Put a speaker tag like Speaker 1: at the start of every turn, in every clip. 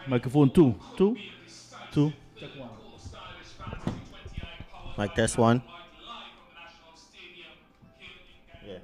Speaker 1: Microphone two. Two? Two.
Speaker 2: Mic test one. Yeah.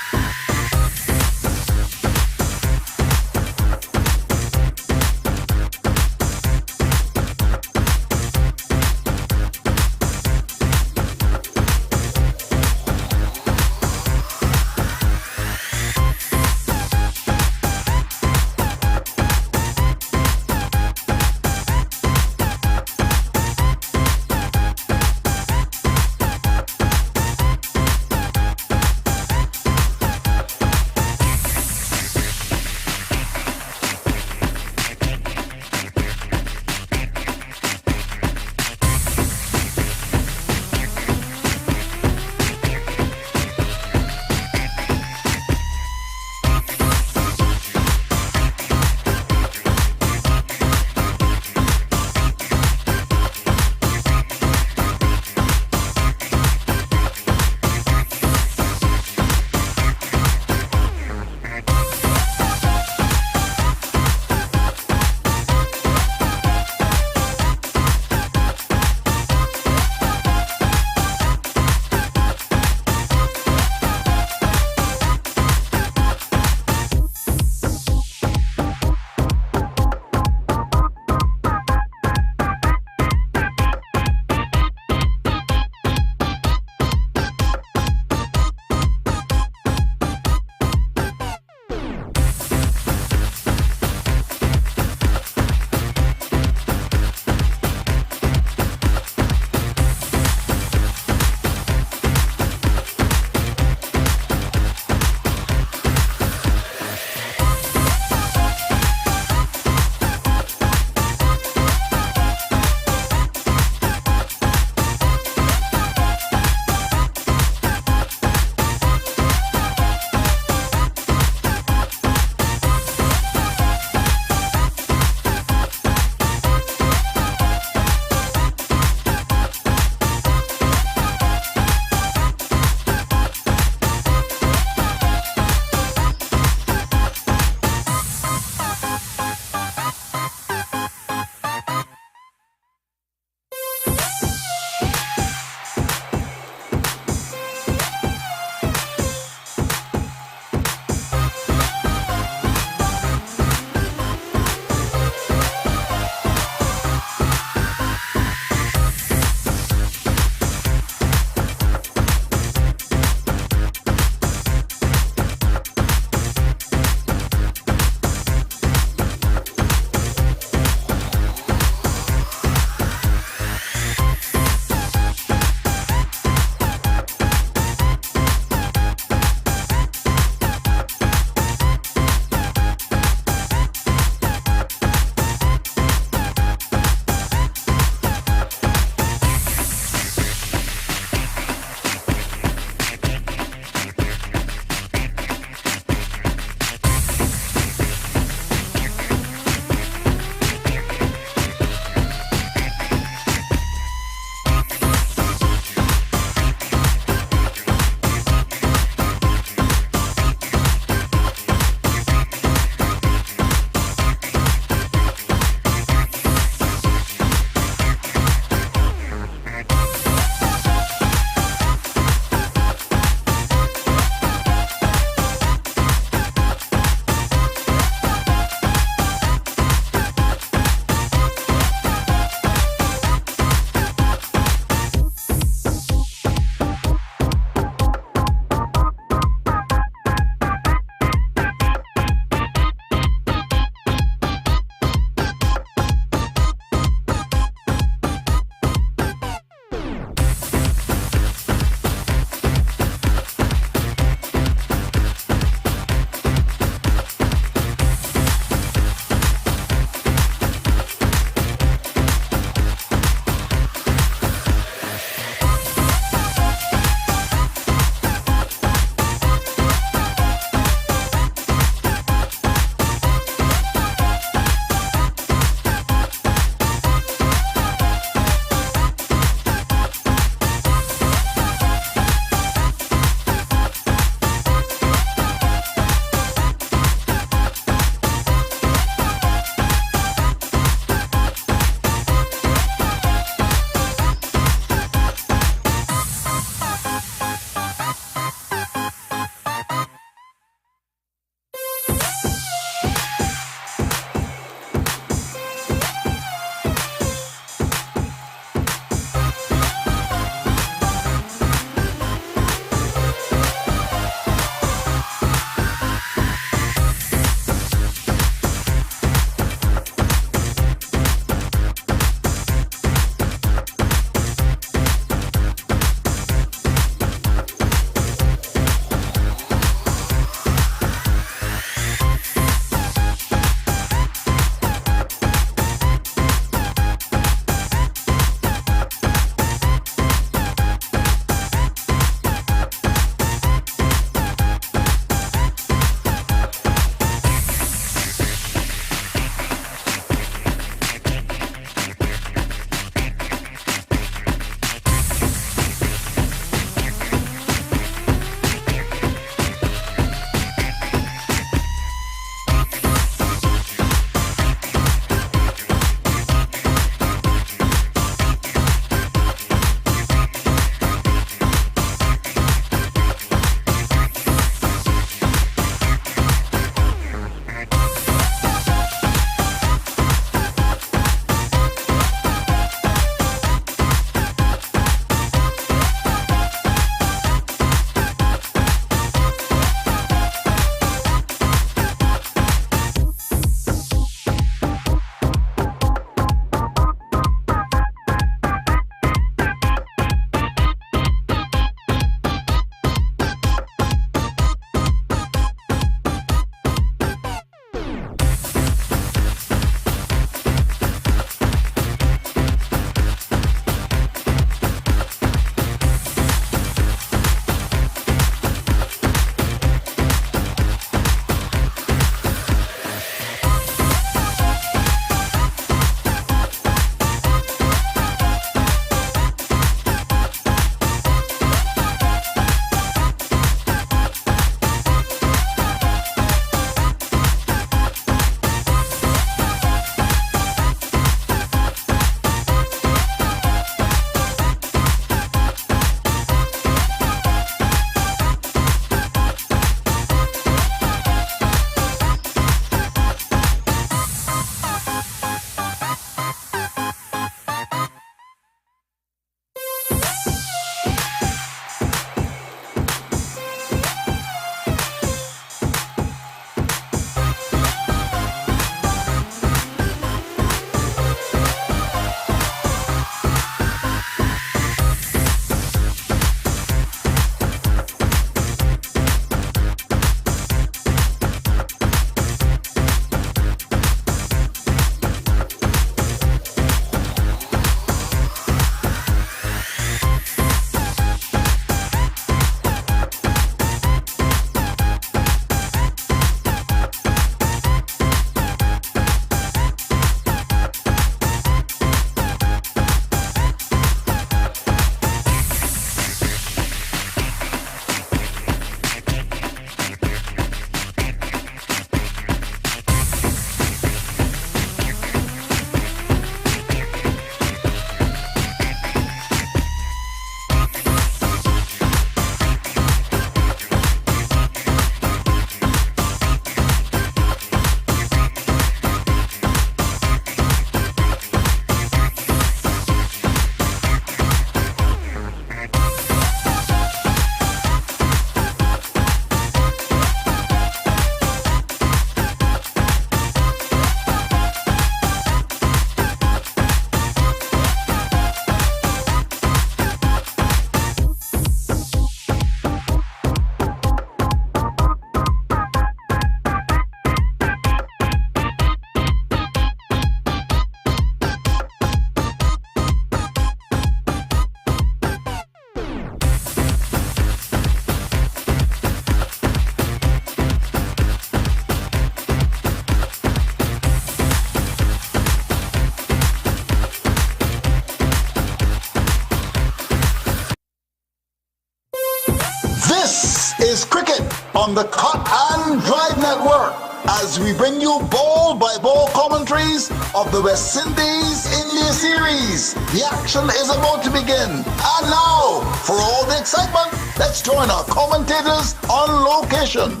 Speaker 3: is Cricket on the Cut and Drive Network as we bring you ball by ball commentaries of the West Indies India series. The action is about to begin. And now, for all the excitement, let's join our commentators on location.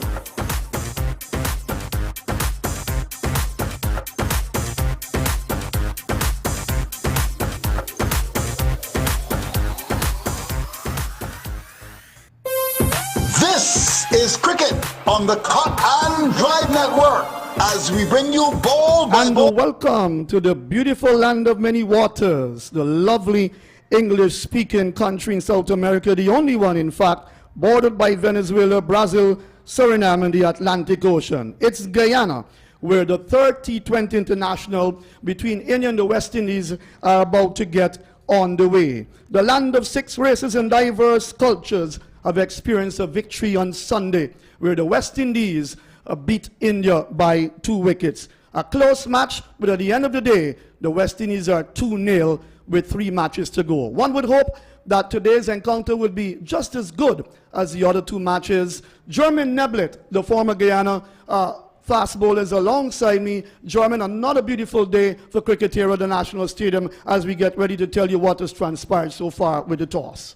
Speaker 3: This is Cricket on the Cut and Drive Network as we bring you ball by ball.
Speaker 4: And welcome to the beautiful land of many waters, the lovely English-speaking country in South America, the only one, in fact, bordered by Venezuela, Brazil, Suriname, and the Atlantic Ocean. It's Guyana, where the third T20 international between India and the West Indies are about to get on the way. The land of 6 races and diverse cultures have experienced a victory on Sunday, where the West Indies beat India by 2 wickets. A close match, but at the end of the day, the West Indies are 2-0 with 3 matches to go. One would hope that today's encounter would be just as good as the other 2 matches. Jermaine Neblett, the former Guyana fast bowler, is alongside me. Jermaine, another beautiful day for cricket here at the National Stadium as we get ready to tell you what has transpired so far with the toss.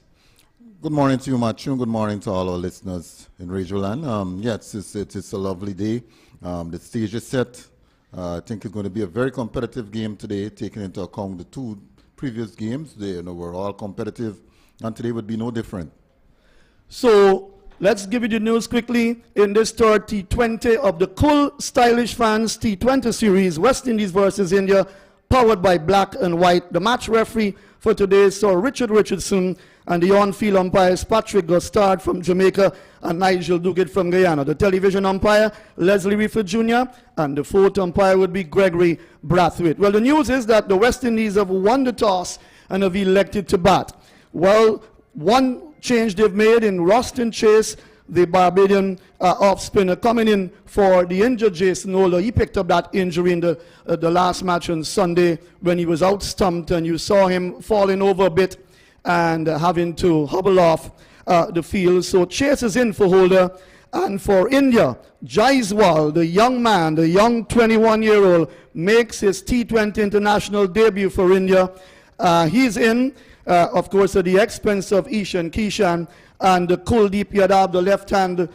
Speaker 5: Good morning to you, Matthew. Good morning to all our listeners in Radio Land. It's a lovely day. The stage is set. I think it's going to be a very competitive game today, taking into account the 2 previous games. They were all competitive, and today would be no different.
Speaker 4: So let's give you the news quickly. In this third T20 of the Kuhl Stylish Fans T20 series, West Indies versus India, powered by Black and White. The match referee for today is Sir Richard Richardson, and the on-field umpires Patrick Gostard from Jamaica and Nigel Duguid from Guyana. The television umpire, Leslie Rifford Jr., and the 4th umpire would be Gregory Brathwaite. Well, the news is that the West Indies have won the toss and have elected to bat. Well, one change they've made in Roston Chase, the Barbadian off-spinner, coming in for the injured Jason Holder. He picked up that injury in the last match on Sunday when he was out-stumped, and you saw him falling over a bit and having to hobble off the field. So Chase is in for Holder. And for India, Jaiswal, the young man, the young 21-year-old, makes his T20 international debut for India. He's in, of course, at the expense of Ishan Kishan, and Kuldeep Yadav, the left-hand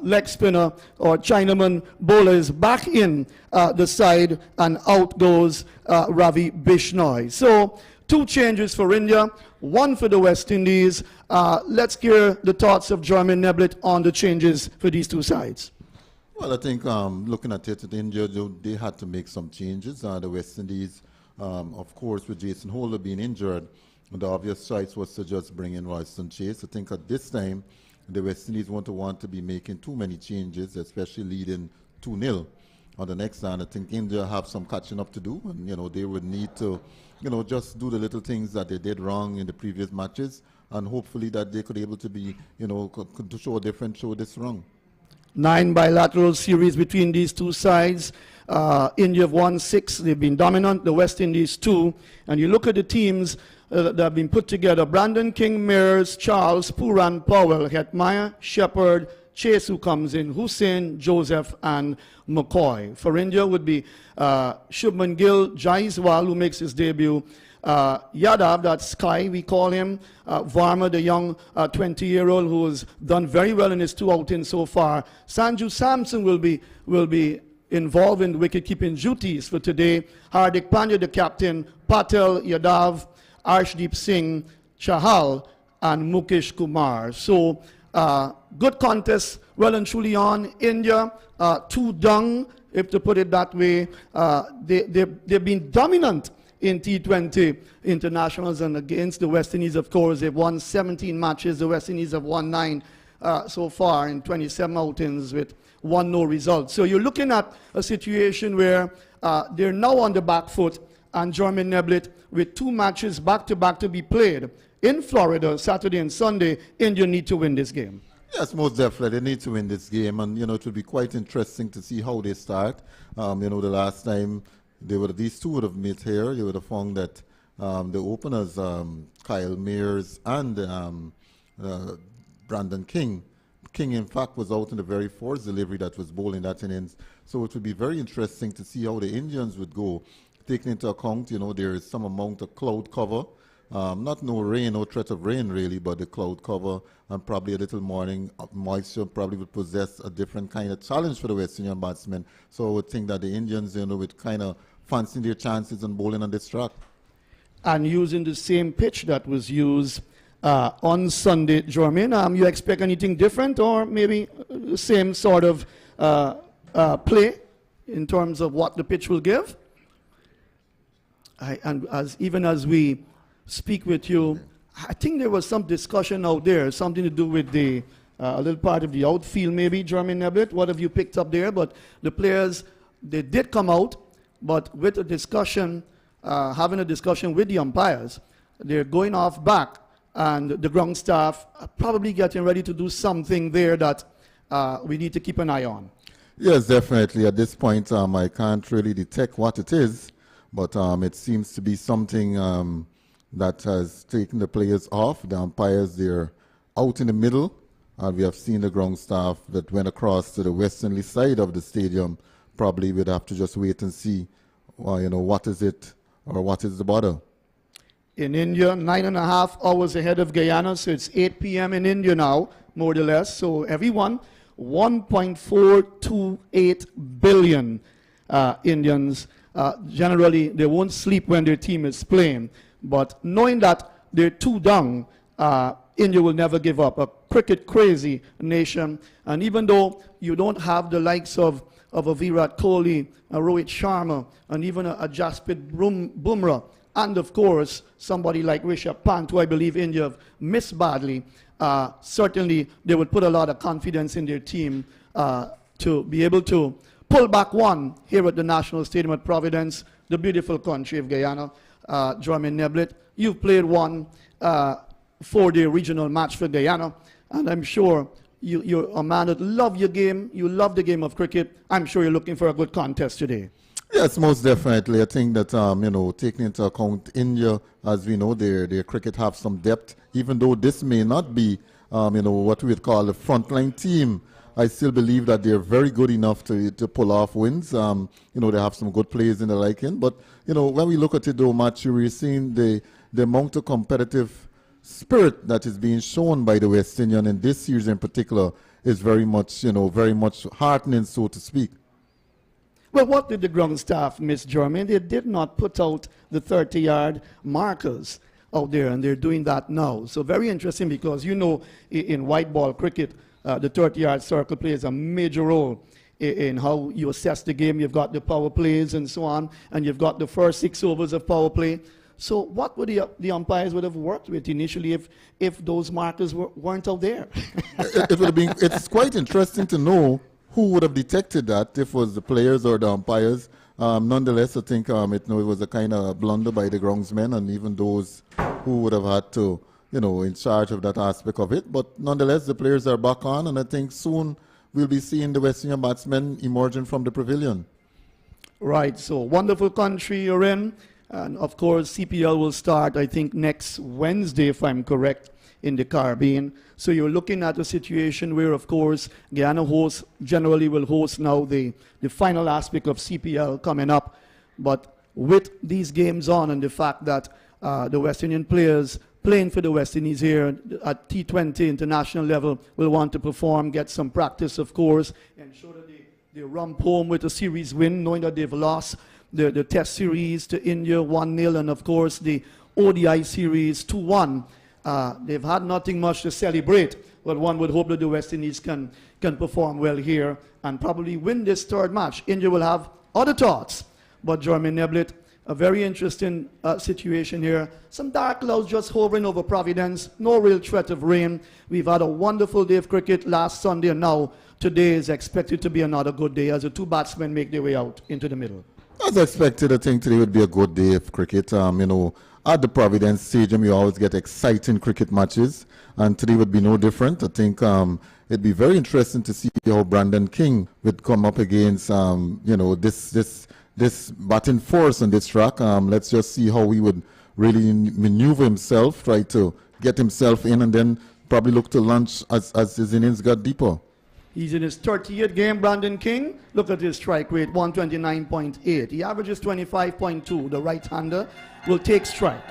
Speaker 4: leg spinner or Chinaman bowler, is back in the side, and out goes Ravi Bishnoi. So 2 changes for India, 1 for the West Indies. Let's hear the thoughts of Jermaine Neblett on the changes for these 2 sides.
Speaker 5: Well, I think looking at it, India, they had to make some changes. The West Indies, of course, with Jason Holder being injured, the obvious choice was to just bring in Royston Chase. I think at this time, the West Indies won't want to be making too many changes, especially leading 2-0 on the next hand. I think India have some catching up to do, and they would need to just do the little things that they did wrong in the previous matches, and hopefully that they could be able to be, to show a different show this wrong.
Speaker 4: 9 bilateral series between these 2 sides. India have won 6. They've been dominant. The West Indies 2. And you look at the teams that have been put together. Brandon King, Mears, Charles, Puran, Powell, Hetmaya, Shepherd, Chase, who comes in, Hussain, Joseph, and McCoy. For India would be Shubman Gill, Jaiswal, who makes his debut, Yadav, that's Sky, we call him, Varma, the young 20-year-old who has done very well in his 2 outings so far. Sanju Samson will be involved in wicket-keeping duties for today. Hardik Pandya, the captain, Patel, Yadav, Arshdeep Singh, Chahal, and Mukesh Kumar. So, good contest, well and truly on. India, 2 down, if to put it that way. They've been dominant in T20 internationals, and against the West Indies, of course, they've won 17 matches. The West Indies have won 9 so far in 27 outings with 1 no result. So you're looking at a situation where they're now on the back foot, and Jermaine Neblett with 2 matches back-to-back to be played in Florida, Saturday and Sunday. India need to win this game.
Speaker 5: Yes, most definitely. They need to win this game, and, it will be quite interesting to see how they start. The last time these 2 would have met here, you would have found that the openers, Kyle Mears and Brandon King, King, in fact, was out in the very first delivery that was bowled in that innings. So it would be very interesting to see how the Indians would go, taking into account, there is some amount of cloud cover. Not no rain, no threat of rain really, but the cloud cover and probably a little morning moisture probably would possess a different kind of challenge for the West Indian batsmen. So I would think that the Indians, would kind of fancy their chances on bowling on this track.
Speaker 4: And using the same pitch that was used on Sunday, Jermaine, you expect anything different or maybe the same sort of play in terms of what the pitch will give? And even as we speak with you, I think there was some discussion out there, something to do with the a little part of the outfield maybe, Jermaine Neblett. What have you picked up there? But the players, they did come out, but with a discussion, having a discussion with the umpires, they're going off back, and the ground staff are probably getting ready to do something there that we need to keep an eye on.
Speaker 5: Yes, definitely. At this point, I can't really detect what it is, but it seems to be something that has taken the players off. The umpires, they're out in the middle. We have seen the ground staff that went across to the westernly side of the stadium. Probably we'd have to just wait and see, what is it or what is the bother.
Speaker 4: In India, 9.5 hours ahead of Guyana, so it's 8 p.m. in India now, more or less. So everyone, 1.428 billion Indians. Generally, they won't sleep when their team is playing. But knowing that they're 2 down, India will never give up. A cricket-crazy nation. And even though you don't have the likes of a Virat Kohli, a Rohit Sharma, and even a Jasprit Bumrah, and of course, somebody like Rishabh Pant, who I believe India have missed badly, certainly they would put a lot of confidence in their team to be able to pull back one here at the National Stadium at Providence, the beautiful country of Guyana. Jermaine Neblett, you've played one 4-day regional match for Guyana, and I'm sure you're a man that love your game, you love the game of cricket. I'm sure you're looking for a good contest today.
Speaker 5: Yes, most definitely. I think that, taking into account India, as we know, their cricket have some depth, even though this may not be, what we would call a frontline team. I still believe that they're very good enough to pull off wins. They have some good players in the liking. But, when we look at it, though, Matthew, we're seeing the amount of competitive spirit that is being shown by the West Indian in this series in particular is very much heartening, so to speak.
Speaker 4: Well, what did the ground staff miss, Jermaine? They did not put out the 30-yard markers out there, and they're doing that now. So very interesting because, in white ball cricket, the 30-yard circle plays a major role in how you assess the game. You've got the power plays and so on, and you've got the first 6 overs of power play. So what would the umpires would have worked with initially if those markers weren't out there?
Speaker 5: It would have been. It's quite interesting to know who would have detected that, if it was the players or the umpires. Nonetheless, I think it was a kind of blunder by the groundsmen and even those who would have had to, in charge of that aspect of it. But nonetheless, the players are back on, and I think soon we'll be seeing the West Indian batsmen emerging from the pavilion.
Speaker 4: Right, so wonderful country you're in. And of course, CPL will start, I think, next Wednesday, if I'm correct, in the Caribbean. So you're looking at a situation where, of course, Guyana generally will host now the final aspect of CPL coming up. But with these games on and the fact that the West Indian players playing for the West Indies here at T20 international level will want to perform, get some practice, of course, ensure that they rump home with a series win, knowing that they've lost the Test series to India 1-0, and of course the ODI series 2-1. They've had nothing much to celebrate, but one would hope that the West Indies can perform well here and probably win this 3rd match. India will have other thoughts, but Jermaine Neblett, a very interesting situation here. Some dark clouds just hovering over Providence, no real threat of rain. We've had a wonderful day of cricket last Sunday, and now today is expected to be another good day as the 2 batsmen make their way out into the middle.
Speaker 5: As expected, I think today would be a good day of cricket. At the Providence Stadium, you always get exciting cricket matches, and today would be no different. I think it'd be very interesting to see how Brandon King would come up against, this batting force on this track. Let's just see how he would really maneuver himself, try to get himself in, and then probably look to launch as his innings got deeper.
Speaker 4: He's in his 30th game, Brandon King. Look at his strike rate, 129.8. He averages 25.2. The right-hander will take strike.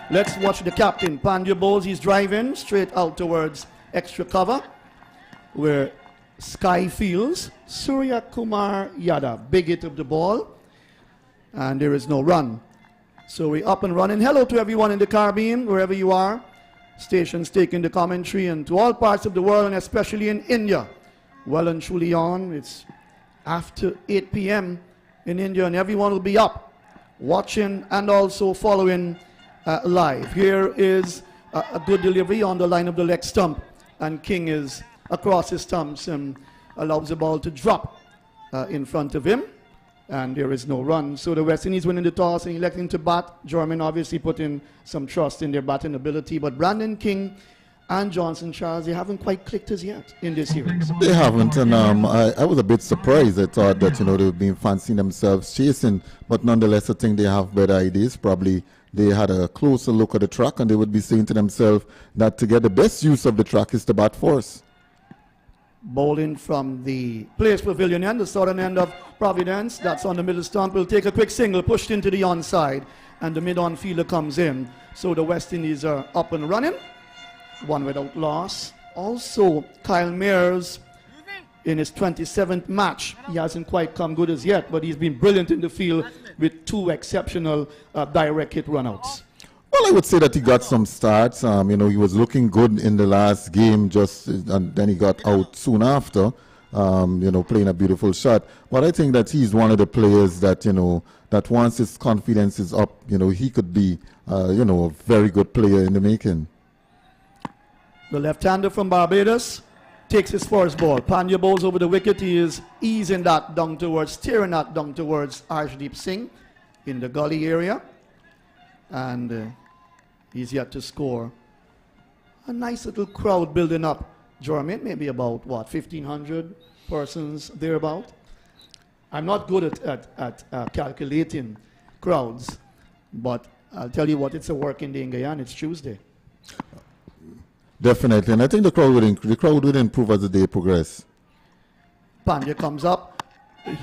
Speaker 4: Let's watch the captain. Pandya bowls. He's driving straight out towards extra cover, where Sky fields. Surya Kumar Yadav, big hit of the ball, and there is no run. So we're up and running. Hello to everyone in the Caribbean, wherever you are. Stations taking the commentary, and to all parts of the world, and especially in India. Well and truly on. It's after 8 p.m. in India, and everyone will be up watching and also following live. Here is a good delivery on the line of the leg stump, and King is across his stumps and allows the ball to drop in front of him, and there is no run. So the West Indies winning the toss and electing to bat. German obviously putting some trust in their batting ability, but Brandon King and Johnson Charles, they haven't quite clicked as yet in this series.
Speaker 5: They haven't, and I was a bit surprised. I thought that, they've been fancying themselves chasing, but nonetheless, I think they have better ideas. Probably they had a closer look at the track, and they would be saying to themselves that to get the best use of the track is to bat first.
Speaker 4: Bowling from the Place Pavilion end, the southern end of Providence, that's on the middle stump, will take a quick single, pushed into the onside, and the mid-on fielder comes in. So the West Indies are up and running. One without loss. Also, Kyle Mayers in his 27th match. He hasn't quite come good as yet, but he's been brilliant in the field with 2 exceptional direct hit runouts.
Speaker 5: Well, I would say that he got some starts. He was looking good in the last game, and then he got out soon after, playing a beautiful shot. But I think that he's one of the players that, that once his confidence is up, he could be, a very good player in the making.
Speaker 4: The left-hander from Barbados takes his first ball. Pandya bowls over the wicket. He is easing that down towards, steering that down towards Arshdeep Singh in the gully area. And he's yet to score. A nice little crowd building up, Jermaine, maybe about, 1,500 persons thereabout. I'm not good at calculating crowds, but I'll tell you what, it's a working day in Guyana. It's Tuesday.
Speaker 5: Definitely, and I think the crowd would improve as the day progresses.
Speaker 4: Pandya comes up.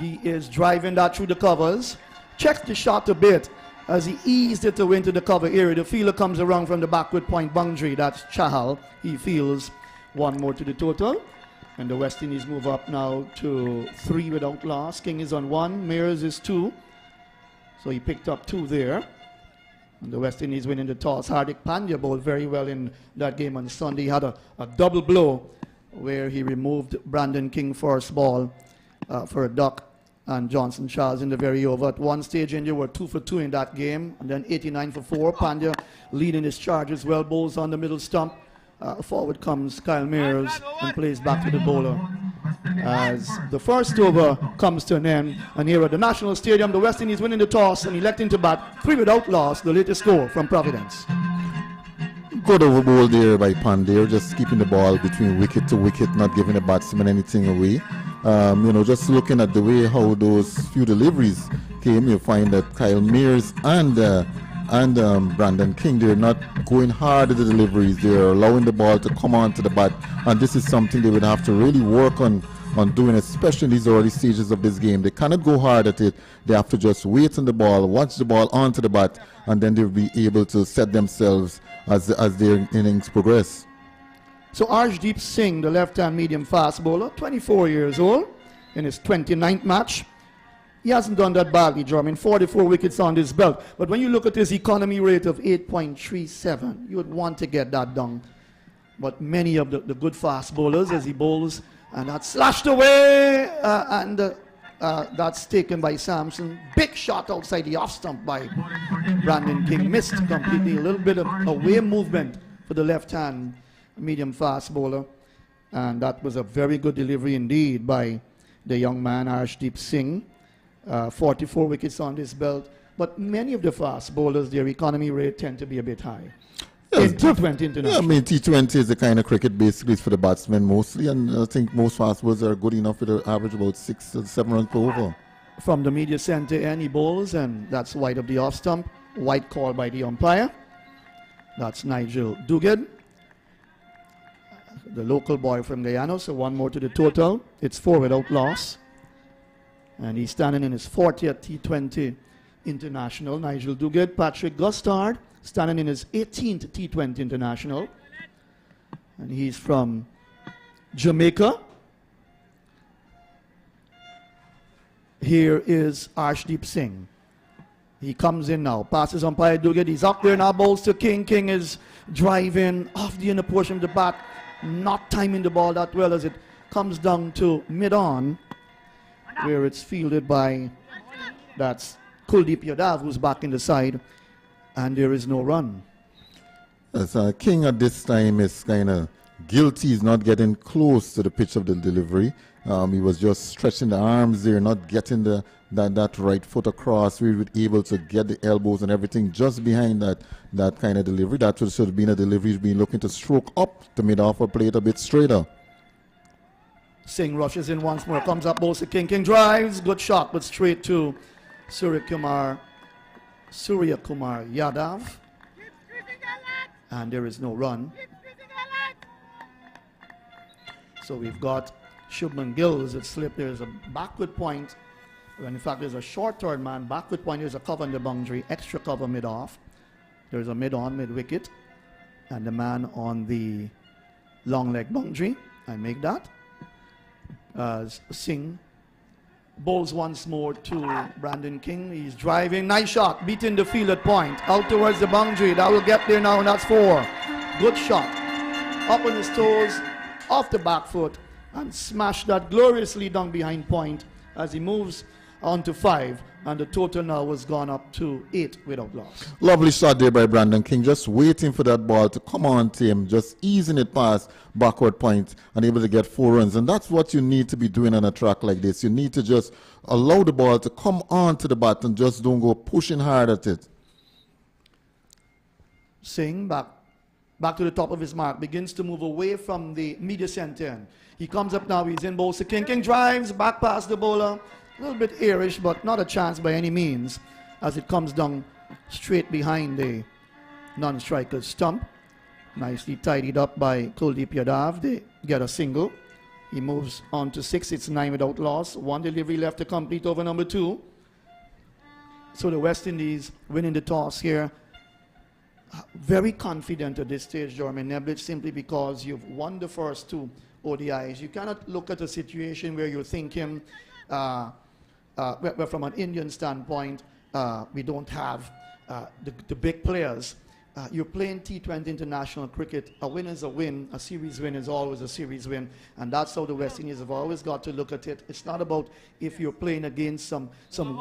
Speaker 4: He is driving that through the covers. Checks the shot a bit as he eased it into the cover area. The fielder comes around from the backward point boundary. That's Chahal. He fields one more to the total. And the West Indies move up now to 3 without loss. King is on 1. Mayers is 2. So he picked up 2 there. And the West Indies winning the toss. Hardik Pandya bowled very well in that game on Sunday. He had a double blow where he removed Brandon King first ball for a duck, and Johnson Charles in the very over. At one stage, India were 2 for 2 in that game, and then 89 for 4. Pandya leading his charge as well. Bowls on the middle stump. Forward comes Kyle Mayers and plays back to the bowler. As the first over comes to an end, and here at the National Stadium, the West Indies winning the toss and electing to bat 3 without loss, the latest score from Providence.
Speaker 5: Good over bowl there by Pandya, just keeping the ball between wicket to wicket, not giving the batsman anything away. Just looking at the way how those few deliveries came, you find that Kyle Mayers and Brandon King, they're not going hard at the deliveries. They're allowing the ball to come onto the bat, and this is something they would have to really work on doing, especially in these early stages of this game. They cannot go hard at it. They have to just wait on the ball, watch the ball onto the bat, and then they'll be able to set themselves as their innings progress.
Speaker 4: So Arshdeep Singh, the left-hand medium fast bowler, 24 years old, in his 29th match. He hasn't done that badly, Jermaine. 44 wickets on his belt. But when you look at his economy rate of 8.37, you would want to get that down. But many of the good fast bowlers, as he bowls, and that's slashed away, and that's taken by Sampson. Big shot outside the off stump by Brandon King. Missed completely. A little bit of away movement for the left-hand medium fast bowler. And that was a very good delivery indeed by the young man, Arshdeep Singh. 44 wickets on this belt, but many of the fast bowlers, their economy rate tend to be a bit high.
Speaker 5: Yes,
Speaker 4: in T20 international.
Speaker 5: Yeah, T20 is the kind of cricket basically it's for the batsmen mostly, and I think most fast bowlers are good enough to average about 6 to 7 runs per over.
Speaker 4: From the media center end, he bowls, and that's wide of the off stump. White call by the umpire. That's Nigel Duguid. the local boy from Guyana. So one more to the total. It's 4 without loss. And he's standing in his 40th T20 international. Nigel Duguid. Patrick Gustard standing in his 18th T20 international. And he's from Jamaica. Here is Arshdeep Singh. He comes in now, passes umpire Duguid. He's up there now, bowls to King. King is driving off the inner portion of the bat, not timing the ball that well as it comes down to mid-on, where it's fielded by, that's Kuldeep Yadav, who's back in the side, and there is no run.
Speaker 5: As King at this time is kind of guilty. He's not getting close to the pitch of the delivery. He was just stretching the arms there, not getting that right foot across. We were able to get the elbows and everything just behind that kind of delivery. That should have been a delivery. He's been looking to stroke up the mid-off or play it a bit straighter.
Speaker 4: Singh rushes in once more, comes up, bowls to King. King drives, good shot, but straight to Surya Kumar Yadav. And there is no run. So we've got Shubman Gills that slipped. There's a backward point. When in fact there's a short third man. Backward point, there's a cover on the boundary. Extra cover mid-off. There's a mid-on, mid-wicket. And the man on the long leg boundary. I make that. Singh bowls once more to Brandon King. He's driving. Nice shot. Beating the field at point. Out towards the boundary. That will get there now, and that's 4. Good shot. Up on his toes. Off the back foot and smash that gloriously down behind point as he moves on to 5, and the total now has gone up to 8 without loss.
Speaker 5: Lovely shot there by Brandon King, just waiting for that ball to come on to him, just easing it past backward point and able to get 4 runs. And that's what you need to be doing on a track like this. You need to just allow the ball to come on to the bat and just don't go pushing hard at it.
Speaker 4: Singh back to the top of his mark, begins to move away from the media center end. He comes up now, he's in bowls to King. King drives back past the bowler. A little bit airish, but not a chance by any means, as it comes down straight behind the non-striker's stump. Nicely tidied up by Kuldeep Yadav. They get a single. He moves on to 6. It's 9 without loss. 1 delivery left to complete over number 2. So the West Indies winning the toss here. Very confident at this stage, Jeremy Neblich, simply because you've won the first 2 ODIs. You cannot look at a situation where you're thinking, from an Indian standpoint, we don't have the big players. You're playing T20 international cricket. A win is a win. A series win is always a series win. And that's how the West Indies have always got to look at it. It's not about if you're playing against some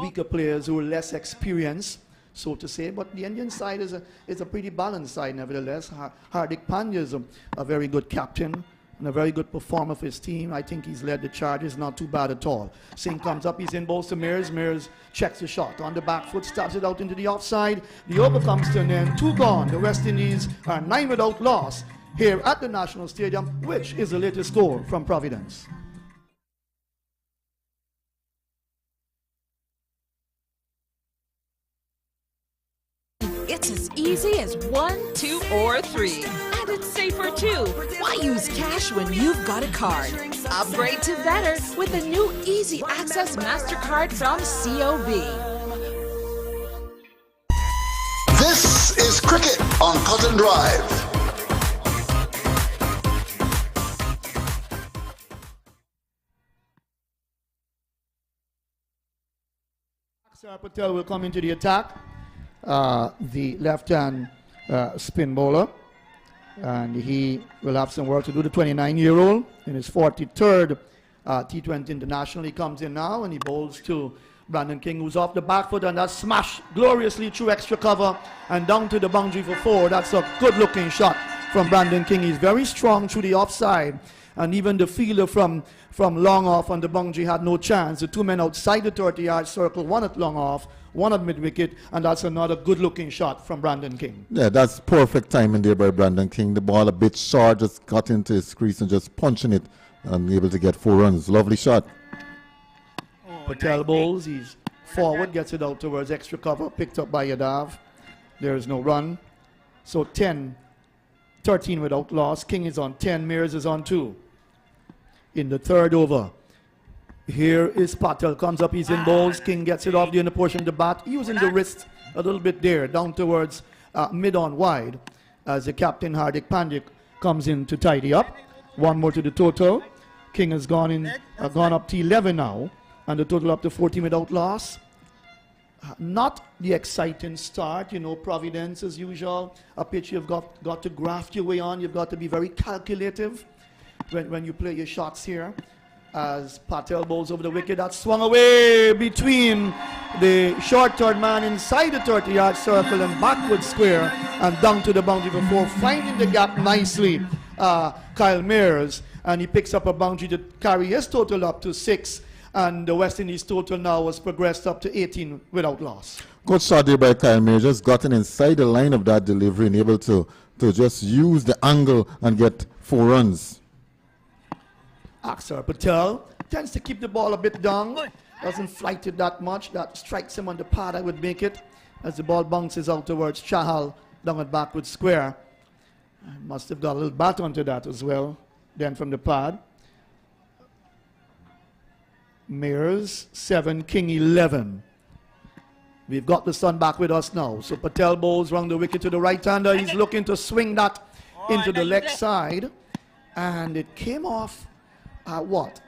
Speaker 4: weaker players who are less experienced, so to say, but the Indian side is a pretty balanced side nevertheless. Hardik Pandya is a very good captain and a very good performer for his team. I think he's led the charges, not too bad at all. Singh comes up, he's in bowls to Mears. Mears checks the shot on the back foot, stabs it out into the offside. The over comes to an end, 2 gone. The West Indies are 9 without loss here at the National Stadium, which is the latest score from Providence.
Speaker 6: It's as easy as 1, 2, or 3. And it's safer too. Why use cash when you've got a card? Upgrade to better with the new Easy Access MasterCard from COB.
Speaker 3: This is Cricket on Cotton Drive.
Speaker 4: Aksar Patel will come into the attack. The left-hand spin bowler, and he will have some work to do. The 29-year-old in his 43rd T20 international. He comes in now and he bowls to Brandon King, who's off the back foot, and that's smashed gloriously through extra cover and down to the boundary for 4. That's a good-looking shot from Brandon King. He's very strong through the offside, and even the fielder from long off on the boundary had no chance. The 2 men outside the 30-yard circle, 1 at long off, 1 at mid-wicket, and that's another good-looking shot from Brandon King.
Speaker 5: Yeah, that's perfect timing there by Brandon King. The ball a bit short, just got into his crease and just punching it and able to get 4 runs. Lovely shot.
Speaker 4: Patel bowls, he's forward, gets it out towards extra cover, picked up by Yadav. There is no run. So 10 13 without loss. King is on 10, Mears is on 2. In the third over, here is Patel, comes up, he's in balls. King gets it off the inner portion of the bat, using the wrist a little bit there, down towards mid on wide, as the captain Hardik Pandya comes in to tidy up. One more to the total. King has gone up to 11 now, and the total up to 14 without loss. Not the exciting start, you know, Providence as usual. A pitch you've got to graft your way on. You've got to be very calculative when you play your shots here. As Patel bowls over the wicket, that swung away between the short third man inside the 30-yard circle and backward square and down to the boundary before finding the gap nicely. Kyle Mears, and he picks up a boundary to carry his total up to 6. And the West Indies total now has progressed up to 18 without loss. Good
Speaker 5: shot there by Kyle Mears, just gotten inside the line of that delivery and able to just use the angle and get 4 runs.
Speaker 4: Axar Patel tends to keep the ball a bit down, doesn't flight it that much. That strikes him on the pad, I would make it, as the ball bounces out towards Chahal down at backward square. Must have got a little bat onto that as well, then from the pad. Mears 7, King 11. We've got the sun back with us now. So Patel bowls round the wicket to the right-hander. He's looking to swing that into the leg side. And it came off what?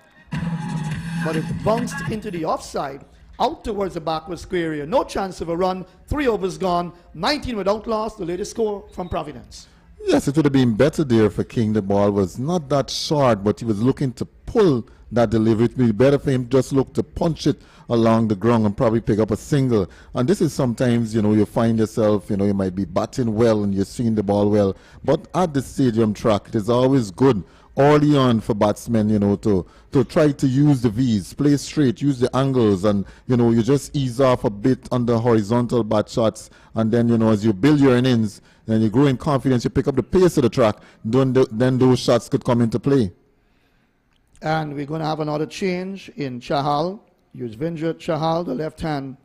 Speaker 4: But it bounced into the offside, out towards the backward square area. No chance of a run. 3 overs gone. 19 without loss. The latest score from Providence.
Speaker 5: Yes, it would have been better there for King. The ball was not that short, but he was looking to pull that delivery. It would be better for him to just look to punch it along the ground and probably pick up a single. And this is sometimes, you know, you find yourself, you know, you might be batting well and you're seeing the ball well. But at the stadium track, it is always good early on for batsmen, you know, to try to use the V's, play straight, use the angles, and, you know, you just ease off a bit on the horizontal bat shots. And then, you know, as you build your innings and you grow in confidence, you pick up the pace of the track, then those shots could come into play.
Speaker 4: And we're going to have another change in Chahal. Yuzvendra Chahal, the left hand.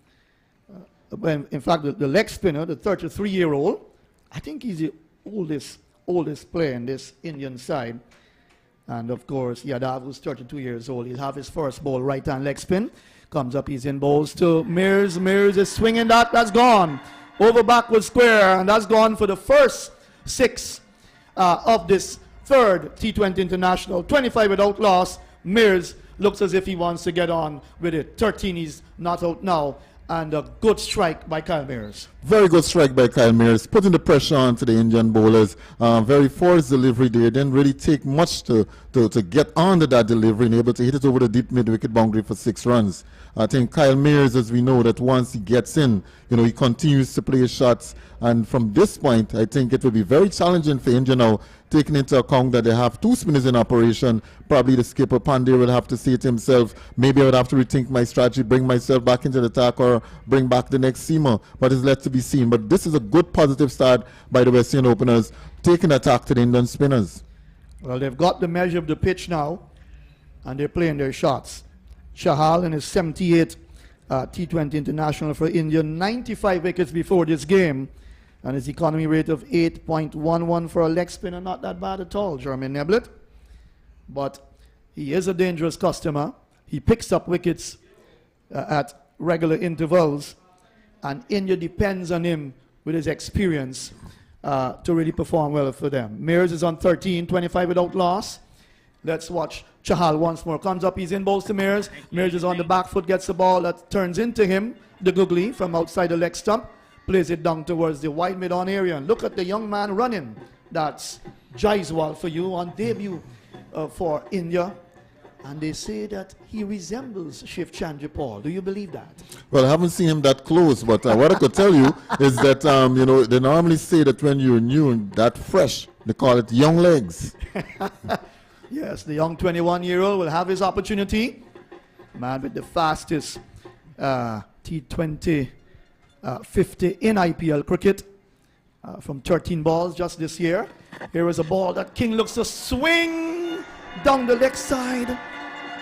Speaker 4: In fact, the leg spinner, the 33-year-old, I think he's the oldest player in this Indian side. And of course, Yadav, who's 32 years old, he'll have his first ball, right-hand leg spin. Comes up, he's in balls to Mears. Mears is swinging that. That's gone. Over backward square, and that's gone for the first 6 of this third T20 International. 25 without loss. Mears looks as if he wants to get on with it. 13, he's not out now. And a good strike by Kyle Mears.
Speaker 5: Very good strike by Kyle Mears, putting the pressure on to the Indian bowlers. Very forced delivery there. Didn't really take much to get onto that delivery and able to hit it over the deep mid-wicket boundary for 6 runs. I think Kyle Mears, as we know, that once he gets in, you know, he continues to play his shots. And from this point, I think it will be very challenging for India now, taking into account that they have 2 spinners in operation. Probably the skipper Pandya will have to say to himself, maybe I would have to rethink my strategy, bring myself back into the attack or bring back the next seamer. But it's left to be seen. But this is a good positive start by the West Indian openers, taking attack to the Indian spinners.
Speaker 4: Well, they've got the measure of the pitch now, and they're playing their shots. Chahal in his 78th T20 International for India, 95 wickets before this game, and his economy rate of 8.11 for a leg spinner, not that bad at all, Jermaine Neblett. But he is a dangerous customer. He picks up wickets at regular intervals, and India depends on him with his experience to really perform well for them. Mears is on 13, 25 without loss. Let's watch Chahal once more. Comes up, he's in balls to Mears. Mears is on the back foot, gets the ball that turns into him, the googly, from outside the leg stump. Plays it down towards the wide mid-on area. And look at the young man running. That's Jaiswal for you on debut for India. And they say that he resembles Shiv Chandra Paul. Do you believe that?
Speaker 5: Well, I haven't seen him that close, but what I could tell you is that, you know, they normally say that when you're new and that fresh, they call it young legs.
Speaker 4: Yes, the young 21-year-old will have his opportunity. Man with the fastest T20 50 in IPL cricket from 13 balls just this year. Here is a ball that King looks to swing down the leg side,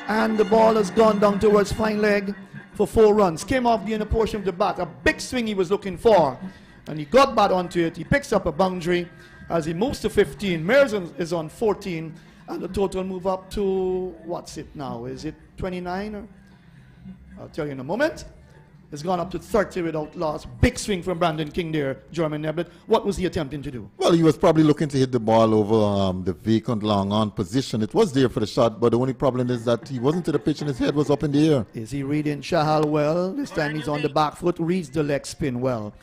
Speaker 4: and the ball has gone down towards fine leg for 4 runs. Came off the inner portion of the bat, a big swing he was looking for, and he got bat onto it. He picks up a boundary, as he moves to 15. Mears is on 14, and the total move up to, what's it now? Is it 29? Or? I'll tell you in a moment. It's gone up to 30 without loss. Big swing from Brandon King there, Jermaine Neblett. What was he attempting to do?
Speaker 5: Well, he was probably looking to hit the ball over the vacant long on position. It was there for the shot, but the only problem is that he wasn't to the pitch and his head was up in the air.
Speaker 4: Is he reading Chahal well? This time he's on the back foot, reads the leg spin well,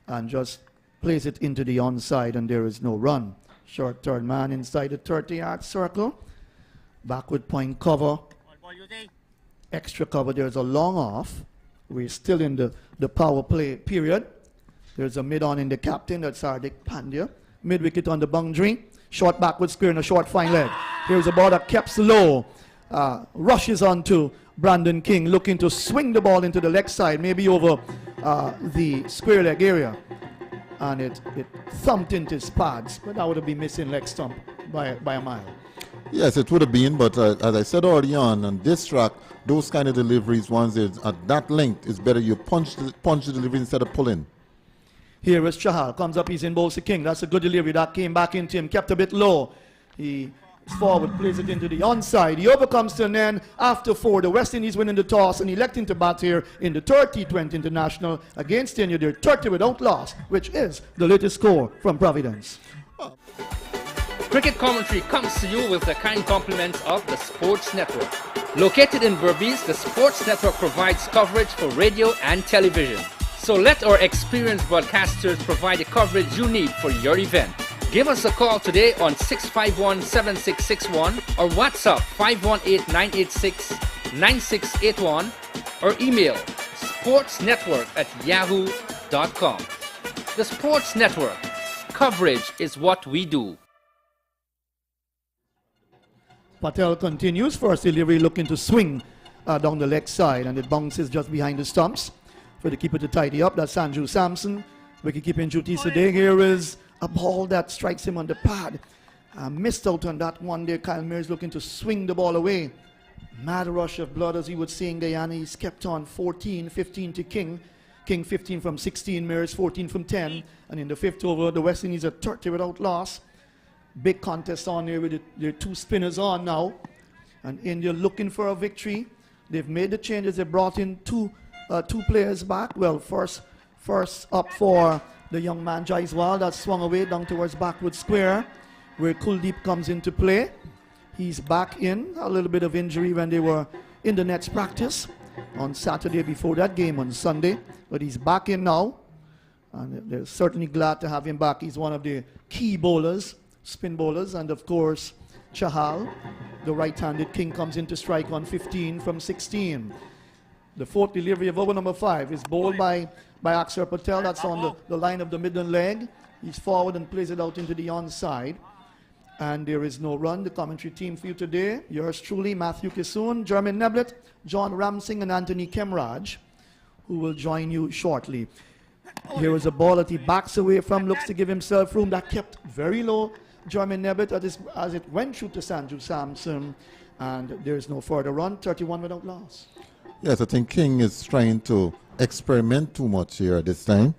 Speaker 4: and just plays it into the onside, and there is no run. Short third man inside the 30-yard circle. Backward point cover. Extra cover. There's a long off. We're still in the power play period. There's a mid-on in the captain. That's Hardik Pandya. Mid-wicket on the boundary. Short backward square and a short fine leg. Here's a ball that kept low. Rushes onto Brandon King, looking to swing the ball into the leg side, maybe over the square leg area. And it thumped into his pads, but that would have been missing leg stump by a mile.
Speaker 5: Yes, it would have been, but as I said early on this track, those kind of deliveries, once it's at that length, it's better you punch the delivery instead of pulling.
Speaker 4: Here is Chahal, comes up, he's in bowls to King. That's a good delivery, that came back into him, kept a bit low. He is forward, plays it into the onside. He overcomes to an end after 4. The West Indies winning the toss and electing to bat here in the third T20 International against Kenya. They're 30 without loss, which is the latest score from Providence.
Speaker 7: Cricket commentary comes to you with the kind compliments of the Sports Network. Located in Berbice, the Sports Network provides coverage for radio and television. So let our experienced broadcasters provide the coverage you need for your event. Give us a call today on 651-7661 or WhatsApp 518-986-9681 or email sportsnetwork@yahoo.com. The Sports Network. Coverage is what we do.
Speaker 4: Patel continues, first delivery looking to swing down the leg side, and it bounces just behind the stumps for the keeper to tidy up. That's Sanju Samson. Wicket-keeping duties today. Here is a ball that strikes him on the pad. Missed out on that one there. Kyle Mears looking to swing the ball away. Mad rush of blood, as he would say in Guyana. He's kept on 14-15 to King. King 15 from 16, Mears 14 from 10. And in the fifth over, the West Indies are 30 without loss. Big contest on there with their two spinners on now. And India looking for a victory. They've made the changes. They brought in two players back. Well, first up for the young man Jaiswal, that swung away down towards backward square, where Kuldeep comes into play. He's back in. A little bit of injury when they were in the Nets practice on Saturday before that game on Sunday. But he's back in now. And they're certainly glad to have him back. He's one of the key bowlers, spin bowlers. And of course, Chahal, the right-handed King, comes in to strike on 15 from 16. The fourth delivery of over number 5 is bowled by Akshar Patel. That's on the line of the middle leg. He's forward and plays it out into the onside. And there is no run. The commentary team for you today, yours truly, Matthew Kissoon, Jermaine Neblett, John Ramsing, and Anthony Kemraj, who will join you shortly. Here is a ball that he backs away from, looks to give himself room. That kept very low, Jermaine Neblett, as it went through to Sanju Samson. And there is no further run, 31 without loss.
Speaker 5: Yes, I think King is trying to experiment too much here this time.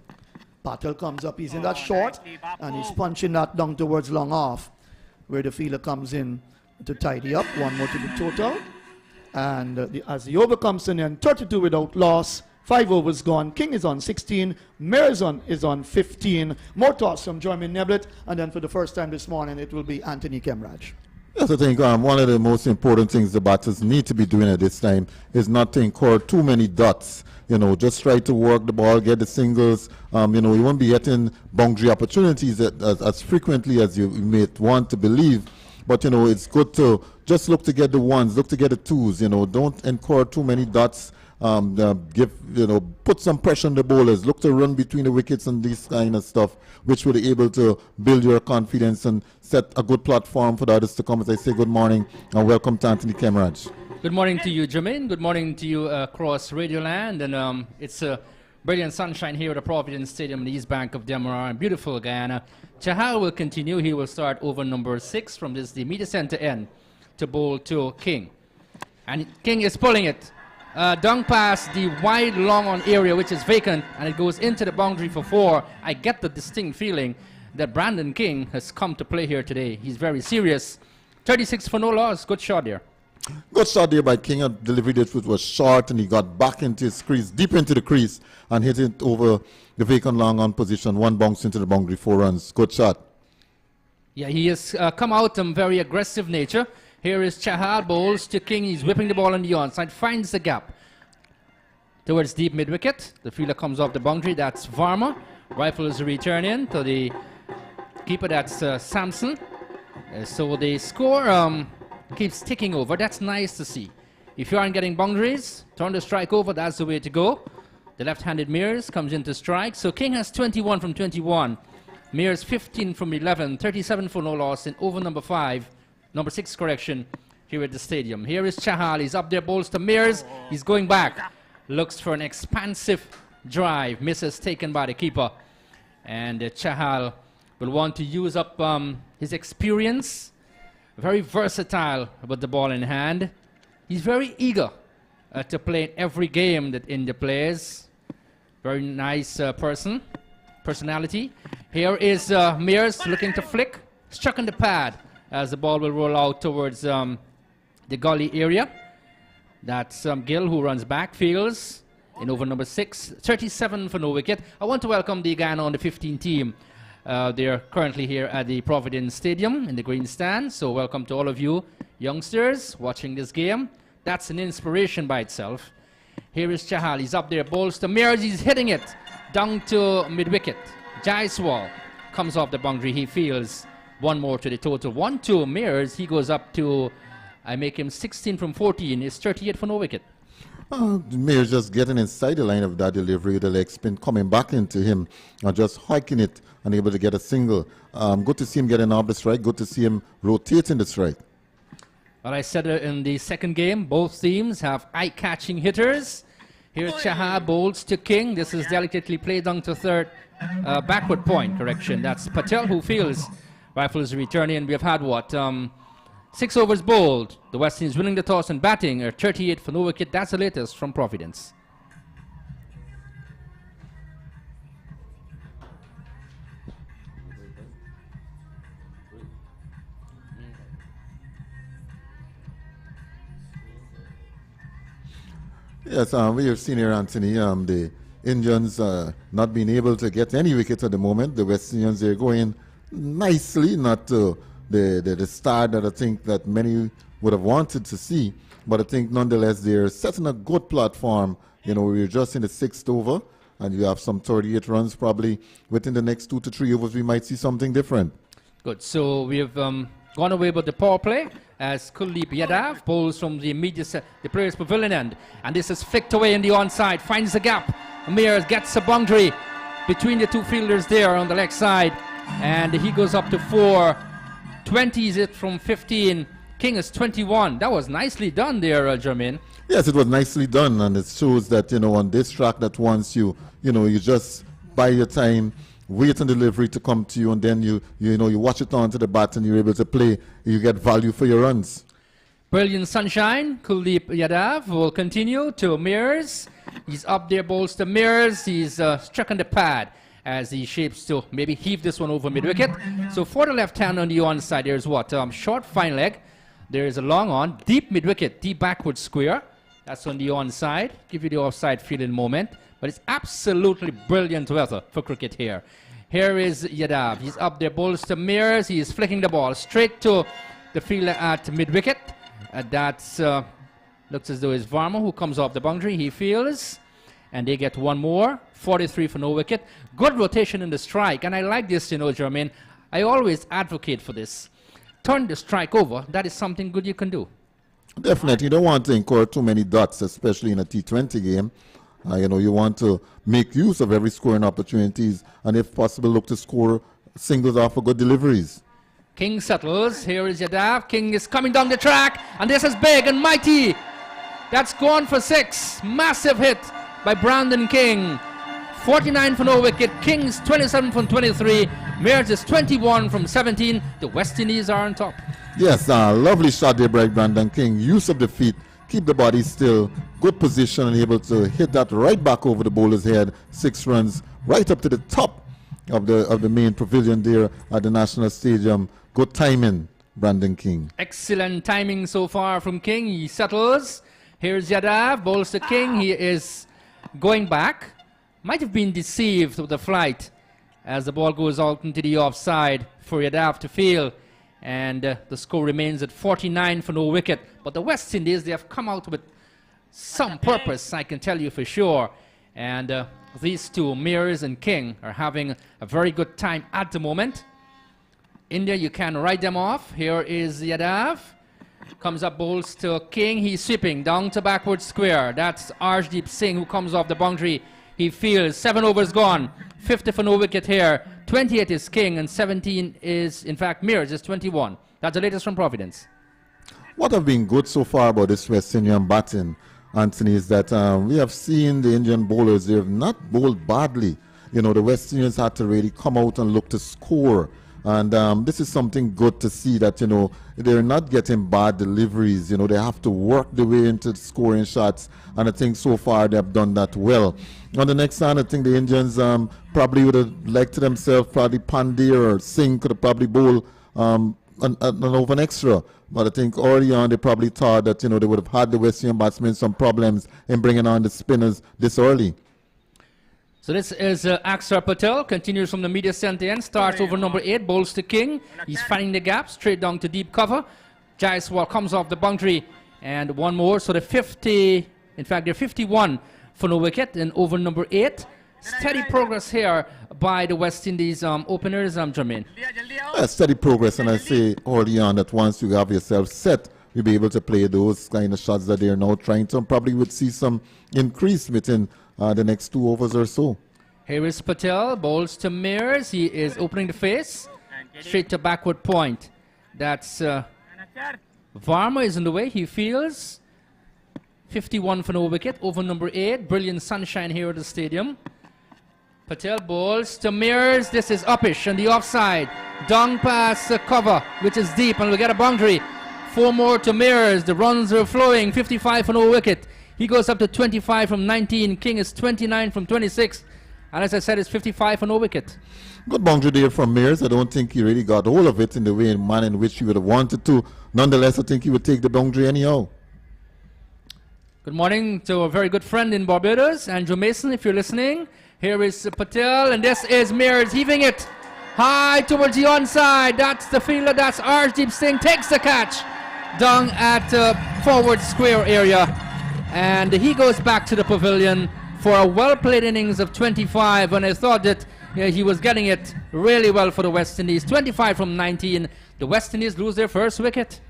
Speaker 4: Patel comes up, he's in that short, and he's punching that down towards long off, where the fielder comes in to tidy up. One more to the total. And as the over comes in, 32 without loss, 5 overs gone. King is on 16, Merzon is on 15. More toss from Jermaine Neblett, and then for the first time this morning, it will be Anthony Kemraj.
Speaker 5: Yes, I think one of the most important things the batters need to be doing at this time is not to incur too many dots. You know, just try to work the ball, get the singles. You know, you won't be getting boundary opportunities as frequently as you may want to believe. But, you know, it's good to just look to get the ones, look to get the twos. You know, don't incur too many dots. Put some pressure on the bowlers. Look to run between the wickets and this kind of stuff, which will be able to build your confidence and set a good platform for the others to come. As I say, good morning and welcome to Anthony Kemraj.
Speaker 7: Good morning to you, Jermaine. Good morning to you across Radioland. And it's a brilliant sunshine here at the Providence Stadium in the East Bank of Demerara in beautiful Guyana. Chahal will continue. He will start over number 6 from the media center end to bowl to King. And King is pulling it down past the wide long on area, which is vacant, and it goes into the boundary for 4. I get the distinct feeling that Brandon King has come to play here today. He's very serious. 36 for no loss. Good shot there.
Speaker 5: Good shot there by King. Delivery that was short, and he got back into his crease, deep into the crease, and hit it over the vacant long on position. One bounce into the boundary, 4 runs. Good shot.
Speaker 7: Yeah, he has come out in very aggressive nature. Here is Chahal, bowls to King. He's whipping the ball on the onside, finds the gap towards deep mid-wicket. The fielder comes off the boundary. That's Varma. Rifles a return in to the keeper. That's Sampson. So the score keeps ticking over. That's nice to see. If you aren't getting boundaries, turn the strike over. That's the way to go. The left-handed Mears comes into strike. So King has 21 from 21. Mears 15 from 11. 37 for no loss in over number 6 correction here at the stadium. Here is Chahal. He's up there, bowls to Mears. He's going back. Looks for an expansive drive. Misses taken by the keeper. And Chahal will want to use up his experience. Very versatile with the ball in hand. He's very eager to play in every game that India plays. Very nice personality. Here is Mears looking to flick. Struck on the pad as the ball will roll out towards the gully area. That's Gill who runs back, fields in over number 6. 37 for no wicket. I want to welcome the Ghana on the 15 team. They're currently here at the Providence Stadium in the green stand. So welcome to all of you youngsters watching this game. That's an inspiration by itself. Here is Chahal. He's up there, bowls to Mears. He's hitting it down to mid-wicket. Jaiswal comes off the boundary. He fields. One more to the total. 1-2 Mears. He goes up to, I make him 16 from 14. It's 38 for no wicket.
Speaker 5: Mears just getting inside the line of that delivery, the leg spin coming back into him, just hiking it and able to get a single. Good to see him getting off the strike. Good to see him rotating the strike.
Speaker 7: Well, I said in the second game, both teams have eye-catching hitters. Here's Chahal, bowls to King. This is delicately played down to third. Backward point, correction. That's Patel who fields. Rifles return in. We have had what? 6 overs bowled. The West Indies winning the toss and batting. 38 for no wicket. That's the latest from Providence.
Speaker 5: Yes, we have seen here, Anthony, the Indians not being able to get any wicket at the moment. The West Indians, they're going nicely, not the start that I think that many would have wanted to see. But I think nonetheless they're setting a good platform. You know, we're just in the 6th over, and you have some 38 runs. Probably within the next 2 to 3 overs, we might see something different.
Speaker 7: Good. So we have gone away with the power play as Kuldeep Yadav bowls from the immediate the players' pavilion end, and this is flicked away in the onside. Finds the gap. Mears gets a boundary between the two fielders there on the leg side, and he goes up to 4. 20 is it from 15. King is 21. That was nicely done there, Jermaine.
Speaker 5: Yes, it was nicely done, and it shows that, you know, on this track that once you just buy your time, wait on delivery to come to you, and then you watch it on to the bat and you're able to play. You get value for your runs.
Speaker 7: Brilliant sunshine. Kuldeep Yadav will continue to Mears. He's up there, bowls to Mears. He's struck on the pad as he shapes to maybe heave this one over mid-wicket. So for the left hand on the onside, there's what? Short fine leg. There is a long on, deep mid-wicket, deep backward square. That's on the onside. Give you the offside feeling moment. But it's absolutely brilliant weather for cricket here. Here is Yadav. He's up there, bowls to Mears. He is flicking the ball straight to the fielder at mid-wicket. That's looks as though it's Varma who comes off the boundary. He fields, and they get one more. 43 for no wicket. Good rotation in the strike, and I like this, Jermaine. I always advocate for this. Turn the strike over. That is something good you can do.
Speaker 5: Definitely. You don't want to incur too many dots, especially in a T20 game. You want to make use of every scoring opportunities, and if possible, look to score singles off of good deliveries.
Speaker 7: King settles. Here is Yadav. King is coming down the track, and this is big and mighty. That's gone for 6. Massive hit by Brandon King. 49 for no wicket. King's 27 from 23. Mears is 21 from 17. The West Indies are on top.
Speaker 5: Yes, lovely shot there by Brandon King. Use of the feet. Keep the body still. Good position and able to hit that right back over the bowler's head. 6 runs right up to the top of the main pavilion there at the National Stadium. Good timing, Brandon King.
Speaker 7: Excellent timing so far from King. He settles. Here's Yadav, bowls to King. He is going back. Might have been deceived with the flight as the ball goes out into the offside for Yadav to field. And the score remains at 49 for no wicket. But the West Indies, they have come out with some purpose, I can tell you for sure. And these two, Mears and King, are having a very good time at the moment. India, you can write them off. Here is Yadav. Comes up, bowls to King. He's sweeping down to backward square. That's Arshdeep Singh who comes off the boundary. He fields. 7 overs gone. 50 for no wicket here. 28 is King and 17 is, in fact, Mears is 21. That's the latest from Providence.
Speaker 5: What have been good so far about this West Indian batting, Anthony, is that we have seen the Indian bowlers, they have not bowled badly. You know, the West Indians had to really come out and look to score. And this is something good to see that, you know, they're not getting bad deliveries. You know, they have to work their way into scoring shots. And I think so far they have done that well. On the next hand, I think the Indians probably would have liked to themselves, probably Pandey or Singh could have probably bowled an over an extra. But I think early on they probably thought that, you know, they would have had the West Indian batsmen some problems in bringing on the spinners this early.
Speaker 7: So this is Axar Patel, continues from the media center end, starts over number 8, bowls to King. He's finding the gap, straight down to deep cover. Jaiswal comes off the boundary, and one more. So the 50, in fact, they're 51 for no wicket, and over number 8. Steady progress here by the West Indies openers, Jermaine.
Speaker 5: Steady progress, and I say early on that once you have yourself set, you'll be able to play those kind of shots that they're now trying to, and probably would see some increase within the next 2 overs or so.
Speaker 7: Here is Patel, bowls to Mears. He is opening the face, straight to backward point. That's Varma is in the way. He fields. 51 for no wicket, over number 8. Brilliant sunshine here at the stadium. Patel bowls to Mears. This is uppish on the offside. Down past the cover, which is deep, and we'll get a boundary. 4 more to Mears. The runs are flowing. 55 for no wicket. He goes up to 25 from 19. King is 29 from 26. And as I said, it's 55 for no wicket.
Speaker 5: Good boundary there from Mears. I don't think he really got hold of it in the way and manner in which he would have wanted to. Nonetheless, I think he would take the boundary anyhow.
Speaker 7: Good morning to a very good friend in Barbados, Andrew Mason, if you're listening. Here is Patel, and this is Mears heaving it high towards the onside. That's the fielder, that's Arshdeep Singh, takes the catch down at forward square area. And he goes back to the pavilion for a well-played innings of 25, and I thought that he was getting it really well for the West Indies. 25 from 19. The West Indies lose their first wicket.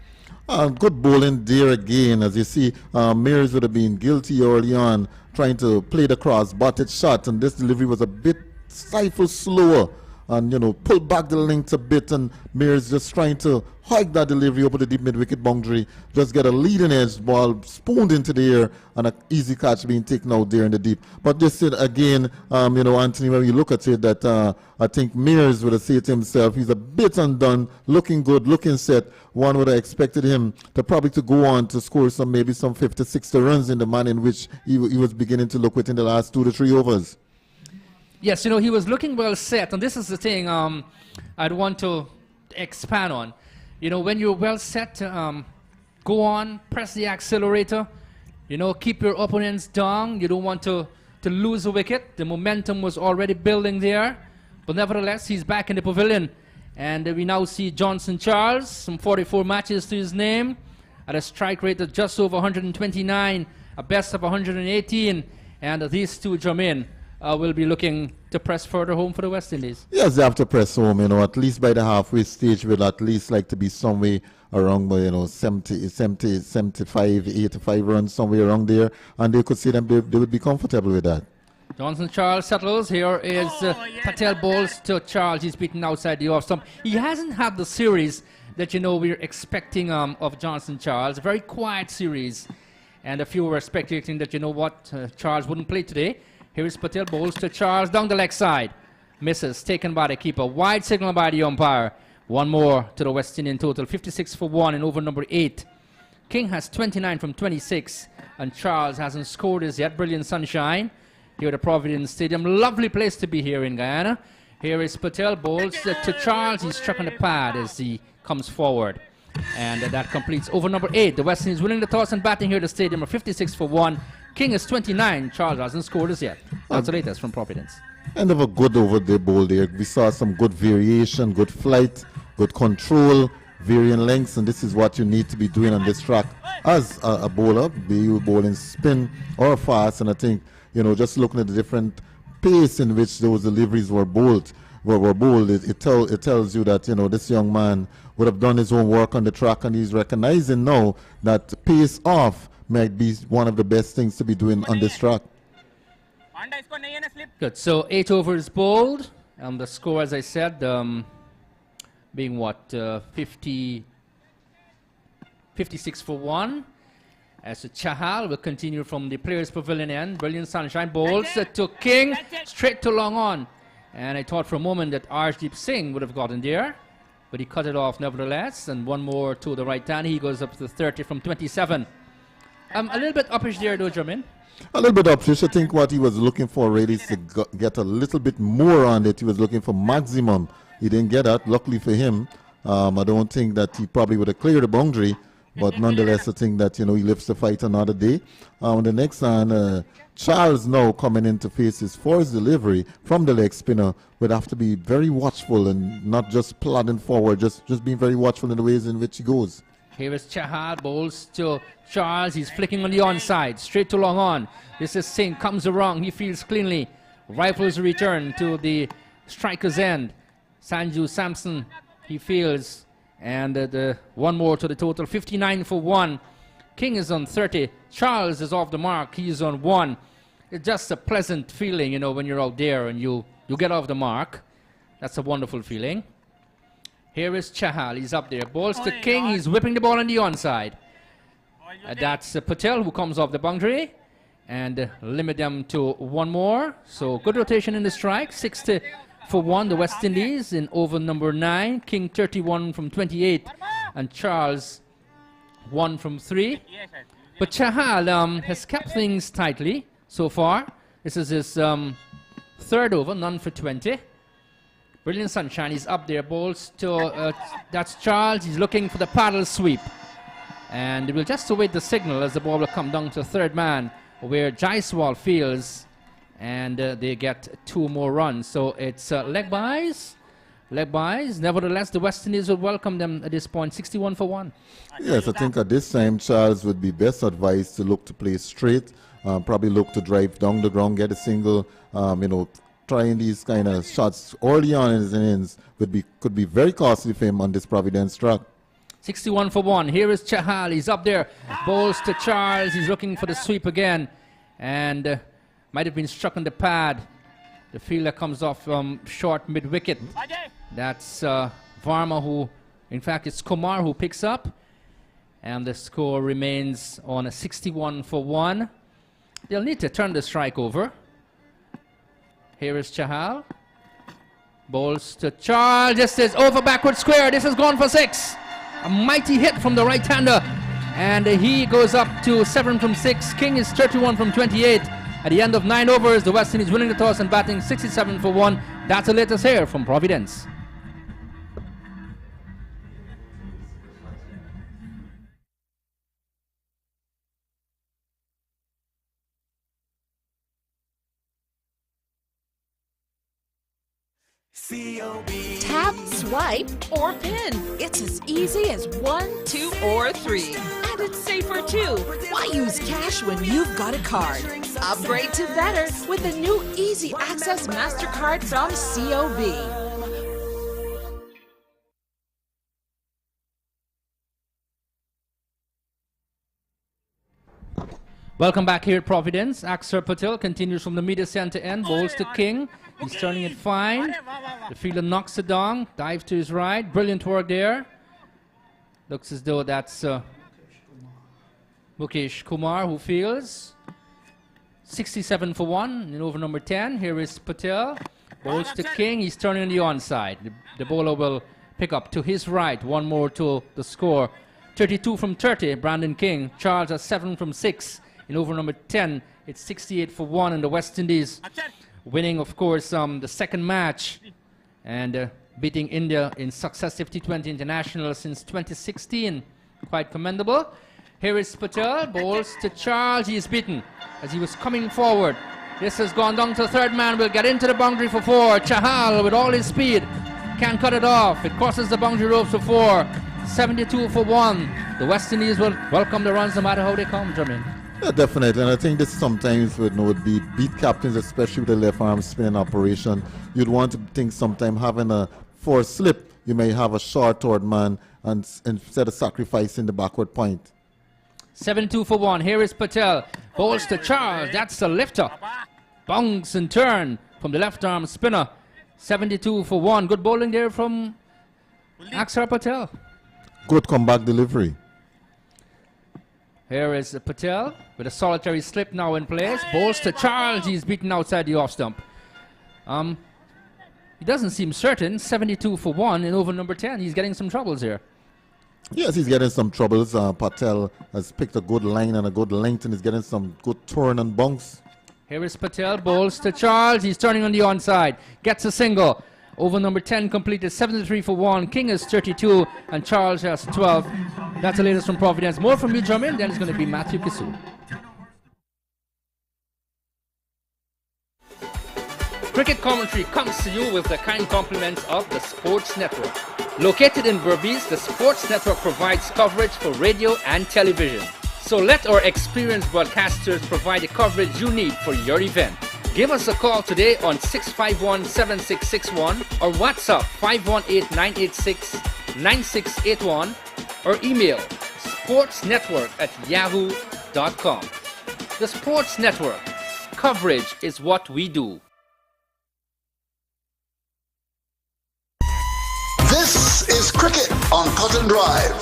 Speaker 5: Good bowling there again. As you see, Mears would have been guilty early on trying to play the cross-butted shot, and this delivery was a bit stifled slower. And, you know, pull back the length a bit, and Mears just trying to hike that delivery over the deep mid-wicket boundary, just get a leading edge ball spooned into the air, and an easy catch being taken out there in the deep. But this is, again, you know, Anthony, when you look at it, that I think Mears would have said to himself, he's a bit undone, looking good, looking set. One would have expected him to probably to go on to score maybe some 50, 60 runs in the manner in which he was beginning to look within the last 2 to 3 overs.
Speaker 7: Yes, you know, he was looking well set, and this is the thing I'd want to expand on. You know, when you're well set, go on, press the accelerator, you know, keep your opponents down. You don't want to lose a wicket. The momentum was already building there, but nevertheless, he's back in the pavilion. And we now see Johnson Charles, some 44 matches to his name, at a strike rate of just over 129, a best of 118, and these two, Jermaine, will be looking to press further home for the West Indies.
Speaker 5: Yes, they have to press home, you know, at least by the halfway stage. We'll at least like to be somewhere around, you know, 70, 75, 85 runs, somewhere around there. And they could see them, they would be comfortable with that.
Speaker 7: Johnson Charles settles. Here is Patel bowls to Charles. He's beaten outside the off stump. He hasn't had the series that, you know, we're expecting of Johnson Charles. A very quiet series. And a few were speculating that, you know what, Charles wouldn't play today. Here is Patel, bowls to Charles down the leg side. Misses, taken by the keeper. Wide signal by the umpire. One more to the West Indian total. 56 for 1 in over number 8. King has 29 from 26. And Charles hasn't scored as yet. Brilliant sunshine here at the Providence Stadium. Lovely place to be here in Guyana. Here is Patel, bowls to Charles. He's struck on the pad as he comes forward. And that completes over number 8. The West Indies winning the toss and batting here at the stadium are 56 for 1. King is 29. Charles hasn't scored as yet. That's the latest from Providence.
Speaker 5: End of a good over the bowl there. We saw some good variation, good flight, good control, varying lengths, and this is what you need to be doing on this track as a bowler, be you bowling spin or fast. And I think, you know, just looking at the different pace in which those deliveries were bowled, it tells you that, you know, this young man would have done his own work on the track, and he's recognizing now that pace off might be one of the best things to be doing on this track.
Speaker 7: Good. So 8 overs bowled, and the score, as I said, being what, 56 for 1. As Chahal will continue from the Players Pavilion end. Brilliant Sunshine bowls to King, straight to long on. And I thought for a moment that Arshdeep Singh would have gotten there, but he cut it off nevertheless. And one more to the right hand. He goes up to 30 from 27. A little bit uppish there though, Jermaine.
Speaker 5: A little bit uppish. I think what he was looking for really is to get a little bit more on it. He was looking for maximum. He didn't get that. Luckily for him, I don't think that he probably would have cleared the boundary. But nonetheless, I think that, you know, he lives to fight another day. On the next hand, Charles now coming in to face his first delivery from the leg spinner would have to be very watchful and not just plodding forward, just being very watchful in the ways in which he goes.
Speaker 7: Here is Chahal, bowls to Charles. He's flicking on the onside, straight to long on. This is Singh, comes around, he fields cleanly. Rifles return to the striker's end. Sanju Samson, he fields. And the one more to the total, 59 for 1. King is on 30. Charles is off the mark. He is on 1. It's just a pleasant feeling, you know, when you're out there and you get off the mark. That's a wonderful feeling. Here is Chahal. He's up there. Balls to King. He's whipping the ball on the onside. That's Patel who comes off the boundary. And limit them to one more. So good rotation in the strike. 60 for 1, the West Indies in over number 9. King 31 from 28, and Charles 1 from 3. But Chahal has kept things tightly so far. This is his third over, none for 20. Brilliant Sunshine, he's up there, balls to, that's Charles. He's looking for the paddle sweep. And we'll just await the signal as the ball will come down to third man, where Jaiswal fields. And they get 2 more runs. So it's leg buys. Nevertheless, the West Indies will welcome them at this point, 61 for 1.
Speaker 5: Yes, I think at this time, Charles would be best advised to look to play straight, probably look to drive down the ground, get a single, you know, trying these kind of shots early on in his innings could be very costly for him on this Providence track.
Speaker 7: 61 for 1. Here is Chahal. He's up there. Bowls to Charles. He's looking for the sweep again. And might have been struck on the pad. The fielder comes off short mid-wicket. That's Varma who, in fact, it's Kumar who picks up. And the score remains on a 61 for 1. They'll need to turn the strike over. Here is Chahal. Bowls to Charles. This is over backward square. This has gone for 6. A mighty hit from the right-hander. And he goes up to 7 from 6. King is 31 from 28. At the end of 9 overs, the West Indies winning the toss and batting 67 for 1. That's the latest here from Providence.
Speaker 6: Tap, swipe, or pin. It's as easy as 1, 2, or 3. And it's safer too. Why use cash when you've got a card? Upgrade to better with the new Easy Access MasterCard from COB.
Speaker 7: Welcome back here at Providence. Axar Patel continues from the media center end. Bowls to King. He's turning it fine. The fielder knocks it down. Dive to his right. Brilliant work there. Looks as though that's Mukesh Kumar who fields. 67 for 1 in over number 10. Here is Patel. Bowls to King. He's turning on the onside. The bowler will pick up to his right. One more to the score. 32 from 30. Brandon King. Charles at 7 from 6. In over number 10, it's 68 for 1 in the West Indies. Winning, of course, the second match and beating India in successive T20 internationals since 2016. Quite commendable. Here is Patel, bowls to Charles. He is beaten as he was coming forward. This has gone down to the third man, will get into the boundary for 4. Chahal with all his speed can't cut it off. It crosses the boundary ropes for 4. 72 for 1. The West Indies will welcome the runs no matter how they come, Jermaine.
Speaker 5: Yeah, definitely. And I think this sometimes would be beat captains, especially with the left arm spin operation. You'd want to think sometime having a forced slip, you may have a short toward man and instead of sacrificing the backward point.
Speaker 7: 7-2 for 1. Here is Patel. Bowls to Charles. That's the lifter. Bounce and turn from the left arm spinner. 72 for 1. Good bowling there from Axar Patel.
Speaker 5: Good comeback delivery.
Speaker 7: Here is Patel with a solitary slip now in place. Bowls to Charles. He's beaten outside the off stump. He doesn't seem certain. 72 for 1 in over number 10. He's getting some troubles here.
Speaker 5: Yes, he's getting some troubles. Patel has picked a good line and a good length and he's getting some good turn and bounce.
Speaker 7: Here is Patel, bowls to Charles. He's turning on the onside. Gets a single. Over number 10 completed, 73 for 1. King is 32 and Charles has 12. That's the latest from Providence. More from you, Jermaine. Then it's going to be Matthew Kisu. Cricket commentary comes to you with the kind compliments of the Sports Network. Located in Berbice, the Sports Network provides coverage for radio and television. So let our experienced broadcasters provide the coverage you need for your event. Give us a call today on 651-7661 or WhatsApp 518-986-9681 or email sportsnetwork@yahoo.com. The Sports Network. Coverage is what we do.
Speaker 3: This is Cricket on Cotton Drive.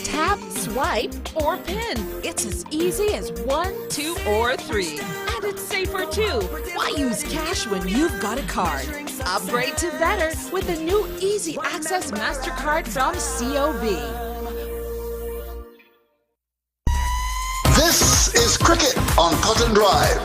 Speaker 6: Tap, swipe, or pin. It's as easy as 1, 2, or 3. And it's safer too. Why use cash when you've got a card? Upgrade to better with the new Easy Access MasterCard from COB.
Speaker 3: This is Cricket on Cotton Drive.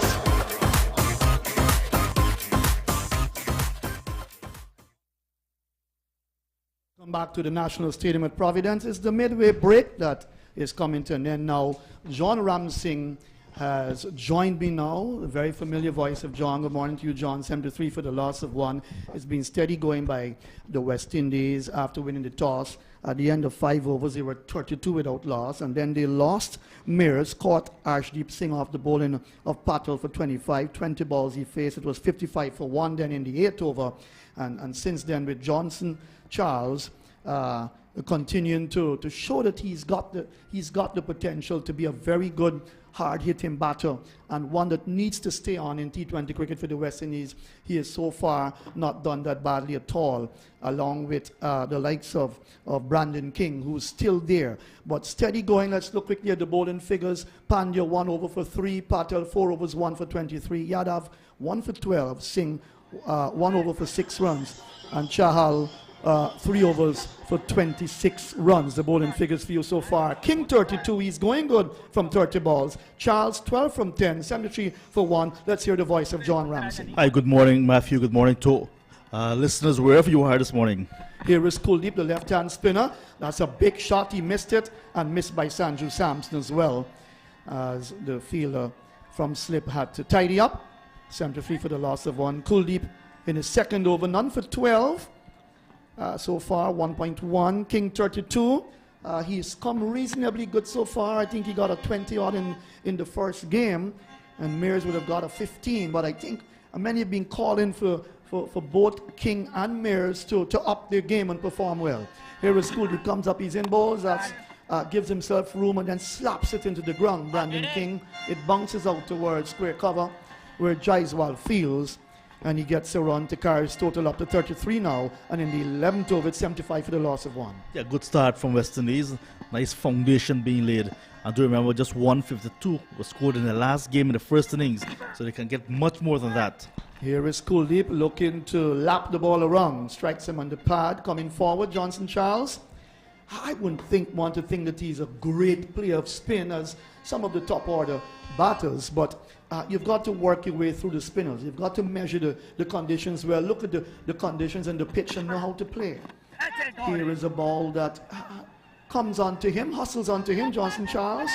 Speaker 4: Come back to the National Stadium at Providence. It's the midway break that is coming to an end now. John Ramsing has joined me now, a very familiar voice of John. Good morning to you, John. 73 for the loss of 1. It's been steady going by the West Indies after winning the toss. At the end of 5 overs, they were 32 without loss, and then they lost Mears, caught Arshdeep Singh off the bowling of Patel for 25. 20 balls he faced. It was 55 for 1 then in the 8th over. And since then, with Johnson, Charles continuing to show that he's got the potential to be a very good hard-hitting batter and one that needs to stay on in T20 cricket for the West Indies. He has so far not done that badly at all, along with the likes of Brandon King, who's still there. But steady going. Let's look quickly at the bowling figures. Pandya 1 over for 3, Patel 4 overs 1 for 23, Yadav 1 for 12, Singh 1 over for 6 runs, and Chahal 3 overs for 26 runs. The bowling figures for you so far. King 32, he's going good from 30 balls. Charles 12 from 10, 73 for 1. Let's hear the voice of John Ramsey.
Speaker 1: Hi, good morning, Matthew. Good morning to listeners wherever you are this morning.
Speaker 4: Here is Kuldeep, the left-hand spinner. That's a big shot. He missed it and missed by Sanju Samson as well, as the fielder from slip had to tidy up. 73 for the loss of 1. Kuldeep in his second over, none for 12. So far, 1.1. King 32. He's come reasonably good so far. I think he got a 20 odd in the first game, and Mears would have got a 15. But I think many have been calling for both King and Mears to up their game and perform well. Here is Kuhl. He comes up, he's in balls. That's gives himself room and then slaps it into the ground. Brandon King. It bounces out towards square cover where Jaiswal fields. and he gets a run to carry his total up to 33 now, and in the 11th over, it's 75 for the loss of 1.
Speaker 1: Yeah, good start from West Indies. Nice foundation being laid. And do remember, just 152 was scored in the last game in the first innings, so they can get much more than that.
Speaker 4: Here is Kuhl looking to lap the ball around, strikes him on the pad, coming forward, Johnson Charles. I wouldn't want to think that he's a great player of spin as some of the top order batters, but you've got to work your way through the spinners. You've got to measure the conditions well, look at the conditions and the pitch and know how to play. Here is a ball that comes onto him, hustles onto him, Johnson Charles.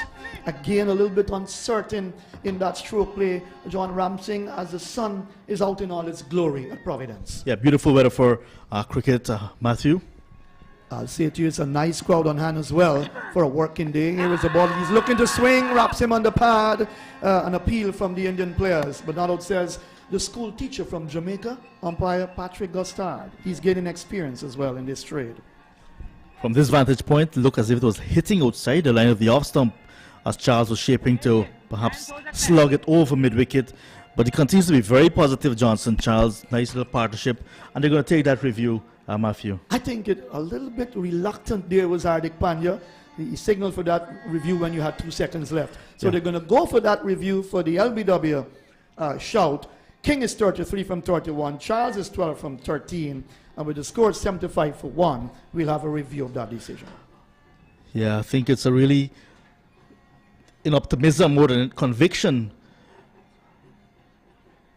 Speaker 4: Again, a little bit uncertain in that stroke play, John Ramsing, as the sun is out in all its glory at Providence.
Speaker 1: Yeah, beautiful weather for cricket, Matthew.
Speaker 4: I'll say to you, it's a nice crowd on hand as well for a working day. Here is the ball. He's looking to swing, wraps him on the pad. An appeal from the Indian players. But not out says the school teacher from Jamaica, umpire Patrick Gustard. He's getting experience as well in this trade.
Speaker 1: From this vantage point, look as if it was hitting outside the line of the off stump as Charles was shaping to perhaps slug it over mid-wicket. But he continues to be very positive, Johnson Charles. Nice little partnership. And they're going to take that review. Matthew.
Speaker 4: I think a little bit reluctant there was Hardik Pandya. He signaled for that review when you had 2 seconds left. So they're going to go for that review for the LBW shout. King is 33 from 31. Charles is 12 from 13. And with the score 75 for 1, we'll have a review of that decision.
Speaker 1: Yeah, I think it's a really in optimism more than conviction.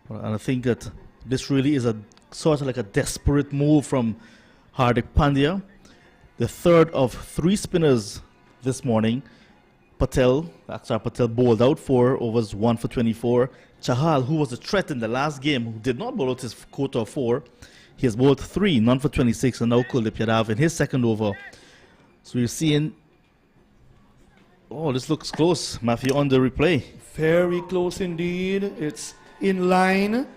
Speaker 1: And I think that this really is a sort of like a desperate move from Hardik Pandya. The third of 3 spinners this morning. Patel bowled out 4 overs, 1 for 24. Chahal, who was a threat in the last game, who did not bowl out his quota of 4, he has bowled 3, none for 26, and now Kuldip Yadav in his second over. So you're seeing, oh, this looks close, Matthew, on the replay.
Speaker 4: Very close indeed. It's in line.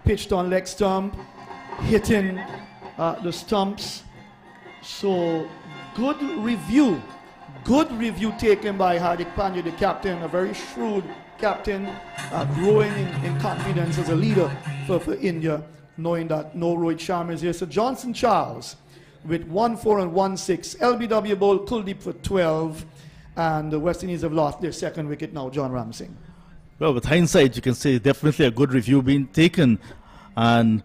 Speaker 4: Pitched on leg stump, hitting the stumps. So good review taken by Hardik Pandya, the captain, a very shrewd captain, growing in confidence as a leader for India, knowing that no Rohit Sharma is here. So Johnson Charles with 1-4 and 1-6. LBW bowl Kuldeep for 12, and the West Indies have lost their second wicket now, John Ramsing.
Speaker 1: Well, with hindsight, you can say definitely a good review being taken. And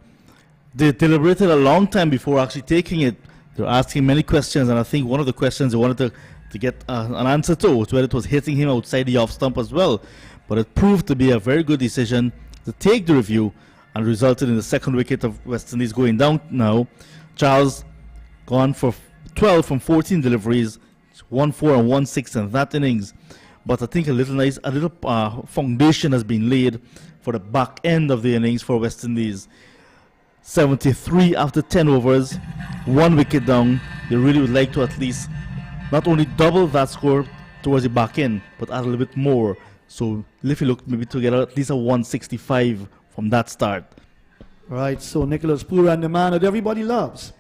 Speaker 1: they deliberated a long time before actually taking it. They were asking many questions, and I think one of the questions they wanted to get an answer to was whether it was hitting him outside the off stump as well. But it proved to be a very good decision to take the review and resulted in the second wicket of West Indies going down now. Charles gone for 12 from 14 deliveries, 1-4 and 1-6 in that innings. But I think a little foundation has been laid for the back end of the innings for West Indies. 73 after 10 overs, 1 wicket down. They really would like to at least not only double that score towards the back end, but add a little bit more. So if you look maybe to get at least a 165 from that start.
Speaker 4: Right, so Nicholas Pooran, the man that everybody loves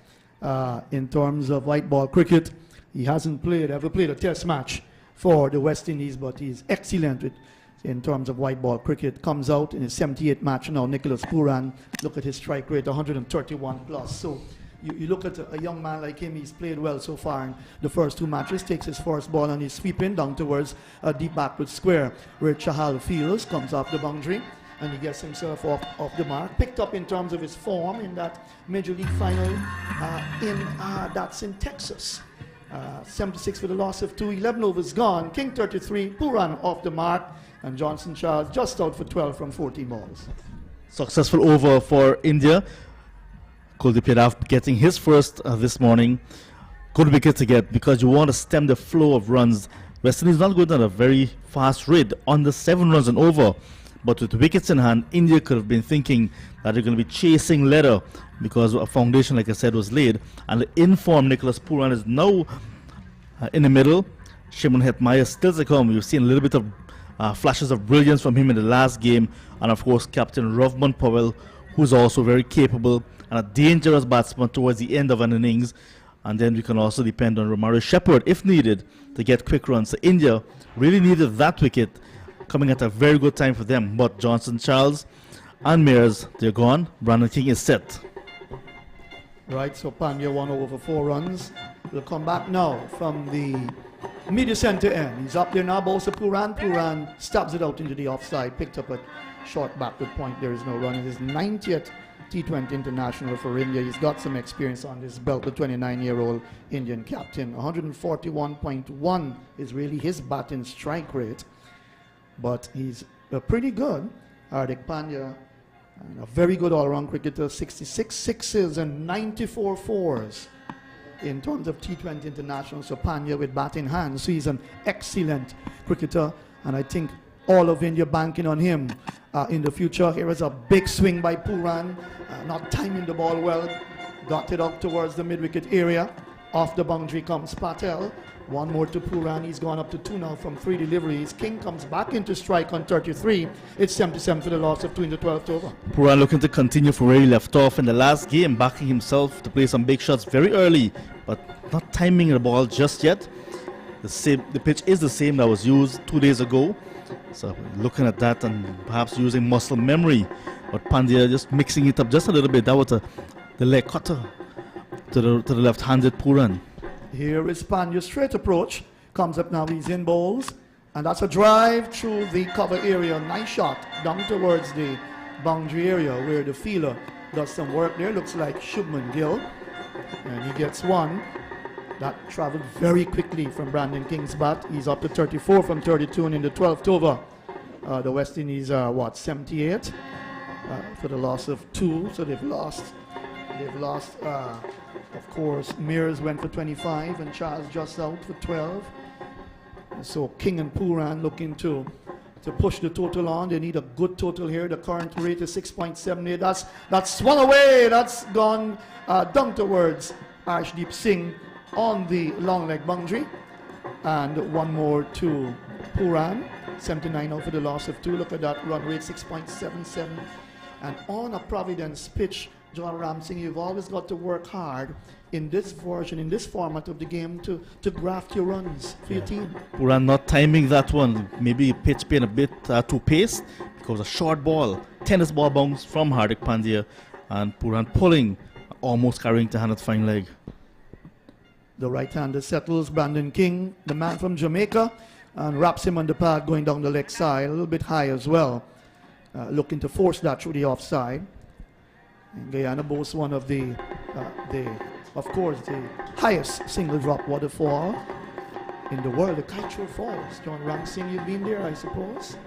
Speaker 4: in terms of white ball cricket. He hasn't ever played a test match for the West Indies, but he's excellent in terms of white ball cricket. Comes out in his 78th match now, Nicholas Pooran. Look at his strike rate, 131 plus. So you look at a young man like him, he's played well so far in the first 2 matches, takes his first ball and he's sweeping down towards a deep backward square where Chahal fields, comes off the boundary, and he gets himself off the mark. Picked up in terms of his form in that Major League final that's in Texas. 76 for the loss of 2, 11 overs gone. King 33, Pooran off the mark, and Johnson Charles just out for 12 from 14 balls.
Speaker 1: Successful over for India. Kuldeep Yadav getting his first this morning. Good wicket to get because you want to stem the flow of runs. West Indies not going at a very fast rate, under 7 runs and over. But with wickets in hand, India could have been thinking that they're going to be chasing leather because a foundation, like I said, was laid. And the informed Nicholas Pooran is now in the middle. Shimon Hetmyer still to come. You've seen a little bit of flashes of brilliance from him in the last game. And of course, Captain Rovman Powell, who's also very capable and a dangerous batsman towards the end of an innings. And then we can also depend on Romario Shepherd, if needed, to get quick runs. So India really needed that wicket, coming at a very good time for them. But Johnson Charles and Mears, they're gone. Brandon King is set.
Speaker 4: Right, so Pandya 1 over for 4 runs. Will come back now from the media center end. He's up there now, balls to Puran. Puran stabs it out into the offside, picked up a short backward point. There is no run. It is 90th T20 international for India. He's got some experience on his belt, the 29-year-old Indian captain. 141.1 is really his batting strike rate, but he's pretty good. Hardik Pandya, and a very good all-round cricketer, 66 sixes and 94 fours in terms of T20 international. So Pandya with bat in hand, so he's an excellent cricketer, and I think all of India banking on him in the future. Here is a big swing by Puran, not timing the ball well, got it up towards the mid-wicket area. Off the boundary comes Patel. One more to Puran. He's gone up to 2 now from 3 deliveries. King comes back into strike on 33. It's 77 for the loss of 2 in the 12th over.
Speaker 1: Puran looking to continue from where he left off in the last game, backing himself to play some big shots very early, but not timing the ball just yet. The pitch is the same that was used 2 days ago. So looking at that and perhaps using muscle memory, but Pandya just mixing it up just a little bit. That was the leg cutter to the left-handed Puran.
Speaker 4: Here is Pandya's straight approach. Comes up now, he's in bowls. And that's a drive through the cover area. Nice shot down towards the boundary area where the fielder does some work there. Looks like Shubman Gill. And he gets one. That traveled very quickly from Brandon King's bat. He's up to 34 from 32, and in the 12th over, the West Indies are 78 for the loss of 2. So they've lost. Of course, Mears went for 25 and Charles just out for 12. So King and Puran looking to push the total on. They need a good total here. The current rate is 6.78. That's swung away. That's gone down towards Arshdeep Singh on the long leg boundary. And one more to Puran. 79 out for the loss of 2. Look at that run rate, 6.77. And on a Providence pitch, John Ramsing, you've always got to work hard in this version, in this format of the game to graft your runs for your team.
Speaker 1: Puran not timing that one. Maybe pitch being a bit too paced because a short ball, tennis ball bounce from Hardik Pandya, and Puran pulling, almost carrying to hand at fine leg.
Speaker 4: The right-hander settles Brandon King, the man from Jamaica, and wraps him on the pad going down the leg side, a little bit high as well, looking to force that through the offside. And Guyana boasts one of the highest single drop waterfall in the world, the Kaichur Falls. John Ramsing, you've been there, I suppose?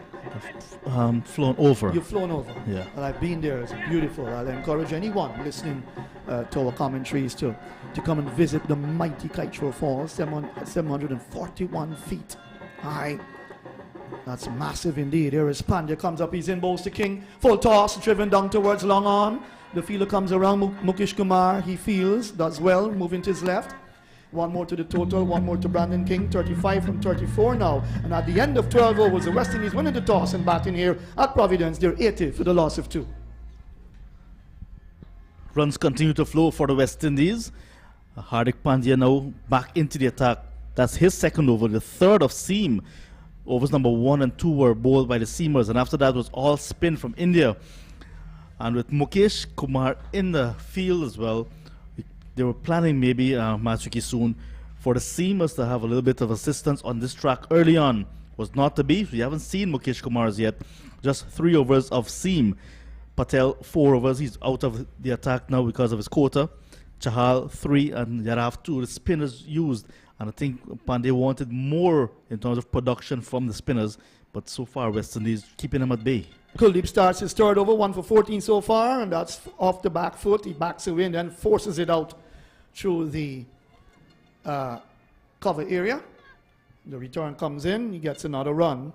Speaker 1: Flown over.
Speaker 4: You've flown over?
Speaker 1: Yeah.
Speaker 4: Well, I've been there. It's beautiful. I'll encourage anyone listening to our commentaries to come and visit the mighty Kaichur Falls, 741 feet high. That's massive indeed. Here is Pandya, comes up, he's in bowls to King. Full toss, driven down towards long on. The fielder comes around, Mukesh Kumar, he fields, does well, moving to his left. One more to the total, one more to Brandon King, 35 from 34 now. And at the end of 12 overs, the West Indies winning the toss and batting here at Providence. They're 80 for the loss of 2.
Speaker 1: Runs continue to flow for the West Indies. Hardik Pandya now back into the attack. That's his second over, the third of seam. Overs number 1 and 2 were bowled by the seamers, and after that was all spin from India. And with Mukesh Kumar in the field as well, they were planning maybe, Matsuki soon, for the seamers to have a little bit of assistance on this track early on. Was not to be. We haven't seen Mukesh Kumar's yet. Just 3 overs of seam. Patel 4 overs. He's out of the attack now because of his quota. Chahal 3 and Yadav 2. The spinners used. And I think Pandey wanted more in terms of production from the spinners. But so far, West Indies keeping them at bay.
Speaker 4: Kuldeep starts his third over, 1 for 14 so far, and that's off the back foot. He backs away and then forces it out through the cover area. The return comes in, he gets another run.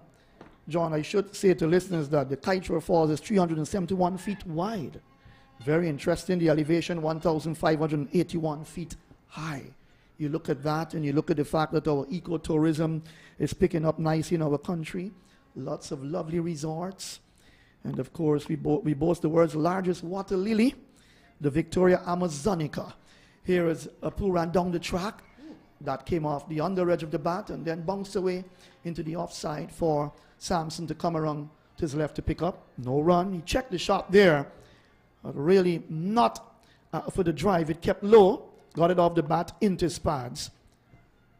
Speaker 4: John, I should say to listeners that the Kaichur Falls is 371 feet wide. Very interesting, the elevation 1,581 feet high. You look at that and you look at the fact that our ecotourism is picking up nicely in our country. Lots of lovely resorts. And of course, we boast the world's largest water lily, the Victoria Amazonica. Here is a Puran down the track that came off the under edge of the bat and then bounced away into the offside for Samson to come around to his left to pick up. No run. He checked the shot there. But really not for the drive. It kept low. Got it off the bat into his pads.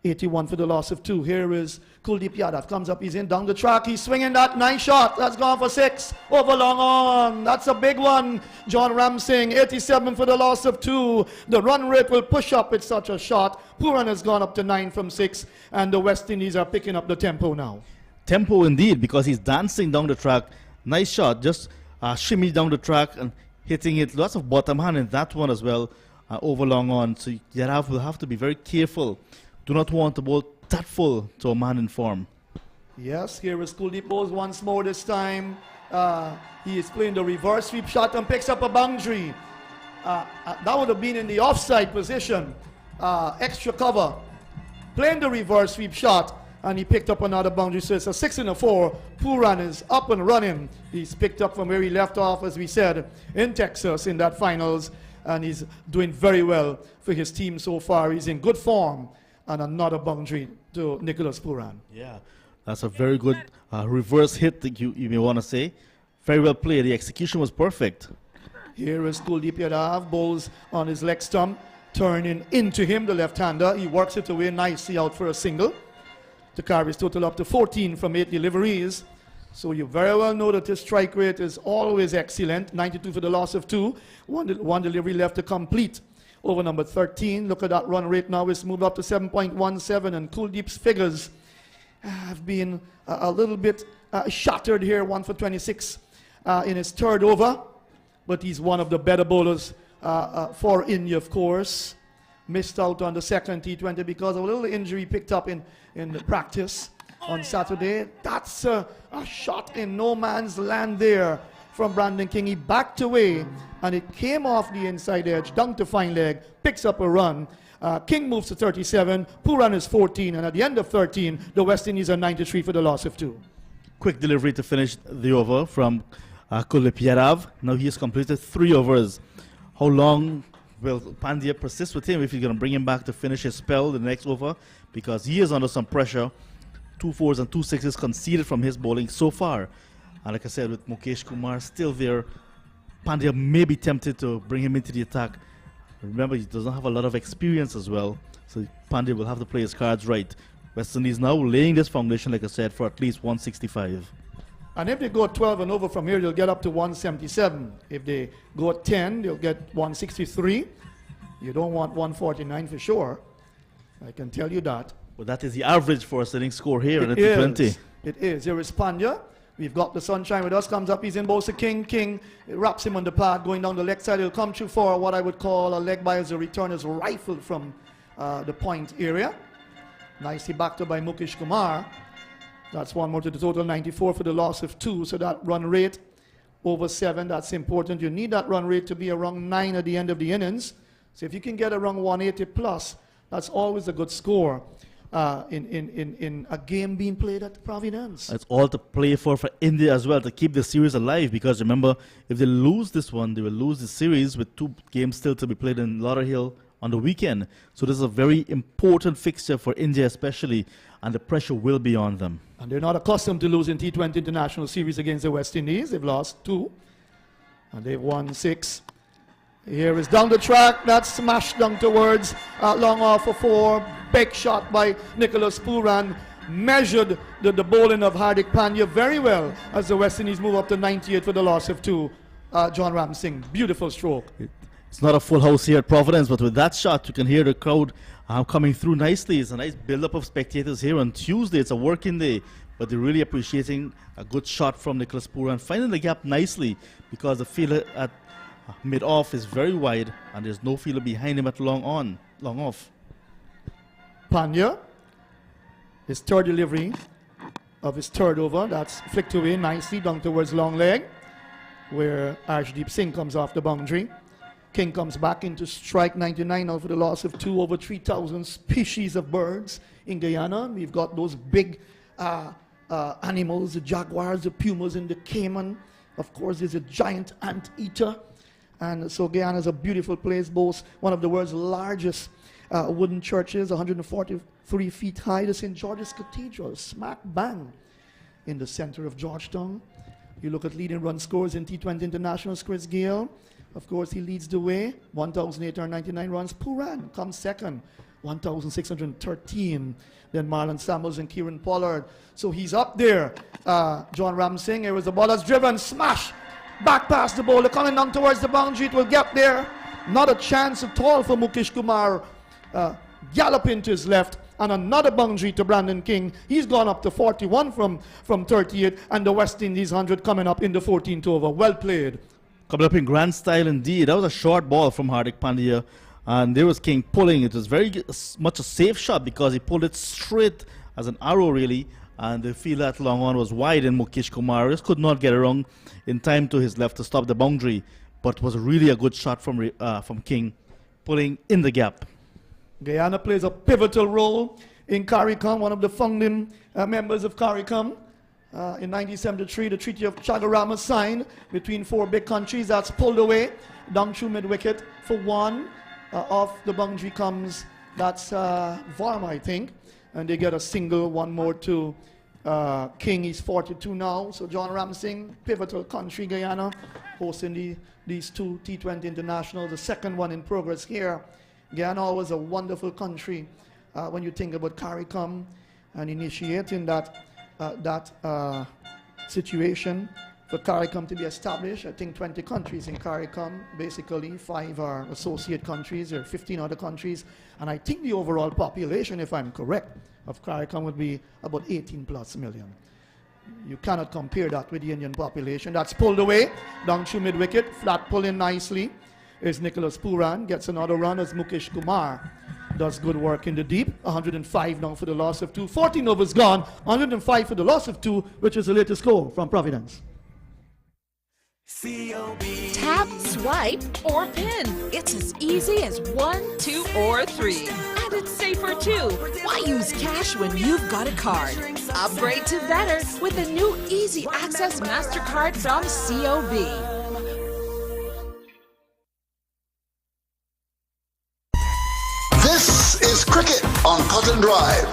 Speaker 4: 81 for the loss of 2. Here is Kuhl that comes up. He's in down the track. He's swinging that. Nice shot. That's gone for 6. Over long on. That's a big one. John Ramsing. 87 for the loss of 2. The run rate will push up with such a shot. Pooran has gone up to 9 from 6. And the West Indies are picking up the tempo now.
Speaker 1: Tempo indeed, because he's dancing down the track. Nice shot. Just shimmy down the track and hitting it. Lots of bottom hand in that one as well. Over long on. So you will have to be very careful. Do not want the ball that full to a man in form.
Speaker 4: Yes, here is Kuhl once more this time. He is playing the reverse sweep shot and picks up a boundary. That would have been in the offside position. Extra cover. Playing the reverse sweep shot, and he picked up another boundary. So it's a 6 and a 4. Pooran is up and running. He's picked up from where he left off, as we said, in Texas in that finals. And he's doing very well for his team so far. He's in good form. And another boundary to Nicholas Pooran.
Speaker 1: Yeah, that's a very good reverse hit that you may want to say. Very well played. The execution was perfect.
Speaker 4: Here is Kuhl bowls on his leg stump, turning into him, the left-hander. He works it away nicely out for a single. The carries total up to 14 from 8 deliveries. So you very well know that his strike rate is always excellent. 92 for the loss of 2. One delivery left to complete. Over number 13. Look at that run rate now. It's moved up to 7.17, and Kuldeep's figures have been a little bit shattered here. 1 for 26 in his third over. But he's one of the better bowlers for India, of course. Missed out on the second T20 because of a little injury picked up in the practice on Saturday. That's a shot in no man's land there from Brandon King. He backed away, and it came off the inside edge, down to fine leg, picks up a run. King moves to 37, Pooran is 14, and at the end of 13, the West Indies are 93 for the loss of 2.
Speaker 1: Quick delivery to finish the over from Kuhl. Now he has completed 3 overs. How long will Pandya persist with him if he's going to bring him back to finish his spell the next over? Because he is under some pressure. 2 4s and 2 6s conceded from his bowling so far. And like I said, with Mukesh Kumar still there, Pandya may be tempted to bring him into the attack. Remember, he doesn't have a lot of experience as well, so Pandya will have to play his cards right. West Indies now laying this foundation, like I said, for at least 165.
Speaker 4: And if they go 12 and over from here, they'll get up to 177. If they go 10, they'll get 163. You don't want 149 for sure. I can tell you that.
Speaker 1: Well, that is the average for a sitting score here in the T20.
Speaker 4: It is. Here is Pandya. We've got the sunshine with us. Comes up. He's in both to King. King wraps him on the pad. Going down the leg side. He'll come through for what I would call a leg by as a return is rifled from the point area. Nicely backed up by Mukesh Kumar. That's one more to the total. 94 for the loss of 2. So that run rate over 7. That's important. You need that run rate to be around 9 at the end of the innings. So if you can get around 180 plus, that's always a good score. In a game being played at Providence.
Speaker 1: It's all to play for India as well, to keep the series alive, because remember, if they lose this one, they will lose the series with 2 games still to be played in Lauderhill on the weekend. So this is a very important fixture for India especially, and the pressure will be on them.
Speaker 4: And they're not accustomed to losing T20 International Series against the West Indies. They've lost 2, and they've won 6. Here is down the track. That's smashed down towards long off for 4. Big shot by Nicholas Pooran. Measured the bowling of Hardik Pandya very well as the West Indies move up to 98 for the loss of 2. John Ramsing, beautiful stroke.
Speaker 1: It's not a full house here at Providence, but with that shot, you can hear the crowd coming through nicely. It's a nice build-up of spectators here on Tuesday. It's a working day, but they're really appreciating a good shot from Nicholas Pooran, finding the gap nicely because the fielder at mid-off is very wide, and there's no fielder behind him at long off.
Speaker 4: Pandya, his third delivery of his third over. That's flicked away nicely down towards long leg, where Arshdeep Singh comes off the boundary. King comes back into strike 99 now for the loss of 2. Over 3,000 species of birds in Guyana. We've got those big animals, the jaguars, the pumas, and the caiman. Of course, there's a giant anteater. And so Guyana is a beautiful place, boasts one of the world's largest wooden churches, 143 feet high. The St. George's Cathedral, smack bang in the center of Georgetown. You look at leading run scores in T20 Internationals, Chris Gayle. Of course, he leads the way, 1,899 runs. Pooran comes second, 1,613. Then Marlon Samuels and Kieran Pollard. So he's up there. John Ramsing, it was the ball that's driven, smash, back past the bowler, coming down towards the boundary. It will get there. Not a chance at all for Mukesh Kumar. Galloping to his left, and another boundary to Brandon King. He's gone up to 41 from 38, and the West Indies 100 coming up in the 14th over. Well played.
Speaker 1: Coming up in grand style indeed. That was a short ball from Hardik Pandya, and there was King pulling. It was very much a safe shot because he pulled it straight as an arrow really, and the field that long on was wide, and Mukesh Kumar just could not get around in time to his left to stop the boundary, but it was really a good shot from King, pulling in the gap.
Speaker 4: Guyana plays a pivotal role in CARICOM, one of the founding members of CARICOM. In 1973, the Treaty of Chagarama signed between four big countries. That's pulled away down through mid-wicket for one. Off the boundary comes, that's Varma, I think. And they get a single, one more to King. He's 42 now. So John Ramsing, pivotal country, Guyana, hosting these two T20 internationals. The second one in progress here. Guyana was a wonderful country when you think about CARICOM and initiating that situation for CARICOM to be established. I think 20 countries in CARICOM, basically 5 are associate countries, there are 15 other countries, and I think the overall population, if I'm correct, of CARICOM would be about 18 plus million. You cannot compare that with the Indian population. That's pulled away, down through mid-wicket, flat pulling nicely. Is Nicholas Pooran, gets another run as Mukesh Kumar does good work in the deep. 105 now for the loss of 2. 14 overs gone, 105 for the loss of 2, which is the latest score from Providence.
Speaker 6: Tap, swipe, or pin. It's as easy as 1, 2, or 3. And it's safer too. Why use cash when you've got a card? Upgrade to better with the new Easy Access MasterCard from COB.
Speaker 3: This is Cricket on Cotton Drive.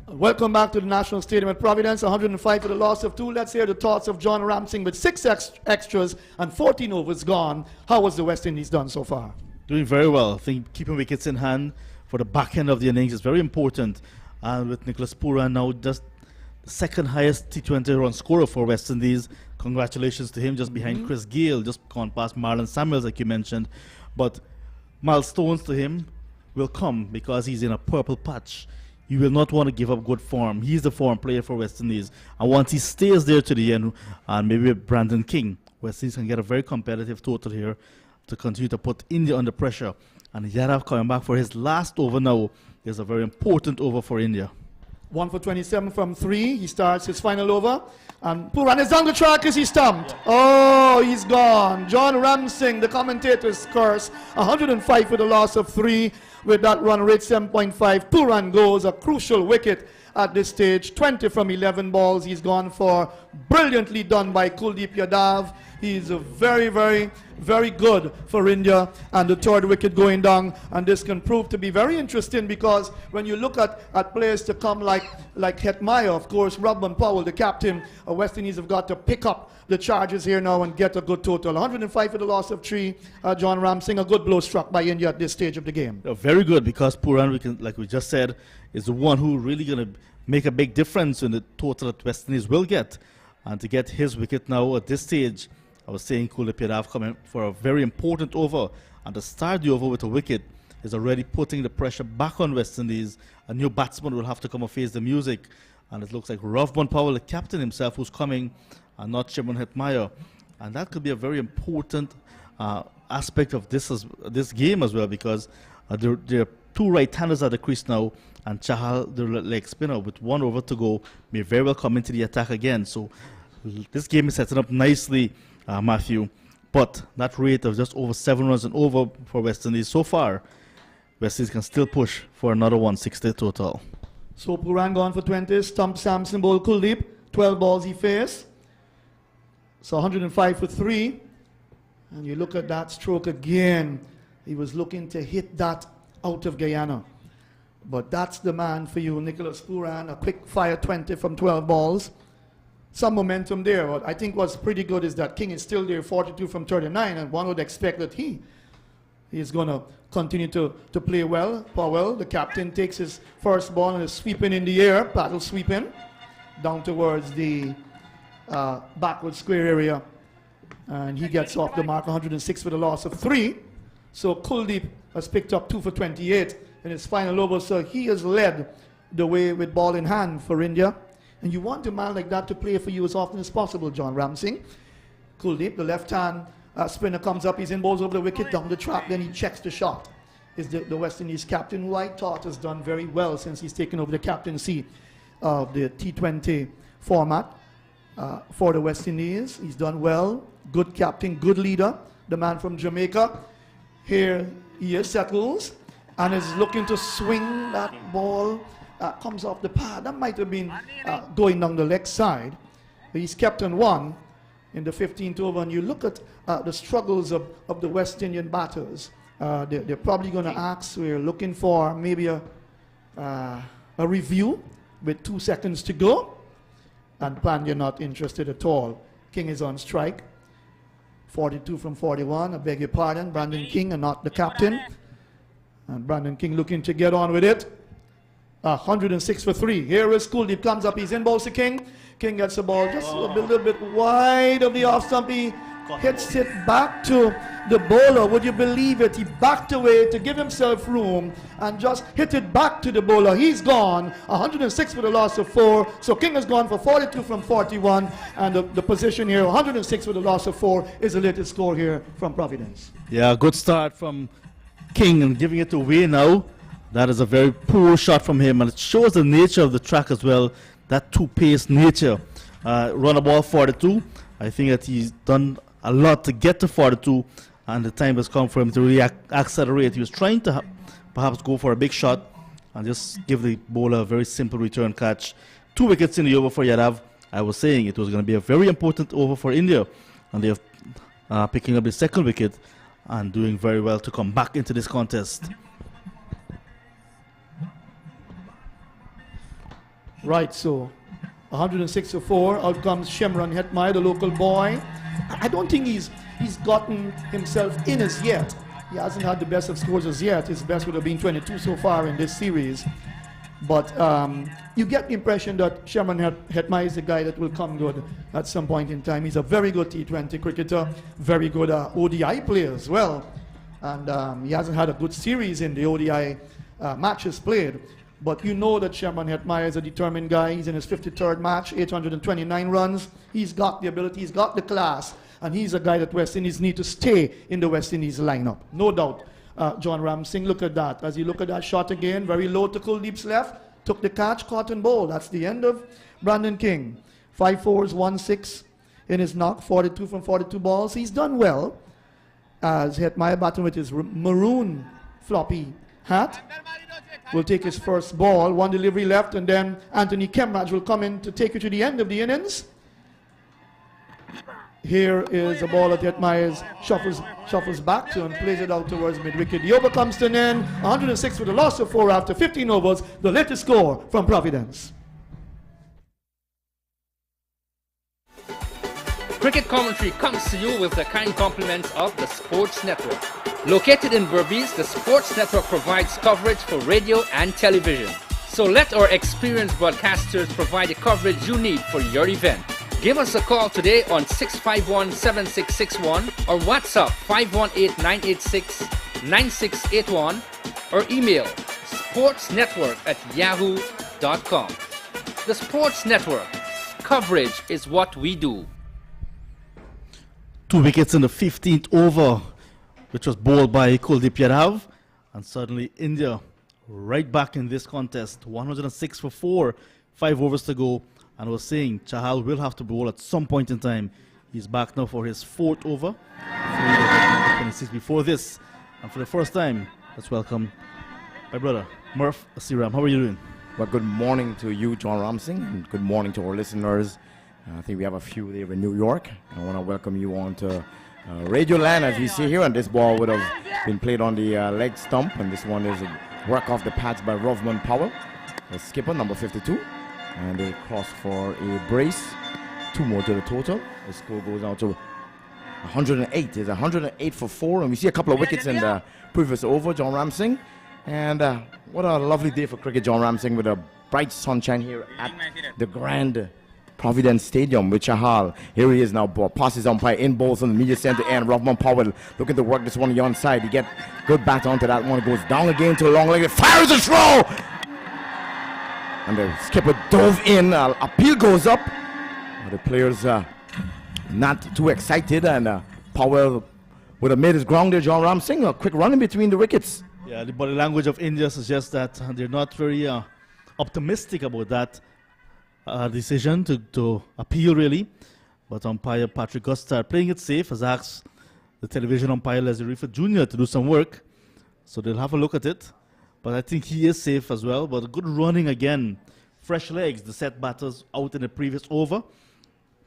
Speaker 4: Welcome back to the National Stadium at Providence. 105 for the loss of 2. Let's hear the thoughts of John Ramsing with 6 extras and 14 overs gone. How was the West Indies done so far?
Speaker 1: Doing very well. I think keeping wickets in hand for the back end of the innings is very important. And with Nicholas Pooran now just the second highest T20 run scorer for West Indies. Congratulations to him, just behind Chris Gayle, just gone past Marlon Samuels, like you mentioned. But milestones to him will come because he's in a purple patch. You will not want to give up good form. He's the form player for West Indies. And once he stays there to the end, and maybe with Brandon King, West Indies can get a very competitive total here to continue to put India under pressure. And Yadav coming back for his last over now is a very important over for India.
Speaker 4: 1 for 27 from 3. He starts his final over. And Pooran is down the track as he stumped. Oh, he's gone. John Ramsing, the commentator's curse. 105 for the loss of 3. With that run rate 7.5. Pooran goes a crucial wicket at this stage. 20 from 11 balls he's gone for. Brilliantly done by Kuldeep Yadav. He's a very, very, very good for India. And the third wicket going down. And this can prove to be very interesting because when you look at players to come like Hetmyer, of course, Robman Powell, the captain, West Indies have got to pick up the charges here now and get a good total. 105 for the loss of 3. John Ramsing, a good blow struck by India at this stage of the game.
Speaker 1: Very good because Pooran, like we just said, is the one who really going to make a big difference in the total that West Indies will get. And to get his wicket now at this stage, I was saying Kuldeep Yadav coming for a very important over. And to start the over with a wicket is already putting the pressure back on West Indies. A new batsman will have to come and face the music. And it looks like Robman Powell, the captain himself, who's coming, and not Shimon Hetmyer. And that could be a very important aspect of this game as well because there are 2 right-handers at the crease now, and Chahal, the leg spinner, with 1 over to go, may very well come into the attack again. So this game is setting up nicely, Matthew. But that rate of just over 7 runs and over for West Indies so far, West Indies can still push for another 160 total.
Speaker 4: So Pooran gone for 20. Stump Samson bowled Kuldeep. 12 balls he faced. So 105 for 3. And you look at that stroke again. He was looking to hit that out of Guyana. But that's the man for you, Nicholas Puran, a quick fire 20 from 12 balls. Some momentum there. What I think was pretty good is that King is still there, 42 from 39, and one would expect that he is going to continue to play well. Powell, the captain, takes his first ball and is sweeping in the air, paddle sweeping, down towards the backward square area. And he gets off the mark, 106 with a loss of 3. So Kuldeep has picked up 2 for 28 in his final over. So he has led the way with ball in hand for India. And you want a man like that to play for you as often as possible, John Ramsing. Kuldeep, the left-hand spinner, comes up. He's in balls over the wicket, down the track. Then he checks the shot. Is the West Indies captain, who I thought has done very well since he's taken over the captaincy of the T20 format for the West Indies. He's done well. Good captain, good leader. The man from Jamaica. Here he is, settles, and is looking to swing that ball. Comes off the pad. That might have been going down the leg side. But he's kept on 1 in the 15th over. And you look at the struggles of the West Indian batters. They're probably going to ask. We're looking for maybe a review with 2 seconds to go. And Pandya not interested at all. King is on strike. 42 from 41. I beg your pardon. Brandon King and not the captain. And Brandon King looking to get on with it. 106 for 3. Here is Kuldeep, comes up, he's in balls to King. King gets the ball just a little bit wide of the off stump. He hits it back to the bowler. Would you believe it? He backed away to give himself room and just hit it back to the bowler. He's gone. 106 with a loss of 4. So King has gone for 42 from 41. And the position here, 106 with a loss of 4, is the latest score here from Providence.
Speaker 1: Yeah, good start from King and giving it away now. That is a very poor shot from him, and it shows the nature of the track as well, that two-pace nature. Run a ball 42. I think that he's done a lot to get to 42, and the time has come for him to really accelerate. He was trying to perhaps go for a big shot and just give the bowler a very simple return catch. 2 wickets in the over for Yadav. I was saying it was going to be a very important over for India, and they're picking up the 2nd wicket and doing very well to come back into this contest.
Speaker 4: Right, so 106 for 4. Out comes Shemran Hetmai, the local boy. I don't think he's gotten himself in as yet. He hasn't had the best of scores as yet. His best would have been 22 so far in this series. But you get the impression that Shemran Hetmai is the guy that will come good at some point in time. He's a very good T20 cricketer, very good ODI player as well. And he hasn't had a good series in the ODI matches played. But you know that Sherman Hetmai is a determined guy. He's in his 53rd match, 829 runs. He's got the ability, he's got the class, and he's a guy that West Indies need to stay in the West Indies lineup. No doubt. John Ramsing, look at that. As you look at that shot again, very low to Kuldeep's left, took the catch, caught and bowled. That's the end of Brandon King. 5 4s, 1 6 in his knock, 42 from 42 balls. He's done well as Hetmai batting with his maroon floppy hat. Will take his first ball, 1 delivery left, and then Anthony Kemraj will come in to take you to the end of the innings. Here is a ball that Hetmai shuffles back to and plays it out towards mid-wicket. The over comes to an end, 106 with a loss of 4 after 15 overs, the latest score from Providence.
Speaker 7: Cricket commentary comes to you with the kind compliments of the Sports Network. Located in Berbice, the Sports Network provides coverage for radio and television. So let our experienced broadcasters provide the coverage you need for your event. Give us a call today on 651-7661 or WhatsApp 518-986-9681 or email sportsnetwork@yahoo.com. The Sports Network. Coverage is what we do.
Speaker 1: 2 wickets in the 15th over, which was bowled by Kuldeep Yadav, and suddenly India right back in this contest. 106 for 4, 5 overs to go, and was saying Chahal will have to bowl at some point in time. He's back now for his 4th over, 26 before this, and for the first time, let's welcome my brother Murph Asiram. How are you doing?
Speaker 8: Well, good morning to you, John Ramsing, and good morning to our listeners. I think we have a few there in New York. I want to welcome you on to Radio Land, as we see here, and this ball would have Been played on the leg stump, and this one is a work off the pads by Rovman Powell, the skipper, number 52. And they cross for a brace. 2 more to the total. The score goes out to 108. It's 108 for 4, and we see a couple of wickets in the previous over, John Ramsing. And what a lovely day for cricket, John Ramsing, with a bright sunshine here at the Grand Providence Stadium with Chahal. Here he is now, passes umpire in balls on the media center end. Rovman Powell looking to work this one on the onside. He get good bat onto that one. It goes down again to a long leg. Fires a throw! And the skipper dove in. Appeal goes up. The players not too excited, and Powell would have made his ground there, John Ramsing. A quick run in between the wickets.
Speaker 1: Yeah, the body language of India suggests that they're not very optimistic about that decision to appeal, really. But umpire Patrick Gustard, playing it safe, has asked the television umpire Leslie Reefer Jr. to do some work. So they'll have a look at it. But I think he is safe as well. But good running again. Fresh legs, the set batters out in the previous over.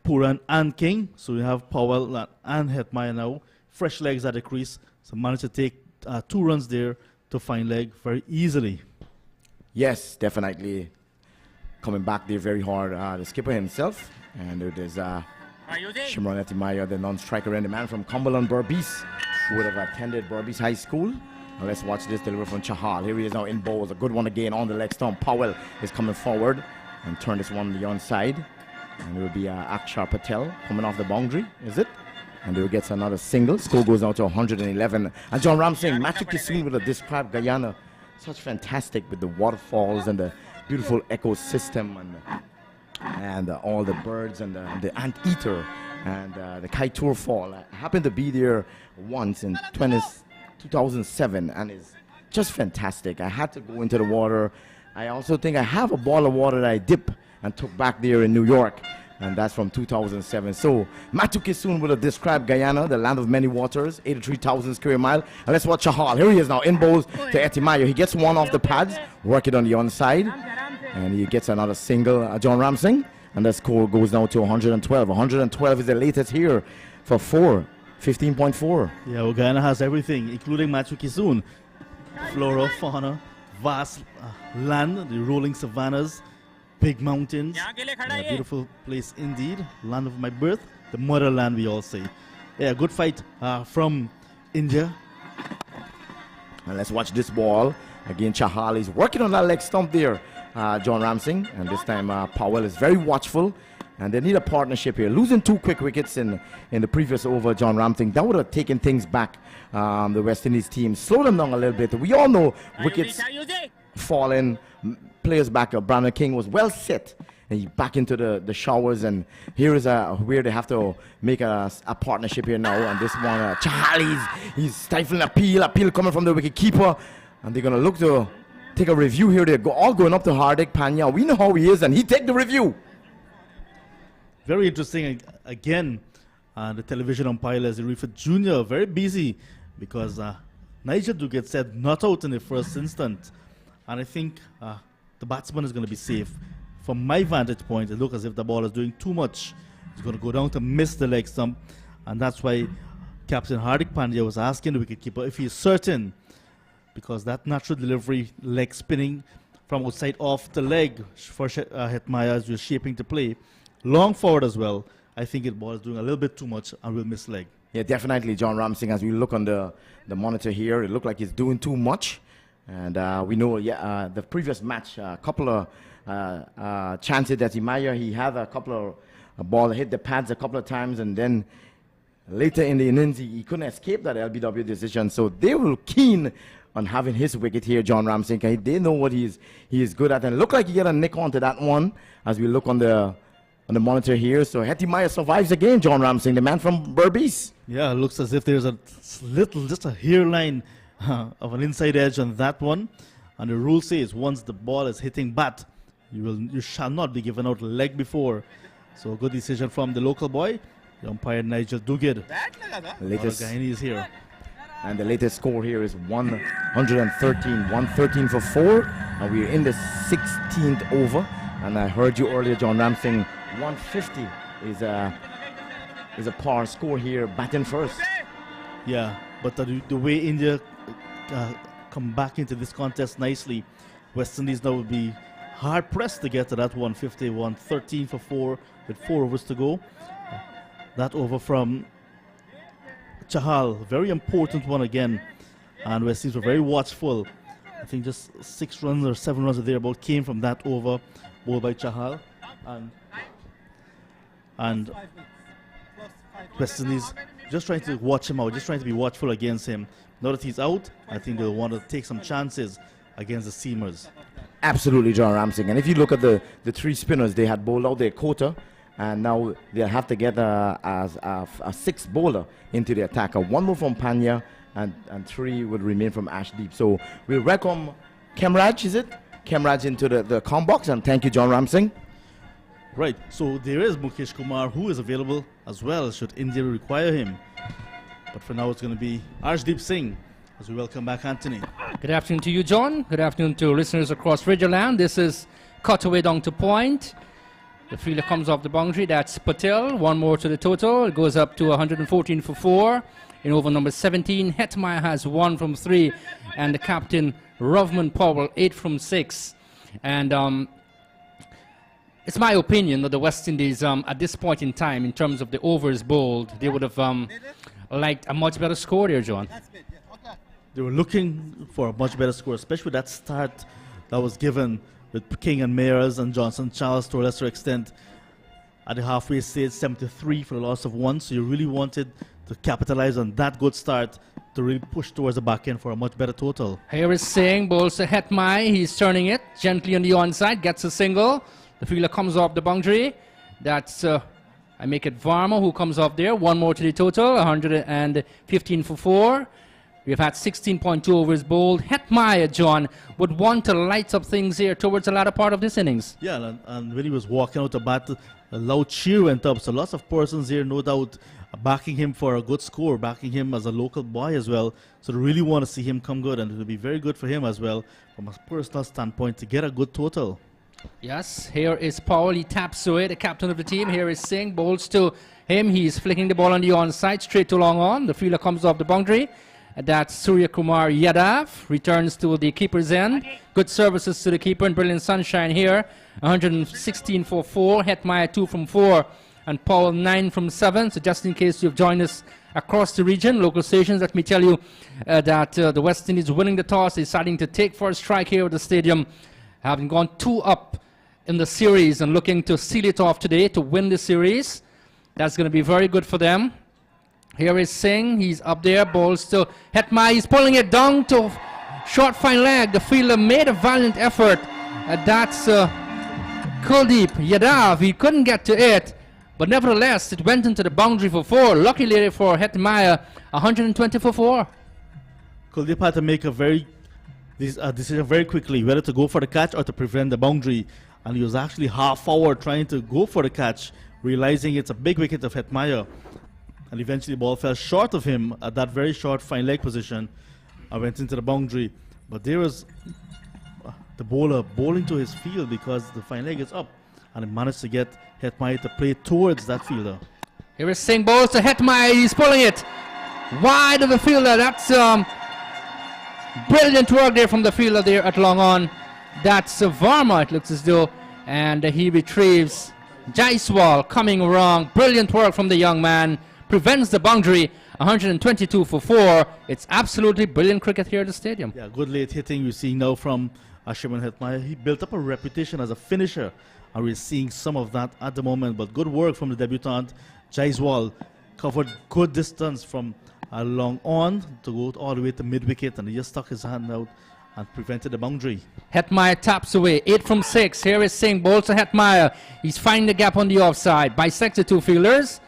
Speaker 1: Puran and King. So we have Powell and Hetmeyer now. Fresh legs at the crease. So managed to take 2 runs there to find leg very easily.
Speaker 8: Yes, definitely. Coming back there very hard, the skipper himself. And there's Shimron Hetmeyer, the non-striker, and the man from Cumberland, Berbice, who would have attended Berbice High School. Now let's watch this delivery from Chahal. Here he is now in bowls. A good one again on the leg stump. Powell is coming forward and turn this one on the onside. And it will be Akshar Patel coming off the boundary, is it? And he gets another single. Score goes out to 111. And John Ramsing, Matthew Kissoon with a described Guyana. Such fantastic with the waterfalls and the beautiful ecosystem and all the birds and the anteater and the Kaitour Fall. I happened to be there once in 2007, and it's just fantastic. I had to go into the water. I also think I have a bottle of water that I dip and took back there in New York, and that's from 2007. So Matthew Kissoon would have described Guyana, the land of many waters, 83,000 square mile. And let's watch Chahal. Here he is now in bowls to Hetmeyer. He gets one off the pads, work it on the onside, and he gets another single, John Ramsing, and the score goes now to 112. 112 is the latest here for 15.4.
Speaker 1: Yeah, well, Guyana has everything, including Matthew Kissoon. Flora, fauna, vast land, the rolling savannas, big mountains. A beautiful place indeed. Land of my birth, the motherland, we all say. Yeah, good fight from India.
Speaker 8: And let's watch this ball. Again, Chahal is working on that leg stump there, John Ramsing. And this time Powell is very watchful. And they need a partnership here. Losing 2 quick wickets in the previous over, John Ramsing, that would have taken things back. The West Indies team slow them down a little bit. We all know wickets falling, players back. Brandon King was well set, and he back into the showers. And here is where they have to make a partnership here now. And this one, Chahal, he's stifling appeal coming from the wicket keeper, and they're gonna look to take a review here. They're all going up to Hardik Pandya. We know how he is, and he take the review.
Speaker 1: Very interesting. Again, the television umpire Leslie Reefer Jr. very busy because Nigel Duguid said not out in the first instant. And I think the batsman is going to be safe. From my vantage point, it looks as if the ball is doing too much. It's going to go down to miss the leg stump. And that's why Captain Hardik Pandya was asking the wicketkeeper if he is certain, because that natural delivery, leg spinning from outside off the leg for Hetmeyer as we're shaping to play. Long forward as well. I think the ball is doing a little bit too much and will miss leg.
Speaker 8: Yeah, definitely, John Ramsing. As we look on the monitor here, it looked like he's doing too much. And we know, the previous match, a couple of chances that he had a couple of ball hit the pads a couple of times, and then later in the innings, he couldn't escape that LBW decision. So they were keen on having his wicket here, John Ramsing. They know what he is good at. And it looked like he got a nick onto that one as we look on the monitor here. So Hetmeyer survives again, John Ramsing, the man from Berbice.
Speaker 1: Yeah, it looks as if there's just a hairline of an inside edge on that one. And the rule says once the ball is hitting bat, you shall not be given out leg before. So good decision from the local boy, the umpire Nigel Duguid.
Speaker 8: Latest
Speaker 1: is here.
Speaker 8: And the latest score here is 113. 113 for 4. And we're in the 16th over. And I heard you earlier, John Ramsing, 150 is a par score here, batting first.
Speaker 1: Yeah, But the way India come back into this contest nicely, West Indies now will be hard pressed to get to that 150, 113 for 4 with 4 overs to go. That over from Chahal, very important one again, and West Indies were very watchful. I think just 6 runs or 7 runs or thereabout came from that over bowled by Chahal, and West Indies just trying to watch him out, just trying to be watchful against him. Now that he's out, I think they'll want to take some chances against the seamers.
Speaker 8: Absolutely, John Ramsing. And if you look at the 3 spinners, they had bowled out their quota, and now they'll have to get a 6th bowler into the attacker. 1 more from Panya, and 3 would remain from Ashdeep. So we'll welcome Kemraj, is it? Kemraj into the comm box, and thank you, John Ramsing.
Speaker 1: Right, so there is Mukesh Kumar, who is available as well should India require him. But for now, it's going to be Arshdeep Singh as we welcome back Anthony.
Speaker 7: Good afternoon to you, John. Good afternoon to listeners across Radio Land. This is cut away down to point. The fielder comes off the boundary. That's Patel. 1 more to the total. It goes up to 114 for 4. In over number 17, Hetmeyer has 1 from 3. And the captain, Rovman Powell, 8 from 6. And it's my opinion that the West Indies, at this point in time, in terms of the overs bowled, they would have liked a much better score there, John.
Speaker 1: They were looking for a much better score, especially with that start that was given with King and Mayers and Johnson Charles to a lesser extent. At the halfway stage, 73 for the loss of 1. So you really wanted to capitalize on that good start to really push towards the back end for a much better total.
Speaker 7: Here is Singh, bowls to Hetmai. He's turning it gently on the onside, gets a single. The fielder comes off the boundary. That's, I make it Varma who comes off there. 1 more to the total, 115 for 4. We've had 16.2 overs bowled. Hetmeyer, John, would want to light up things here towards the latter part of this innings.
Speaker 1: Yeah, and when he was walking out the bat, a loud cheer went up. So lots of persons here, no doubt, backing him for a good score, backing him as a local boy as well. So they really want to see him come good, and it will be very good for him as well from a personal standpoint to get a good total.
Speaker 7: Yes, here is Powell. He taps away, the captain of the team. Here is Singh, bowls to him. He's flicking the ball on the onside, straight to long on. The fielder comes off the boundary. That's Surya Kumar Yadav. Returns to the keeper's end. Good services to the keeper and brilliant sunshine here. 116 for 4. Hetmeyer 2 from 4. And Powell 9 from 7. So just in case you've joined us across the region, local stations, let me tell you that the West Indies winning the toss, deciding to take first strike here at the stadium, having gone 2 up in the series and looking to seal it off today to win the series. That's going to be very good for them. Here is Singh. He's up there. Bowls to Hetmeyer. He's pulling it down to short fine leg. The fielder made a valiant effort. That's Kuldeep Yadav. He couldn't get to it. But nevertheless, it went into the boundary for 4. Luckily for Hetmeyer, 120 for 4.
Speaker 1: Kuldeep had to make a decision very quickly, whether to go for the catch or to prevent the boundary. And he was actually half forward trying to go for the catch, realizing it's a big wicket of Hetmeyer. And eventually the ball fell short of him at that very short fine leg position and went into the boundary. But there was the bowler bowling to his field because the fine leg is up. And he managed to get Hetmeyer to play towards that fielder.
Speaker 7: Here is Singh, bowls to Hetmeyer. He's pulling it wide of the fielder. That's brilliant work there from the fielder there at long on. That's Varma, it looks as though. And he retrieves Jaiswal coming wrong. Brilliant work from the young man. Prevents the boundary. 122 for 4. It's absolutely brilliant cricket here at the stadium.
Speaker 1: Yeah, good late hitting we're seeing now from Ashimon Hetmeyer. He built up a reputation as a finisher, and we're seeing some of that at the moment. But good work from the debutant. Jaiswal covered good distance from long on to go all the way to mid-wicket, and he just stuck his hand out and prevented the boundary.
Speaker 7: Hetmeyer taps away. 8 from 6. Here is Singh, bowls to Hetmeyer. He's finding the gap on the offside. Bisects the 2 fielders.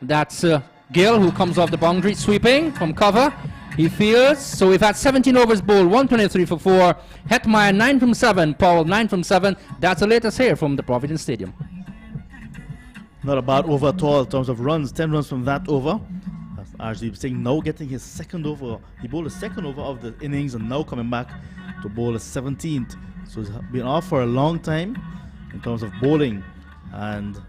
Speaker 7: That's Gill, who comes off the boundary, sweeping from cover. He fields. So we've had 17 overs bowled, 123 for 4. Hetmeyer 9 from 7. Powell 9 from 7. That's the latest here from the Providence Stadium.
Speaker 1: Not a bad over at all in terms of runs. 10 runs from that over. That's Arshdeep Singh now getting his second over. He bowled the second over of the innings and now coming back to bowl the 17th. So he's been off for a long time in terms of bowling. And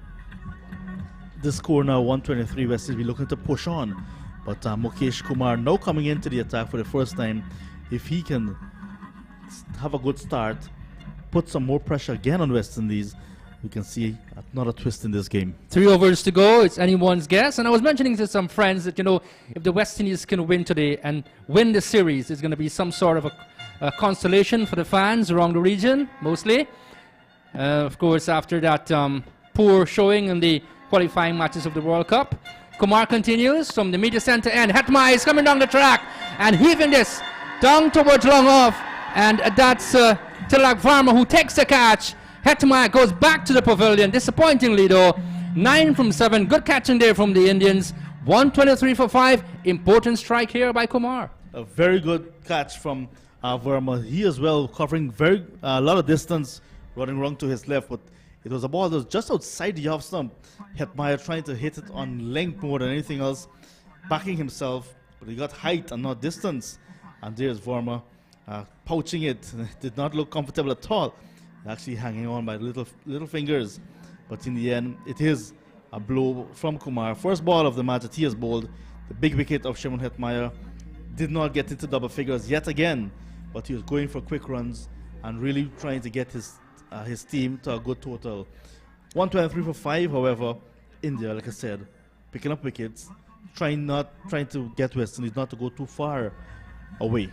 Speaker 1: this score now 123. West Indies be looking to push on But Mukesh Kumar now coming into the attack for the first time. If he can have a good start, put some more pressure again on West Indies, we can see another twist in this game.
Speaker 7: 3 overs to go. It's anyone's guess. And I was mentioning to some friends that, if the West Indies can win today and win the series, it's going to be some sort of a consolation for the fans around the region, mostly. Of course, after that poor showing in the qualifying matches of the World Cup. Kumar continues from the media center end. Hetmai is coming down the track and heaving this down towards long off. And that's Tilak Varma who takes the catch. Hetmai goes back to the pavilion. Disappointingly though, 9 from 7. Good catching there from the Indians. 123 for 5. Important strike here by Kumar.
Speaker 1: A very good catch from Verma. He as well covering a lot of distance, running wrong to his left, but it was a ball that was just outside the off stump. Hetmaier trying to hit it on length more than anything else, backing himself, but he got height and not distance. And there's Verma pouching it. Did not look comfortable at all. Actually hanging on by little fingers. But in the end, it is a blow from Kumar. First ball of the match that he has bowled. The big wicket of Shimon Hetmaier did not get into double figures yet again, but he was going for quick runs and really trying to get his team to a good total. 123 for 5, however, India, like I said, picking up wickets, trying to get West Indies not to go too far away.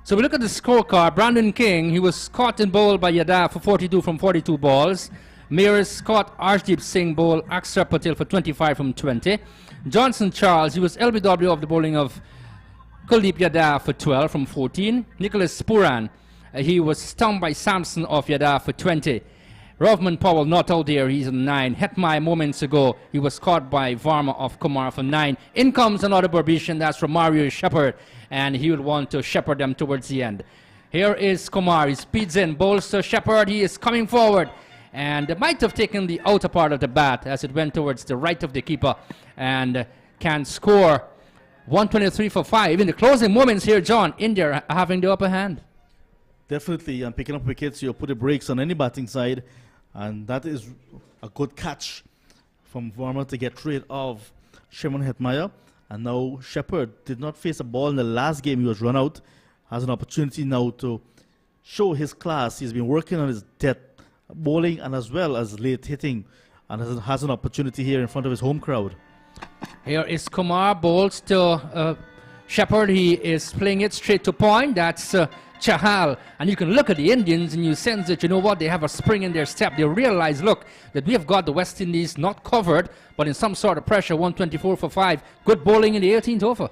Speaker 7: So we look at the scorecard. Brandon King, he was caught in bowl by Yadav for 42 from 42 balls. Mears caught Arshdeep Singh bowl Akshar Patel for 25 from 20. Johnson Charles, he was LBW of the bowling of Kuldeep Yadav for 12 from 14. Nicholas Puran, he was stumped by Samson of Yadav for 20. Rovman Powell not out there, he's on 9. Hetmai moments ago, he was caught by Varma of Kumar for 9. In comes another Barbitian, that's from Mario Shepherd, and he will want to shepherd them towards the end. Here is Kumar, he speeds in, bowls to Shepherd, he is coming forward, and might have taken the outer part of the bat as it went towards the right of the keeper, and can score 123 for 5. In the closing moments here, John, India having the upper hand.
Speaker 1: Definitely, and picking up wickets, you'll put the brakes on any batting side. And that is a good catch from Verma to get rid of Shimon Hetmaier. And now Shepherd did not face a ball in the last game. He was run out. Has an opportunity now to show his class. He's been working on his depth bowling and as well as late hitting. And has an opportunity here in front of his home crowd.
Speaker 7: Here is Kumar, bowls to Shepherd. He is playing it straight to point. That's Chahal, and you can look at the Indians and you sense that, they have a spring in their step. They realize, look, that we have got the West Indies not covered, but in some sort of pressure. 124 for 5. Good bowling in the 18th over.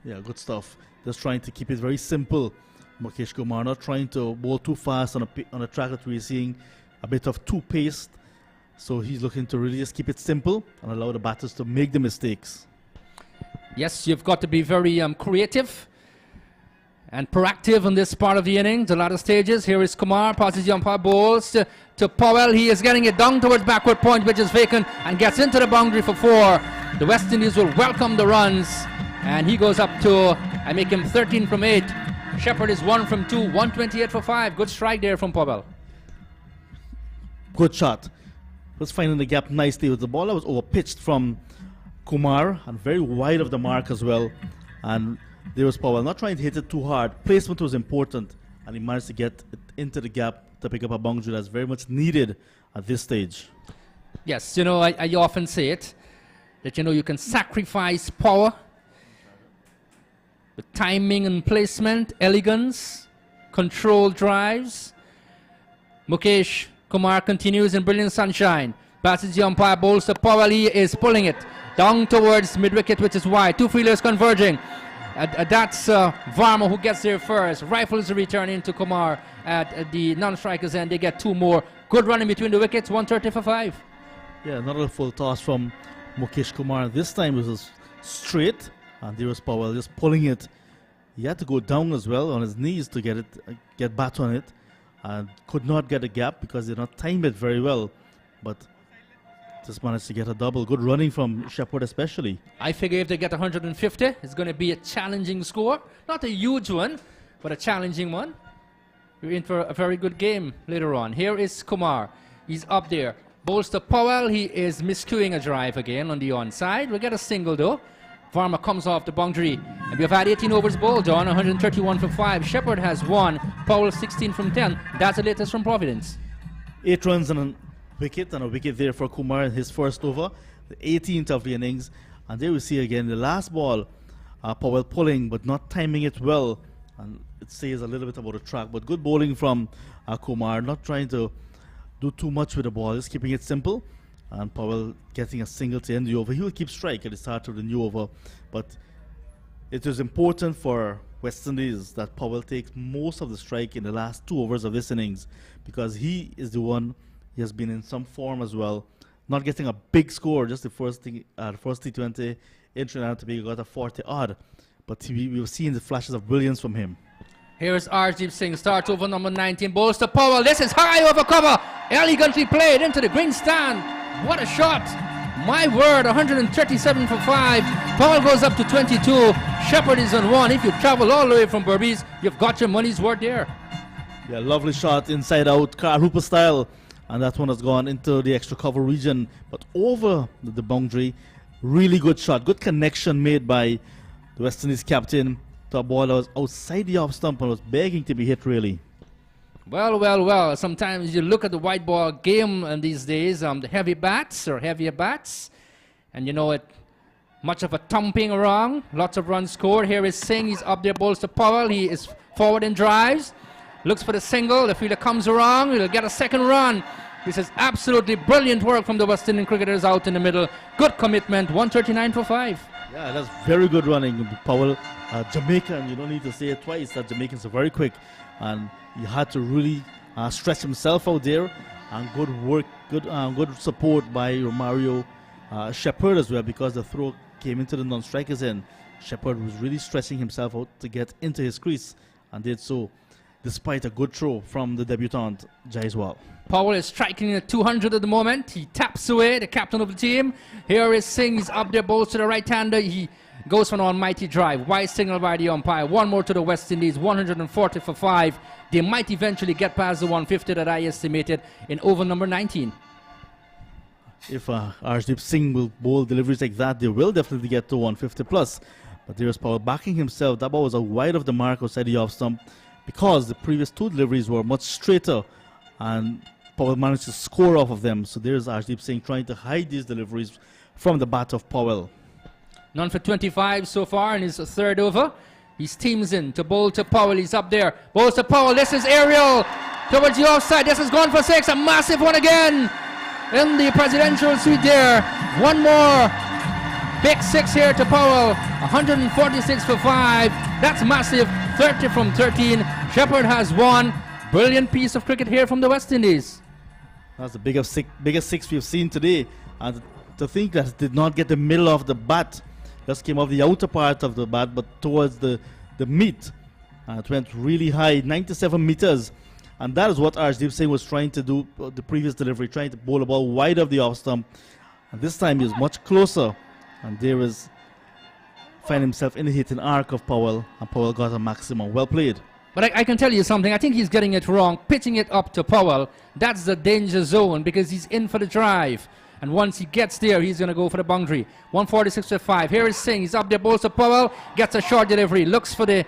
Speaker 1: Yeah, good stuff. Just trying to keep it very simple. Mukesh Kumar not trying to bowl too fast on a track that we're seeing a bit of too paced. So he's looking to really just keep it simple and allow the batters to make the mistakes.
Speaker 7: Yes, you've got to be very creative and proactive in this part of the innings, the latter stages. Here is Kumar, passes the umpire, bowls to Powell. He is getting it down towards backward point, which is vacant, and gets into the boundary for 4. The West Indies will welcome the runs, and he goes up to, I make him 13 from 8. Shepherd is 1 from 2, 128 for 5. Good strike there from Powell.
Speaker 1: Good shot. Was finding the gap nicely with the ball that was overpitched from Kumar, and very wide of the mark as well. And there was Powell, not trying to hit it too hard. Placement was important, and he managed to get it into the gap to pick up a boundary that's very much needed at this stage.
Speaker 7: Yes, I often say it, that, you can sacrifice power with timing and placement, elegance, controlled drives. Mukesh Kumar continues in brilliant sunshine. Passes the umpire, bowls to Powell. He is pulling it down towards mid-wicket, which is wide. 2 fielders converging. That's Varma who gets there first. Rifles the return into Kumar at the non-strikers end. They get 2 more. Good running between the wickets, 130 for 5.
Speaker 1: Yeah, another full toss from Mukesh Kumar. This time it was straight, and there was Powell just pulling it. He had to go down as well on his knees to get bat on it, and could not get a gap because they did not time it very well. But just managed to get a double. Good running from Shepherd especially.
Speaker 7: I figure if they get 150, it's going to be a challenging score. Not a huge one, but a challenging one. We're in for a very good game later on. Here is Kumar. He's up there. Bowls to Powell. He is miscuing a drive again on the onside. We'll get a single though. Varma comes off the boundary. And we've had 18 overs bowled, John, 131 for 5. Shepherd has 1. Powell 16 from 10. That's the latest from Providence.
Speaker 1: 8 runs and a wicket there for Kumar in his first over, the 18th of the innings. And there we see again the last ball, Powell pulling but not timing it well. And it says a little bit about the track, but good bowling from Kumar, not trying to do too much with the ball, just keeping it simple. And Powell getting a single to end the over. He will keep strike at the start of the new over, but it is important for West Indies that Powell takes most of the strike in the last 2 overs of this innings, because he is the one, he has been in some form as well, not getting a big score. Just the first T20 in Trinidad and Tobago got a 40 odd, but we've seen the flashes of brilliance from him.
Speaker 7: Here's Arjdeep Singh, starts over number 19, bowls to Powell. This is high over cover, elegantly played into the green stand. What a shot! My word, 137 for 5. Powell goes up to 22. Shepherd is on 1. If you travel all the way from Berbice, you've got your money's worth there.
Speaker 1: Yeah, lovely shot inside out, Carl Hooper style. And that one has gone into the extra cover region, but over the boundary. Really good shot. Good connection made by the West Indies captain to a ball that was outside the off stump and was begging to be hit, really.
Speaker 7: Well. Sometimes you look at the white ball game these days, the heavy bats or heavier bats, and you know it, much of a thumping around, lots of runs scored. Here is Singh, he's up there, bowls to Powell. He is forward and drives, looks for the single. The fielder comes around, he'll get a second run. This is absolutely brilliant work from the West Indian cricketers out in the middle. Good commitment, 139 for 5.
Speaker 1: Yeah, that's very good running. Powell, Jamaican, you don't need to say it twice, that Jamaicans are very quick. And he had to really stretch himself out there, and good work, good support by Romario Shepherd as well, because the throw came into the non-strikers end. Shepherd was really stretching himself out to get into his crease, and did so despite a good throw from the debutant Jaiswal.
Speaker 7: Powell is striking at 200 at the moment. He taps away, the captain of the team. Here is Singh, he's up there, bowls to the right-hander. He goes for an almighty drive. Wide signal by the umpire. One more to the West Indies, 140 for 5. They might eventually get past the 150 that I estimated in over number 19.
Speaker 1: If Arjdeep Singh will bowl deliveries like that, they will definitely get to 150 plus. But there's Powell backing himself. That ball was a wide of the mark outside the off stump, because the previous 2 deliveries were much straighter, and Powell managed to score off of them. So there's Arjdeep Singh trying to hide these deliveries from the bat of Powell.
Speaker 7: None for 25 so far in his 3rd over. He steams in to bowl to Powell. He's up there. Bowls to Powell. This is aerial towards the offside. This has gone for 6. A massive one again in the presidential suite there. One more. Big 6 here to Powell. 146 for 5. That's massive. 30 from 13. Shepherd has 1. Brilliant piece of cricket here from the West Indies.
Speaker 1: That's the biggest 6 we've seen today. And to think that it did not get the middle of the bat, just came off the outer part of the bat, but towards the meat. It went really high, 97 meters. And that is what Arjdeep Singh was trying to do the previous delivery, trying to bowl the ball wide of the off stump. And this time he was much closer. And there is, find himself in the hitting arc of Powell. And Powell got a maximum. Well played.
Speaker 7: But I can tell you something. I think he's getting it wrong. Pitching it up to Powell, that's the danger zone, because he's in for the drive. And once he gets there, he's going to go for the boundary. 146 for 5. Here is Singh. He's up there, bowls to Powell. Gets a short delivery. Looks for the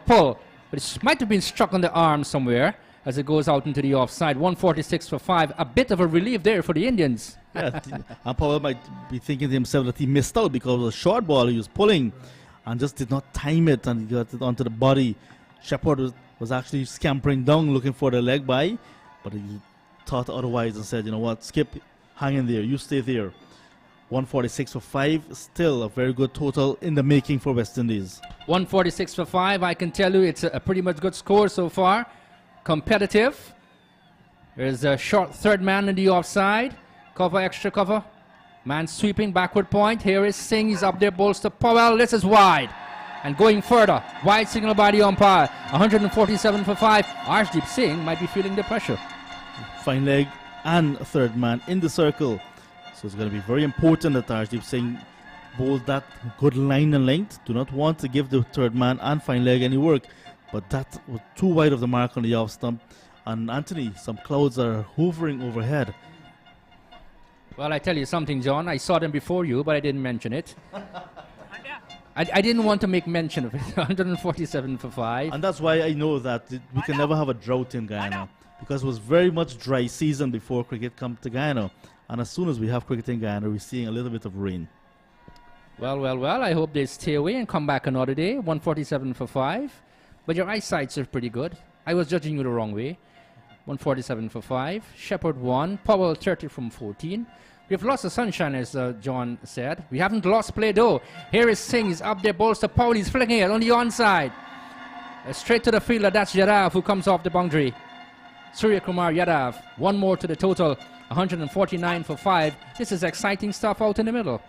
Speaker 7: pull. But it might have been struck on the arm somewhere as it goes out into the offside. 146 for 5. A bit of a relief there for the Indians.
Speaker 1: Yeah, and Powell might be thinking to himself that he missed out because it was a short ball he was pulling and just did not time it, and he got it onto the body. Shepherd was actually scampering down looking for the leg by, but he thought otherwise and said, you know what, Skip, hang in there, you stay there. 146 for 5, still a very good total in the making for West Indies.
Speaker 7: 146 for 5, I can tell you it's a pretty much good score so far. Competitive. There's a short 3rd man in the offside. Cover, extra cover. Man sweeping, backward point. Here is Singh, he's up there, bowls to Powell. This is wide. And going further, wide signal by the umpire. 147 for 5. Arjdeep Singh might be feeling the pressure.
Speaker 1: Fine leg and a 3rd man in the circle. So it's going to be very important that Arjdeep Singh bowls that good line and length. Do not want to give the 3rd man and fine leg any work. But that was too wide of the mark on the off stump. And Anthony, some clouds are hovering overhead.
Speaker 7: Well, I tell you something, John. I saw them before you, but I didn't mention it. I didn't want to make mention of it. 147 for 5.
Speaker 1: And that's why I know that we can never have a drought in Guyana, because it was very much dry season before cricket come to Guyana. And as soon as we have cricket in Guyana, we're seeing a little bit of rain.
Speaker 7: Well, well, well, I hope they stay away and come back another day. 147 for 5. But your eyesights are pretty good. I was judging you the wrong way. 147 for 5. Shepherd 1. Powell 30 from 14. We've lost the sunshine, as John said. We haven't lost play, though. Here is Singh. He's up there. Balls to Powell. He's flicking it on the onside. Straight to the fielder. That's Yadav, who comes off the boundary. Surya Kumar Yadav. One more to the total. 149 for 5. This is exciting stuff out in the middle.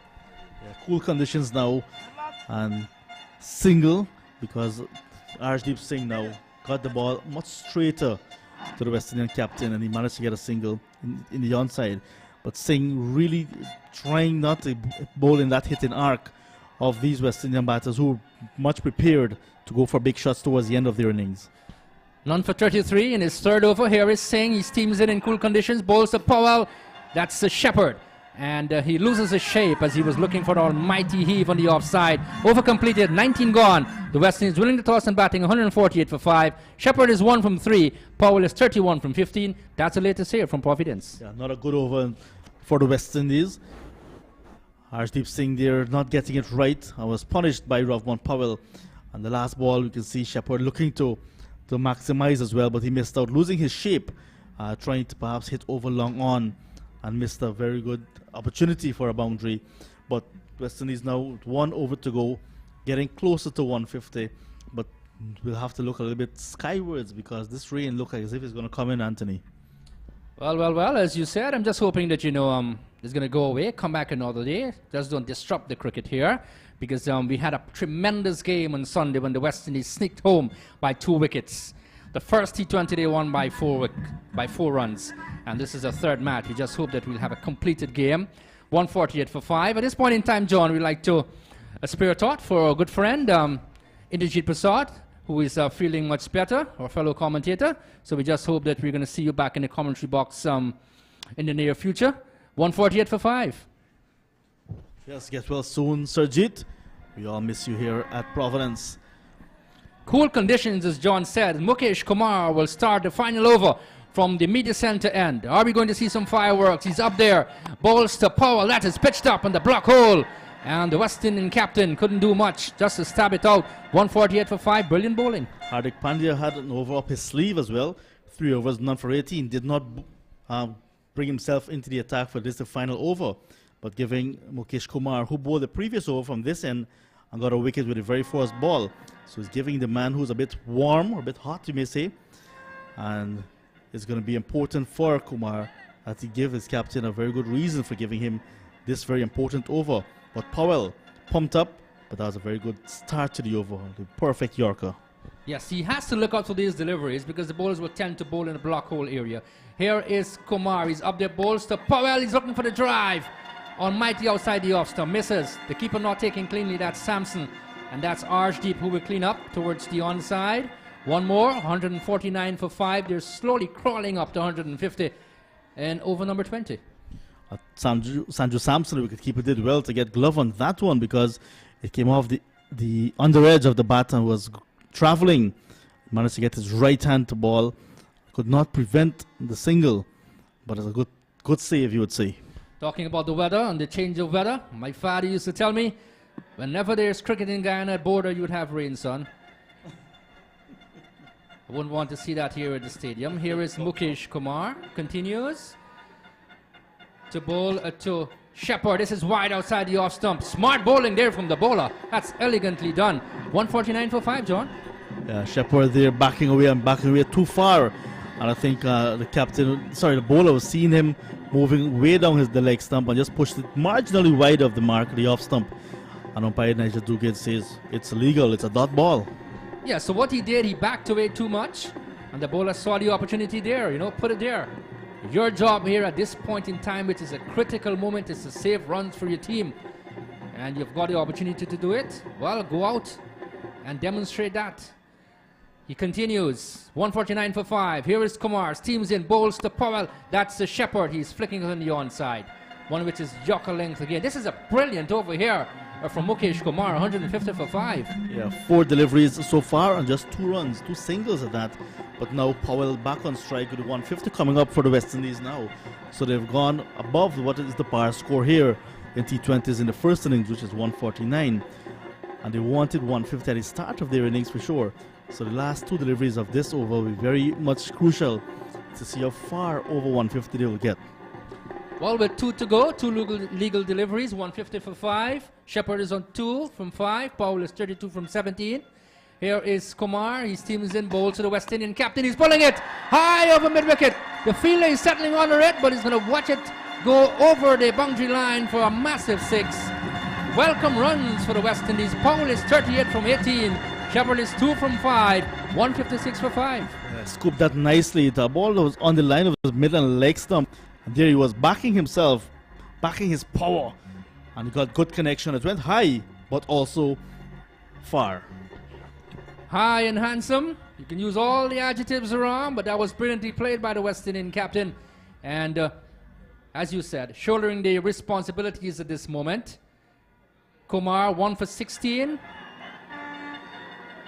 Speaker 1: Yeah, cool conditions now. And single, because Arshdeep Singh now got the ball much straighter to the West Indian captain, and he managed to get a single in the onside. But Singh really trying not to bowl in that hitting arc of these West Indian batters who were much prepared to go for big shots towards the end of their innings.
Speaker 7: None for 33 in his third over. Here is Singh. He steams in cool conditions. Bowls to Powell. That's the Shepherd. And he loses his shape as he was looking for the almighty heave on the offside. Over completed, 19 gone. The West Indies winning the toss and batting 148 for 5. Shepherd is 1 from 3. Powell is 31 from 15. That's the latest here from Providence.
Speaker 1: Yeah, not a good over for the West Indies. Arshdeep Singh there not getting it right. I was punished by Ravman Powell. And the last ball, you can see Shepherd looking to maximize as well, but he missed out, losing his shape, trying to perhaps hit over long on, and missed a very good opportunity for a boundary. But West Indies now with 1 over to go, getting closer to 150, but we'll have to look a little bit skywards because this rain looks like as if it's going to come in, Anthony.
Speaker 7: Well, well, well, as you said, I'm just hoping that, it's going to go away, come back another day. Just don't disrupt the cricket here, because we had a tremendous game on Sunday when the West Indies sneaked home by 2 wickets. The first T20 they won by 4 runs, and this is a third match. We just hope that we'll have a completed game. 148 for 5. At this point in time, John, we'd like to spare a thought for our good friend, Indrajit Prasad, who is feeling much better, our fellow commentator. So we just hope that we're going to see you back in the commentary box in the near future. 148 for 5.
Speaker 1: Yes, get well soon, Surjit. We all miss you here at Providence.
Speaker 7: Cool conditions, as John said. Mukesh Kumar will start the final over from the media center end. Are we going to see some fireworks? He's up there. Bowls to Powell. That is pitched up in the block hole. And the West Indian captain couldn't do much just to stab it out. 148 for 5. Brilliant bowling.
Speaker 1: Hardik Pandya had an over up his sleeve as well. 3 overs, none for 18. Did not bring himself into the attack for this, the final over. But giving Mukesh Kumar, who bowled the previous over from this end and got a wicket with the very first ball. So he's giving the man who's a bit warm, or a bit hot, you may say. And it's going to be important for Kumar that he give his captain a very good reason for giving him this very important over. But Powell pumped up, but that was a very good start to the over. The perfect Yorker.
Speaker 7: Yes, he has to look out for these deliveries because the bowlers will tend to bowl in the block hole area. Here is Kumar. He's up there, bowls to Powell. He's looking for the drive. Almighty outside the off stump, misses. The keeper not taking cleanly, that's Samson. And that's Arshdeep who will clean up towards the onside. One more, 149 for 5. They're slowly crawling up to 150 and over number 20.
Speaker 1: Sanju Samson, the wicketkeeper, did well to get glove on that one because it came off the under edge of the bat and was traveling. Managed to get his right hand to ball. Could not prevent the single, but it's a good save, you would say.
Speaker 7: Talking about the weather and the change of weather, my father used to tell me, whenever there's cricket in Guyana at border, you would have rain, son. I wouldn't want to see that here at the stadium. Here is Mukesh Kumar, continues to bowl to Shepherd. This is wide outside the off stump. Smart bowling there from the bowler. That's elegantly done. 149 for 5, John.
Speaker 1: Yeah, Shepherd there backing away too far. And I think the bowler was seeing him moving way down the leg stump and just pushed it marginally wide of the mark, the off stump. And umpire Nigel Duguid says it's illegal, it's a dot ball.
Speaker 7: Yeah, so what he did, he backed away too much, and the bowler saw the opportunity there, put it there. Your job here at this point in time, which is a critical moment, is to save runs for your team. And you've got the opportunity to do it. Well, go out and demonstrate that. He continues, 149 for 5. Here is Kumar, steams in, bowls to Powell. That's the Shepherd. He's flicking on the onside. One which is Yorker length again. This is a brilliant over here. from Mukesh Kumar, 150 for 5.
Speaker 1: Yeah, 4 deliveries so far and just 2 runs, 2 singles at that. But now Powell back on strike with 150 coming up for the West Indies now. So they've gone above what is the par score here in T20s in the first innings, which is 149. And they wanted 150 at the start of their innings for sure. So the last 2 deliveries of this over will be very much crucial to see how far over 150 they will get.
Speaker 7: Well, with 2 to go, 2 legal deliveries, 150 for 5. Shepherd is on 2 from 5. Powell is 32 from 17. Here is Kumar. His team is in bowl to the West Indian captain. He's pulling it high over mid-wicket. The fielder is settling under it, but he's going to watch it go over the boundary line for a massive 6. Welcome runs for the West Indies. Powell is 38 from 18. Shepherd is 2 from 5. 156 for 5.
Speaker 1: Scooped that nicely. The ball was on the line of his mid and leg stump. And there he was backing himself, backing his power. And he got good connection. It went high, but also far.
Speaker 7: High and handsome. You can use all the adjectives around, but that was brilliantly played by the West Indian captain. And as you said, shouldering the responsibilities at this moment. Kumar 1 for 16.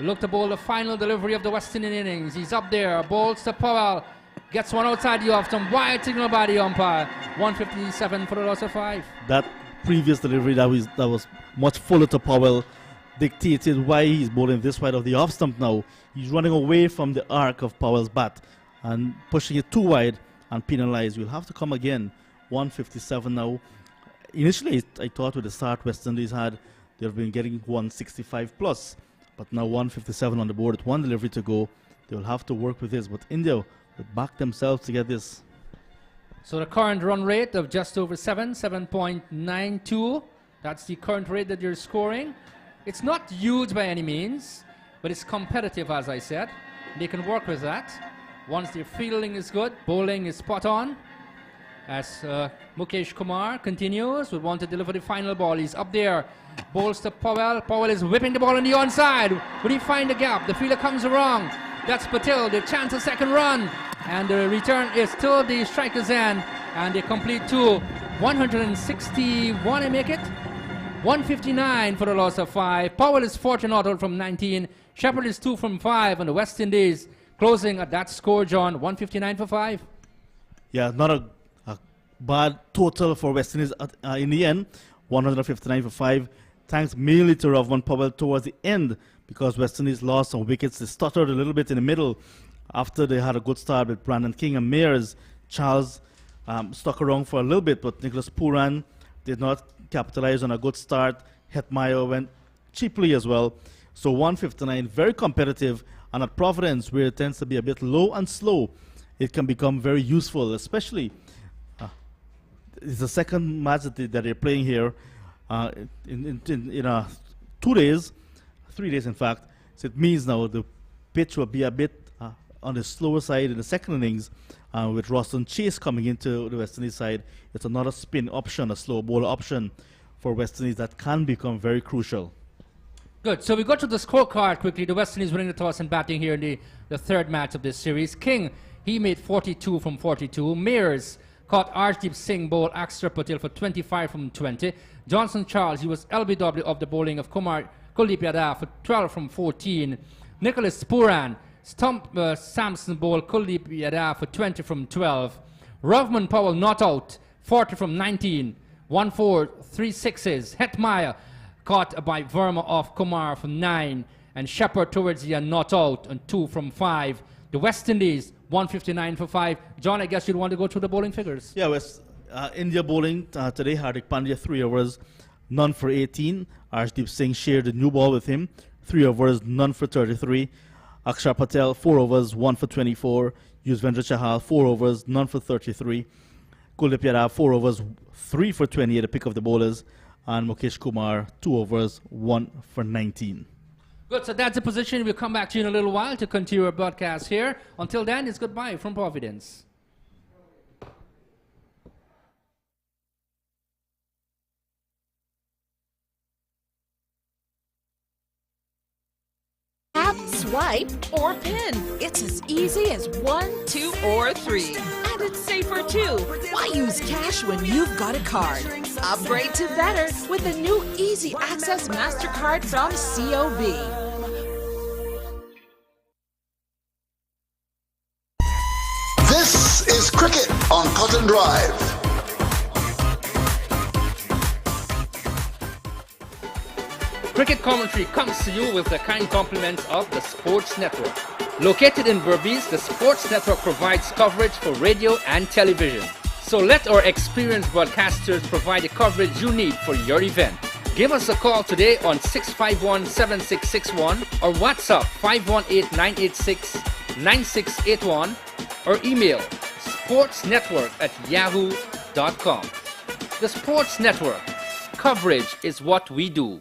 Speaker 7: Look to bowl the final delivery of the West Indian innings. He's up there, bowls to Powell. Gets one outside the off stump, wide signal by the umpire. 157 for the loss of 5.
Speaker 1: That previous delivery that was much fuller to Powell dictated why he's bowling this wide of the off stump now. He's running away from the arc of Powell's bat and pushing it too wide and penalized. We'll have to come again. 157 now. Initially, I thought with the start West Indies had, they've been getting 165 plus. But now 157 on the board with 1 delivery to go. They will have to work with this. But India will back themselves to get this.
Speaker 7: So the current run rate of just over 7.92. That's the current rate that you're scoring. It's not huge by any means, but it's competitive, as I said. They can work with that. Once their fielding is good, bowling is spot on. As Mukesh Kumar continues, we want to deliver the final ball. He's up there, bowls to Powell. Powell is whipping the ball on the onside. Will he find the gap? The fielder comes around. That's Patel, the chance of second run. And the return is to the striker's end. And they complete 2. 161, I make it. 159 for the loss of 5. Powell is 40 not out from 19. Shepherd is 2 from 5. And the West Indies closing at that score, John. 159 for 5.
Speaker 1: Yeah, not a bad total for West Indies in the end. 159 for 5. Thanks mainly to Rovman Powell towards the end because West Indies lost some wickets. They stuttered a little bit in the middle after they had a good start with Brandon King and Mears. Charles stuck around for a little bit, but Nicholas Pooran did not capitalize on a good start. Hetmeyer went cheaply as well. So 159, very competitive. And at Providence, where it tends to be a bit low and slow, it can become very useful, especially it's the second match that they're playing here in 2 days, 3 days in fact. So it means now the pitch will be a bit on the slower side in the second innings. With Roston Chase coming into the West Indies side, it's another spin option, a slow bowler option for West Indies that can become very crucial.
Speaker 7: Good. So we go to the scorecard quickly. The West Indies winning the toss and batting here in the third match of this series. King, he made 42 from 42. Mears caught Arshdeep Singh bowl Axter Patel for 25 from 20. Johnson Charles, he was LBW of the bowling of Kuldeep Yadav for 12 from 14. Nicholas Pooran, Samson bowl Kuldeep Yadav for 20 from 12. Rovman Powell not out, 40 from 19. 1-4, 3 sixes. Hetmeyer caught by Verma off Kumar from 9. And Shepherd towards the end not out on 2 from 5. The West Indies 159 for 5. John, I guess you'd want to go through the bowling figures.
Speaker 1: Yeah, India bowling today. Hardik Pandya 3 overs, none for 18. Arshdeep Singh shared the new ball with him. 3 overs, none for 33. Akshar Patel 4 overs, 1 for 24. Yuzvendra Chahal 4 overs, none for 33. Kuldeep Yadav 4 overs, 3 for 28, a pick of the bowlers. And Mukesh Kumar 2 overs, 1 for 19.
Speaker 7: Good, so that's the position. We'll come back to you in a little while to continue our broadcast here. Until then, it's goodbye from Providence.
Speaker 6: swipe, or pin. It's as easy as 1, 2, or 3. And it's safer too. Why use cash when you've got a card? Upgrade to better with the new Easy Access MasterCard from COB.
Speaker 3: This is Cricket on Cotton Drive.
Speaker 7: Cricket commentary comes to you with the kind compliments of the Sports Network. Located in Berbice, the Sports Network provides coverage for radio and television. So let our experienced broadcasters provide the coverage you need for your event. Give us a call today on 651-7661 or WhatsApp 518-986-9681 or email sportsnetwork@yahoo.com. The Sports Network. Coverage is what we do.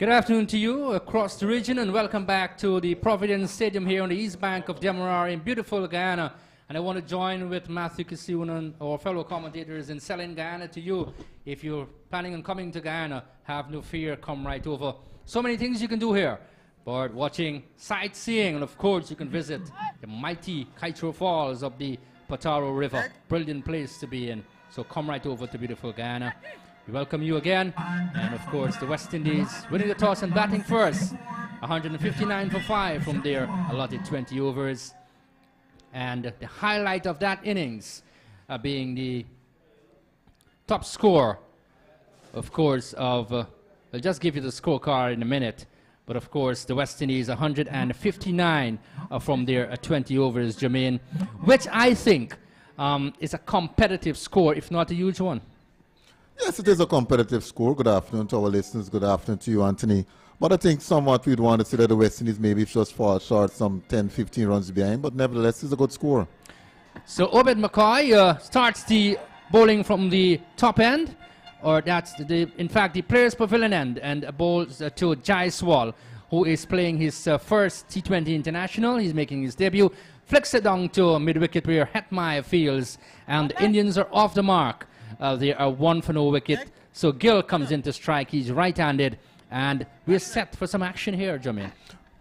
Speaker 7: Good afternoon to you across the region, and welcome back to the Providence Stadium here on the east bank of Demerara in beautiful Guyana. And I want to join with Matthew Kisiunan, our fellow commentators, in selling Guyana to you. If you're planning on coming to Guyana, have no fear, come right over. So many things you can do here. Bird watching, sightseeing, and of course you can visit the mighty Kaitro Falls of the Pataro River. Brilliant place to be in. So come right over to beautiful Guyana. We welcome you again. And of course the West Indies winning the toss and batting first. 159 for 5 from their allotted 20 overs. And the highlight of that innings being the top score, of course, of, I'll just give you the scorecard in a minute. But of course, the West Indies 159 from their 20 overs, Jermaine, which I think is a competitive score, if not a huge one.
Speaker 5: Yes, it is a competitive score. Good afternoon to our listeners. Good afternoon to you, Anthony. But I think somewhat we'd want to see that the West Indies maybe just fall short, some 10, 15 runs behind. But nevertheless, it's a good score.
Speaker 7: So Obed McCoy starts the bowling from the top end, or that's in fact the players' pavilion end, and bowls to Jaiswal, who is playing his first T20 international. He's making his debut. Flicks it down to mid-wicket where Hetmeyer fields, and the Indians are off the mark. They are 1 for no wicket. So Gill comes in to strike. He's right-handed, and we're set for some action here, Jermaine.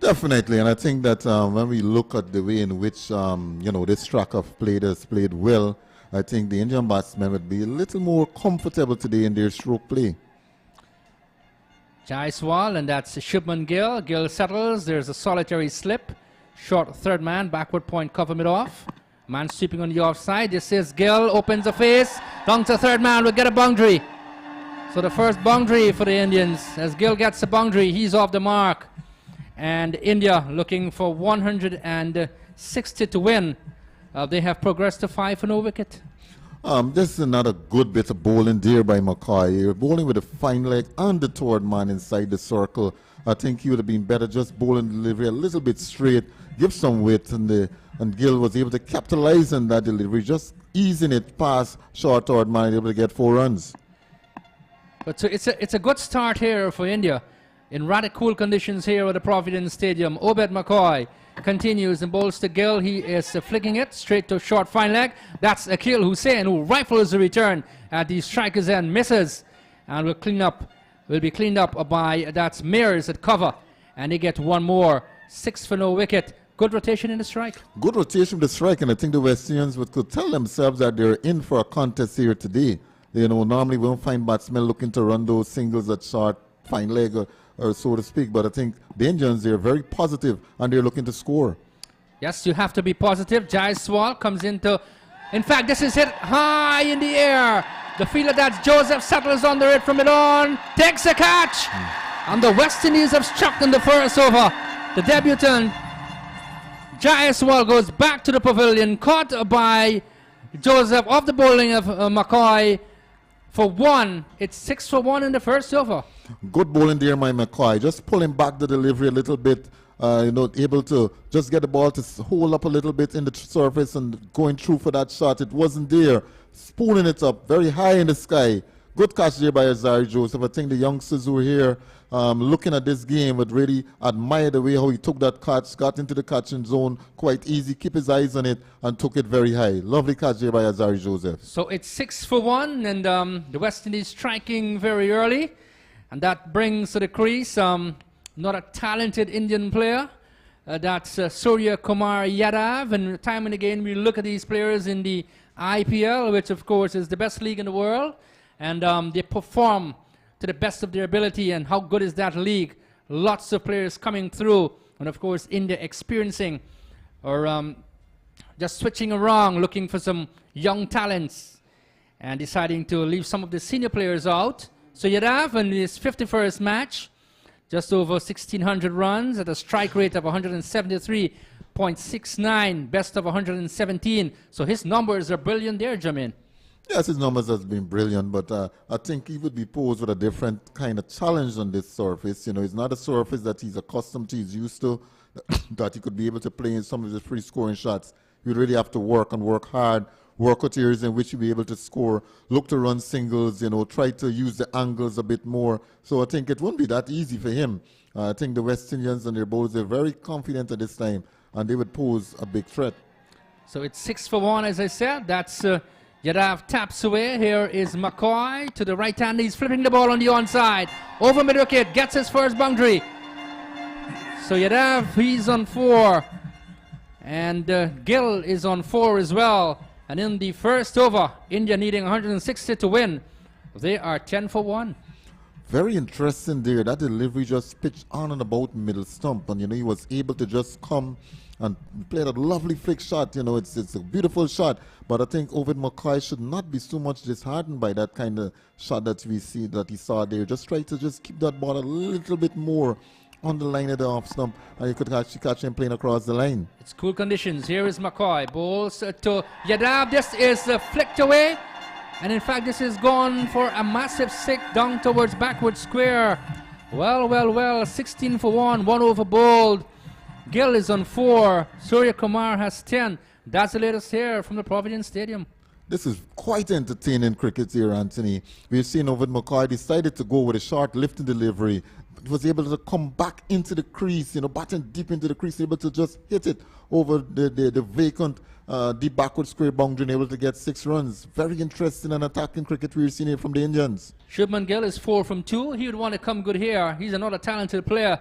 Speaker 5: Definitely, and I think that when we look at the way in which this track of players played well, I think the Indian batsmen would be a little more comfortable today in their stroke play.
Speaker 7: Jaiswal, and that's Shubman Gill. Gill settles. There's a solitary slip. Short third man, backward point, cover mid off. Man sweeping on the offside. This is Gill, opens the face. Long to third man, will get a boundary. So the first boundary for the Indians. As Gill gets a boundary, he's off the mark. And India looking for 160 to win. They have progressed to 5 for no wicket.
Speaker 5: This is another good bit of bowling there by McCoy. You're bowling with a fine leg and the third man inside the circle. I think he would have been better just bowling delivery a little bit straight, give some width, and Gill was able to capitalize on that delivery, just easing it past short third man, able to get 4 runs.
Speaker 7: But so it's a good start here for India. In rather cool conditions here at the Providence Stadium. Obed McCoy continues and bowls to Gill. He is flicking it straight to short fine leg. That's Akil Hussain, who rifles the return at the striker's end, misses, and will be cleaned up by that's Mears at cover, and they get one more. 6 for no wicket. Good rotation in the strike.
Speaker 5: Good rotation in the strike, and I think the West Indians could tell themselves that they're in for a contest here today. Normally we don't find batsmen looking to run those singles at short fine leg or so to speak, but I think the Indians, they're very positive and they're looking to score.
Speaker 7: Yes, you have to be positive. Jaiswal comes into, in fact, this is hit high in the air. The fielder, that's Joseph, settles under it from it on, takes a catch, and the West Indies have struck in the first over. The debutant, Jaiswal, goes back to the pavilion, caught by Joseph off the bowling of McCoy for 1. It's 6 for 1 in the first over.
Speaker 5: Good bowling there, my McCoy. Just pulling back the delivery a little bit, able to just get the ball to hold up a little bit in the surface and going through for that shot. It wasn't there. Spooning it up very high in the sky. Good catch there by Azari Joseph. I think the youngsters who are here looking at this game would really admire the way how he took that catch, got into the catching zone quite easy, keep his eyes on it, and took it very high. Lovely catch there by Azari Joseph.
Speaker 7: So it's 6 for 1, and the West Indies striking very early. And that brings to the crease not a talented Indian player. That's Surya Kumar Yadav. And time and again we look at these players in the IPL, which of course is the best league in the world. And they perform to the best of their ability. And how good is that league? Lots of players coming through. And of course India experiencing or just switching around, looking for some young talents. And deciding to leave some of the senior players out. So Yadav in his 51st match, just over 1,600 runs at a strike rate of 173.69, best of 117. So his numbers are brilliant there, Jermaine.
Speaker 5: Yes, his numbers has been brilliant, but I think he would be posed with a different kind of challenge on this surface. It's not a surface that he's accustomed to, he's used to, that he could be able to play in some of the free scoring shots. You really have to work and work hard, work out areas in which you'll be able to score, look to run singles, try to use the angles a bit more. So I think it won't be that easy for him. I think the West Indians and their bowlers are very confident at this time, and they would pose a big threat.
Speaker 7: So it's 6 for 1, as I said. That's Yadav taps away. Here is McCoy to the right hand. He's flipping the ball on the onside. Over mid-wicket, gets his first boundary. So Yadav, he's on 4. And Gill is on 4 as well. And in the first over, India needing 160 to win. They are 10 for 1.
Speaker 5: Very interesting there. That delivery just pitched on and about middle stump. And, he was able to just come and played a lovely flick shot. It's a beautiful shot. But I think Ovid McCoy should not be so much disheartened by that kind of shot that he saw there. Just try to just keep that ball a little bit more on the line of the off stump, and you could catch him playing across the line.
Speaker 7: It's cool conditions. Here is McCoy. Bowls to Yadav. This is flicked away. And in fact, this is gone for a massive six down towards backward square. Well. 16 for 1. 1 over bowled. Gill is on 4. Surya Kumar has 10. That's the latest here from the Providence Stadium.
Speaker 5: This is quite entertaining cricket here, Anthony. We've seen Ovid McCoy decided to go with a short lifting delivery. Was able to come back into the crease, batting deep into the crease, able to just hit it over the vacant deep backward square boundary and able to get 6 runs. Very interesting and attacking cricket we're seeing here from the Indians.
Speaker 7: Shubman Gill is 4 from 2. He would want to come good here. He's another talented player.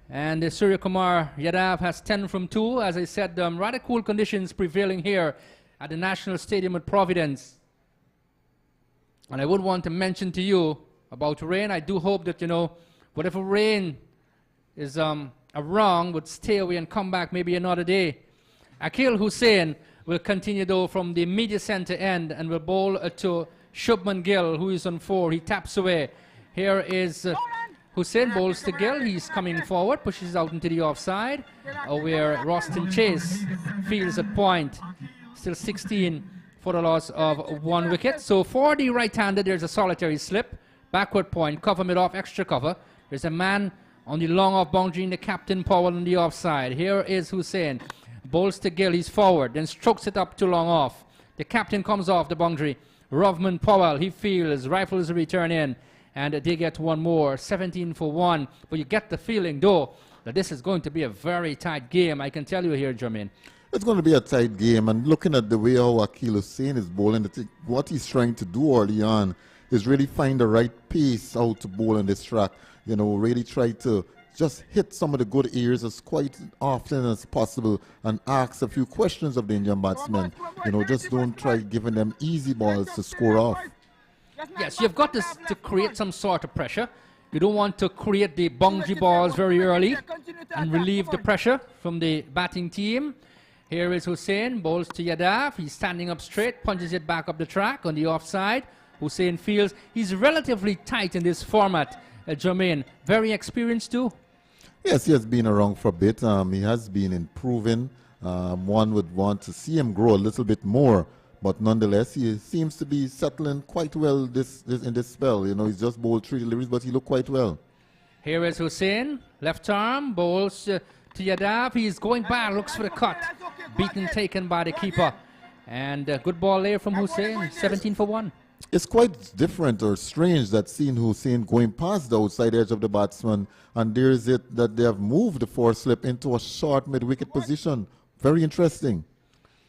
Speaker 7: And Surya Kumar Yadav has 10 from 2. As I said, rather cool conditions prevailing here at the National Stadium at Providence. And I would want to mention to you about rain. I do hope that, whatever rain is around would stay away and come back maybe another day. Akil Hussain will continue though from the media center end and will bowl to Shubman Gill, who is on 4. He taps away. Here is Hussain bowls to Gill. He's coming forward, pushes out into the offside, where Roston Chase fields at point. Still 16 for the loss of 1 wicket. So for the right-hander, there's a solitary slip. Backward point, cover mid off, extra cover. There's a man on the long off boundary in the captain Powell on the offside. Here is Hussain. Bowls to Gill, he's forward, then strokes it up to long off. The captain comes off the boundary. Rovman Powell, he fields, rifles a return in, and they get 1 more, 17 for 1. But you get the feeling, though, that this is going to be a very tight game. I can tell you here, Jermaine.
Speaker 5: It's going to be a tight game, and looking at the way how Akil Hussain is bowling, what he's trying to do early on is really find the right pace how to bowl on this track. Really try to just hit some of the good areas as quite often as possible and ask a few questions of the Indian batsmen. Just don't try giving them easy balls to score off.
Speaker 7: Yes, you've got to create some sort of pressure. You don't want to create the boundary balls very early and relieve the pressure from the batting team. Here is Hussain, bowls to Yadav. He's standing up straight, punches it back up the track on the offside. Hussain feels he's relatively tight in this format. Jermaine, very experienced too.
Speaker 5: Yes, he has been around for a bit. He has been improving. One would want to see him grow a little bit more, but nonetheless, he seems to be settling quite well in this spell. He's just bowled 3 deliveries, but he looked quite well.
Speaker 7: Here is Hussain, left arm, bowls to Yadav. He's going back, looks for the cut. Beaten, taken by the keeper. And good ball there from Hussain, 17 for 1.
Speaker 5: It's quite different or strange that seeing Hussain going past the outside edge of the batsman, and there is it that they have moved the 4 slip into a short mid-wicket position. Very interesting.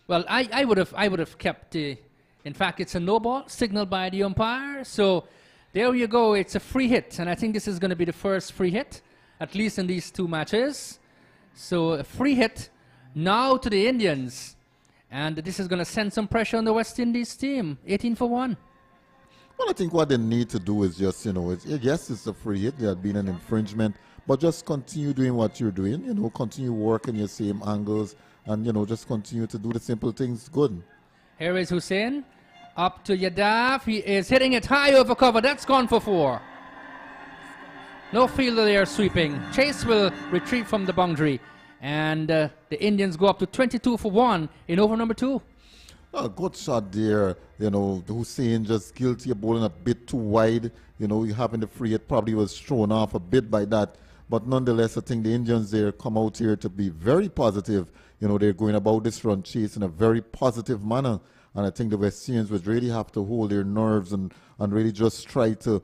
Speaker 7: Well, I would have kept in fact, it's a no ball signaled by the umpire. So there you go. It's a free hit, and I think this is going to be the first free hit, at least in these 2 matches. So a free hit now to the Indians, and this is going to send some pressure on the West Indies team. 18 for 1.
Speaker 5: Well, I think what they need to do is just, yes, it's a free hit. There had been an infringement, but just continue doing what you're doing. Continue working your same angles, and, just continue to do the simple things good.
Speaker 7: Here is Hussain, up to Yadav. He is hitting it high over cover. That's gone for 4. No fielder there sweeping. Chase will retrieve from the boundary, and the Indians go up to 22 for 1 in over number 2.
Speaker 5: A good shot there. Hussain just guilty of bowling a bit too wide. Having the free hit probably was thrown off a bit by that. But nonetheless, I think the Indians there come out here to be very positive. They're going about this run chase in a very positive manner. And I think the West Indians would really have to hold their nerves and really just try to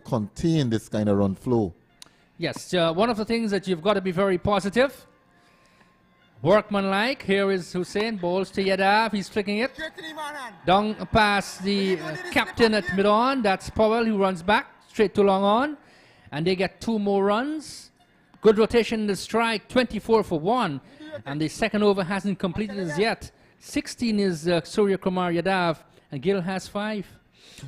Speaker 5: contain this kind of run flow.
Speaker 7: Yes, one of the things that you've got to be very positive, workmanlike. Here is Hussein, bowls to Yadav, he's flicking it down past the captain at mid-on. That's Powell who runs back straight to long on, and they get 2 more runs. Good rotation in the strike, 24 for 1, and the second over hasn't completed as yet. 16 is Surya Kumar Yadav, and Gill has 5.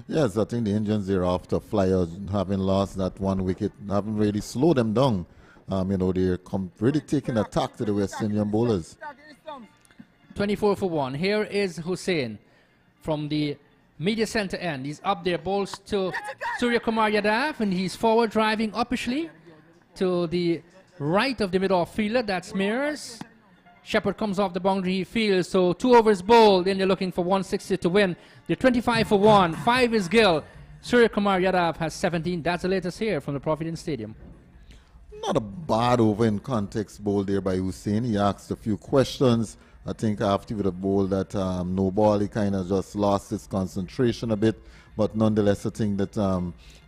Speaker 5: Yes, I think the Indians there after Flyers having lost that 1 wicket haven't really slowed them down. They're really taking attack to the West Indian bowlers.
Speaker 7: 24 for 1. Here is Hussein from the media center end. He's up there, bowls to Surya Kumar Yadav, and he's forward driving uppishly to the right of the mid-off fielder. That's Mears. Shepherd comes off the boundary, he fields. So 2 overs bowled, then they're looking for 160 to win. They're 25 for 1. 5 is Gill. Surya Kumar Yadav has 17. That's the latest here from the Providence Stadium.
Speaker 5: Not a bad over in context bowl there by Hussein. He asked a few questions. I think after he would have bowled that no ball, he kind of just lost his concentration a bit. But nonetheless, I think that,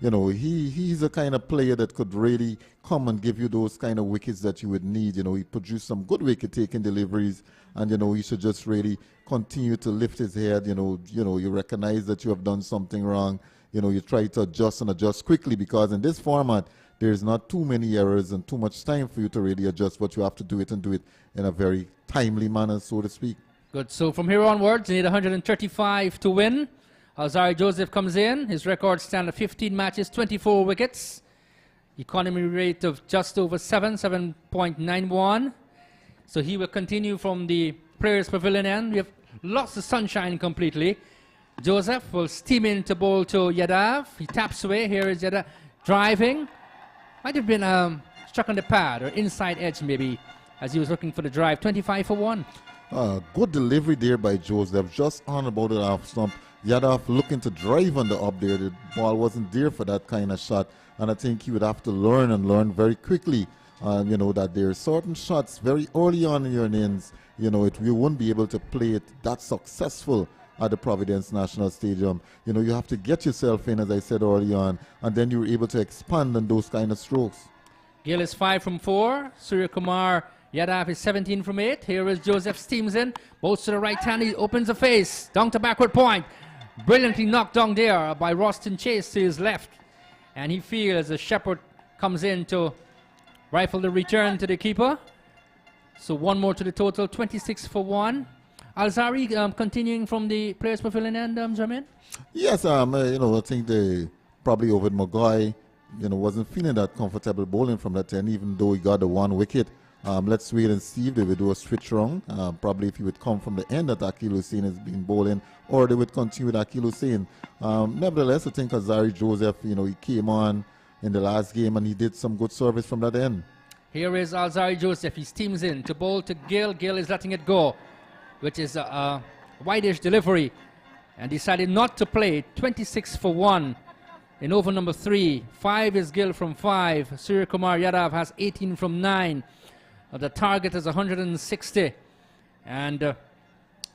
Speaker 5: he's a kind of player that could really come and give you those kind of wickets that you would need. He produced some good wicket-taking deliveries, and, he should just really continue to lift his head. You recognize that you have done something wrong. You try to adjust quickly, because in this format, there's not too many errors and too much time for you to really adjust, but you have to do it in a very timely manner, so to speak.
Speaker 7: Good. So from here onwards, you need 135 to win. Alzari Joseph comes in. His record stand at 15 matches, 24 wickets. Economy rate of just over 7.91. So he will continue from the Players Pavilion end. We have lost the sunshine completely. Joseph will steam in to bowl to Yadav. He taps away. Here is Yadav driving. Might have been struck on the pad or inside edge maybe as he was looking for the drive. 25 for 1.
Speaker 5: Good delivery there by Joseph. Just on about it off stump. Yadav looking to drive on the up there. The ball wasn't there for that kind of shot. And I think he would have to learn very quickly, that there are certain shots very early on in your innings, you won't be able to play it that successful at the Providence National Stadium. You have to get yourself in, as I said early on, and then you're able to expand on those kind of strokes.
Speaker 7: Gill is 5 from 4. Surya Kumar Yadav is 17 from 8. Here is Joseph steams in. Both to the right hand. He opens the face. Down to backward point. Brilliantly knocked down there by Roston Chase to his left. And he feels the Shepherd comes in to rifle the return to the keeper. So 1 more to the total. 26 for 1. Alzari continuing from the Players Pavilion end, Jermaine?
Speaker 5: Yes, I think they probably Ovid Maguire, wasn't feeling that comfortable bowling from that end, even though he got the 1 wicket. Let's wait and see if they would do a switch wrong. Probably if he would come from the end that Akil Hussein has been bowling, or they would continue with Akil Hussein. Nevertheless, I think Alzari Joseph, he came on in the last game and he did some good service from that end.
Speaker 7: Here is Alzari Joseph. He steams in to bowl to Gill. Gill is letting it go, which is a wide-ish delivery, and decided not to play. 26 for 1 in over number 3. 5 is Gill from 5. Surya Kumar Yadav has 18 from 9. The target is 160, and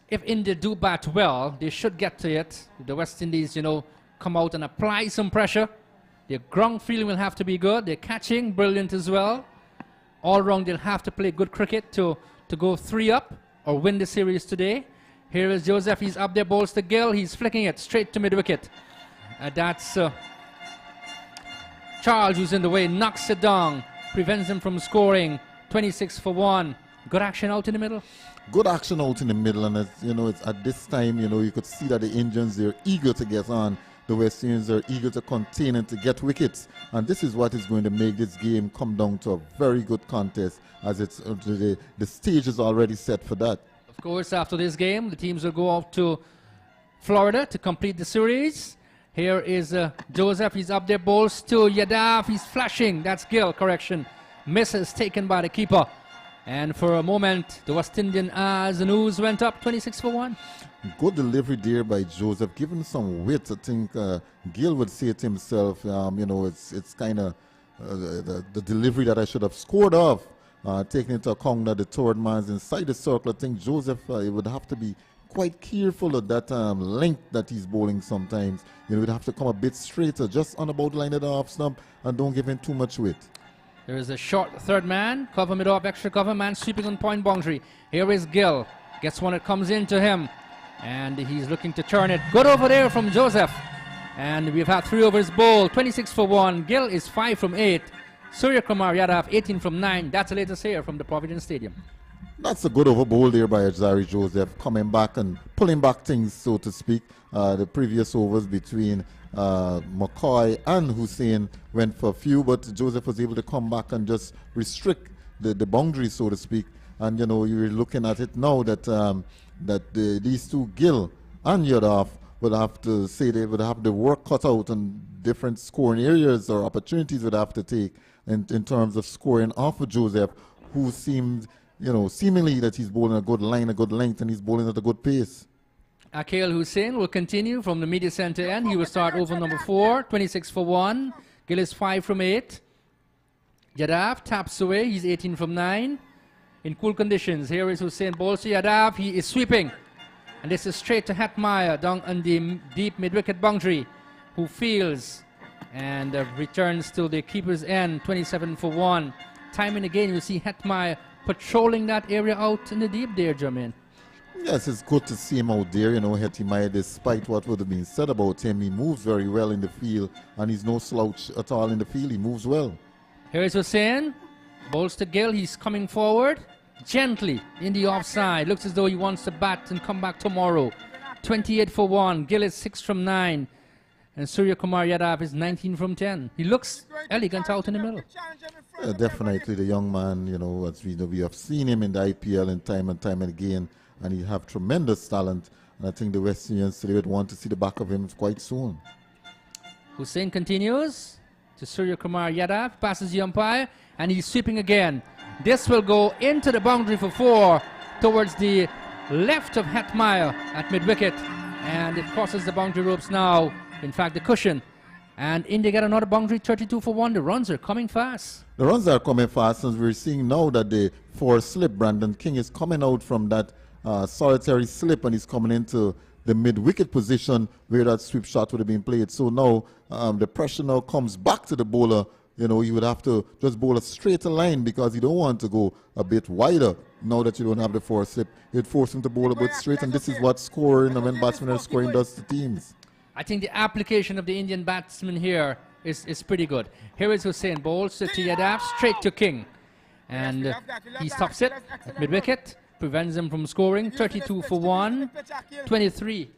Speaker 7: if India do bat well, they should get to it. The West Indies, come out and apply some pressure. Their ground fielding will have to be good. Their catching, brilliant as well. All round, they'll have to play good cricket to go 3 up or win the series today. Here is Joseph. He's up there, bowls to Gill. He's flicking it straight to mid-wicket. That's Charles, who's in the way, knocks it down, prevents him from scoring. 26 for 1. Good action out in the middle.
Speaker 5: Good action out in the middle, and it's at this time, you could see that the Indians, they're eager to get on. The West Indians are eager to contain and to get wickets, and this is what is going to make this game come down to a very good contest, as it's the stage is already set for that.
Speaker 7: Of course, after this game, the teams will go out to Florida to complete the series. Here is Joseph. He's up there, bowls to Yadav. He's flashing. That's Gill, correction. Misses taken by the keeper. And for a moment, the West Indian eyes and oohs went up 26 for 1.
Speaker 5: Good delivery there by Joseph, given some width. I think Gill would say to himself, it's kind of the delivery that I should have scored off. Taking into account that the third man's inside the circle, I think Joseph it would have to be quite careful of that length that he's bowling sometimes. You know, he'd have to come a bit straighter, just on about line of the off stump, and don't give him too much weight.
Speaker 7: There is a short third man, cover mid off, extra cover man sweeping on point boundary. Here is Gill, gets one that comes into him, and he's looking to turn it. Good over there from Joseph, and we've had 3 overs bowled, 26 for 1. Gill is 5 from 8. Surya Kumar Yadav 18 from 9. That's the latest here from the Providence Stadium.
Speaker 5: That's a good over bowl there by Zari Joseph, coming back and pulling back things, so to speak. The previous overs between McCoy and Hussein went for a few, but Joseph was able to come back and just restrict the boundary, so to speak. And you know, you're looking at it now that these two, Gill and Yadav, would have to say they would have the work cut out, and different scoring areas or opportunities would have to take in terms of scoring off of Joseph, who seemed, you know, seemingly that he's bowling a good line, a good length, and he's bowling at a good pace.
Speaker 7: Akil Hussein will continue from the media center end. He will start over number 4, 26 for 1. Gill is 5 from 8. Yadav taps away. He's 18 from 9. In cool conditions, here is Hussein bowls to Yadav. He is sweeping. And this is straight to Hetmeyer down on the deep mid-wicket boundary, who fields and returns to the keeper's end, 27 for 1. Time and again, you see Hetmeyer patrolling that area out in the deep there, Jermaine.
Speaker 5: Yes, it's good to see him out there. You know, Hetmeyer, despite what would have been said about him, he moves very well in the field, and he's no slouch at all in the field. He moves well.
Speaker 7: Here is Hussein, bowls to Gill. He's coming forward gently in the offside. Looks as though he wants to bat and come back tomorrow. 28 for 1. Gill is 6 from 9. And Surya Kumar Yadav is 19 from 10. He looks elegant out in the middle.
Speaker 5: Definitely the young man, you know, as we know, we have seen him in the IPL and time and again, and he have tremendous talent. And I think the West Indians today would want to see the back of him quite soon.
Speaker 7: Hussein continues to Surya Kumar Yadav, passes the umpire, and he's sweeping again. This will go into the boundary for 4 towards the left of Hetmeyer at mid-wicket, and it crosses the boundary ropes now. In fact, the cushion. And India get another boundary, 32 for 1. The runs are coming fast.
Speaker 5: The runs are coming fast, and we're seeing now that the 4 slip, Brandon King, is coming out from that solitary slip, and he's coming into the mid-wicket position where that sweep shot would have been played. So now the pressure now comes back to the bowler. You know, you would have to just bowl a straighter line because you don't want to go a bit wider now that you don't have the 4 slip. You'd force him to bowl a bit straight, and this is what scoring, and when batsmen are scoring, does to teams.
Speaker 7: I think the application of the Indian batsman here is pretty good. Here is Hussein, bowls to Yadav, straight to King. And he stops it at mid-wicket, prevents them from scoring. 32 for 1, 23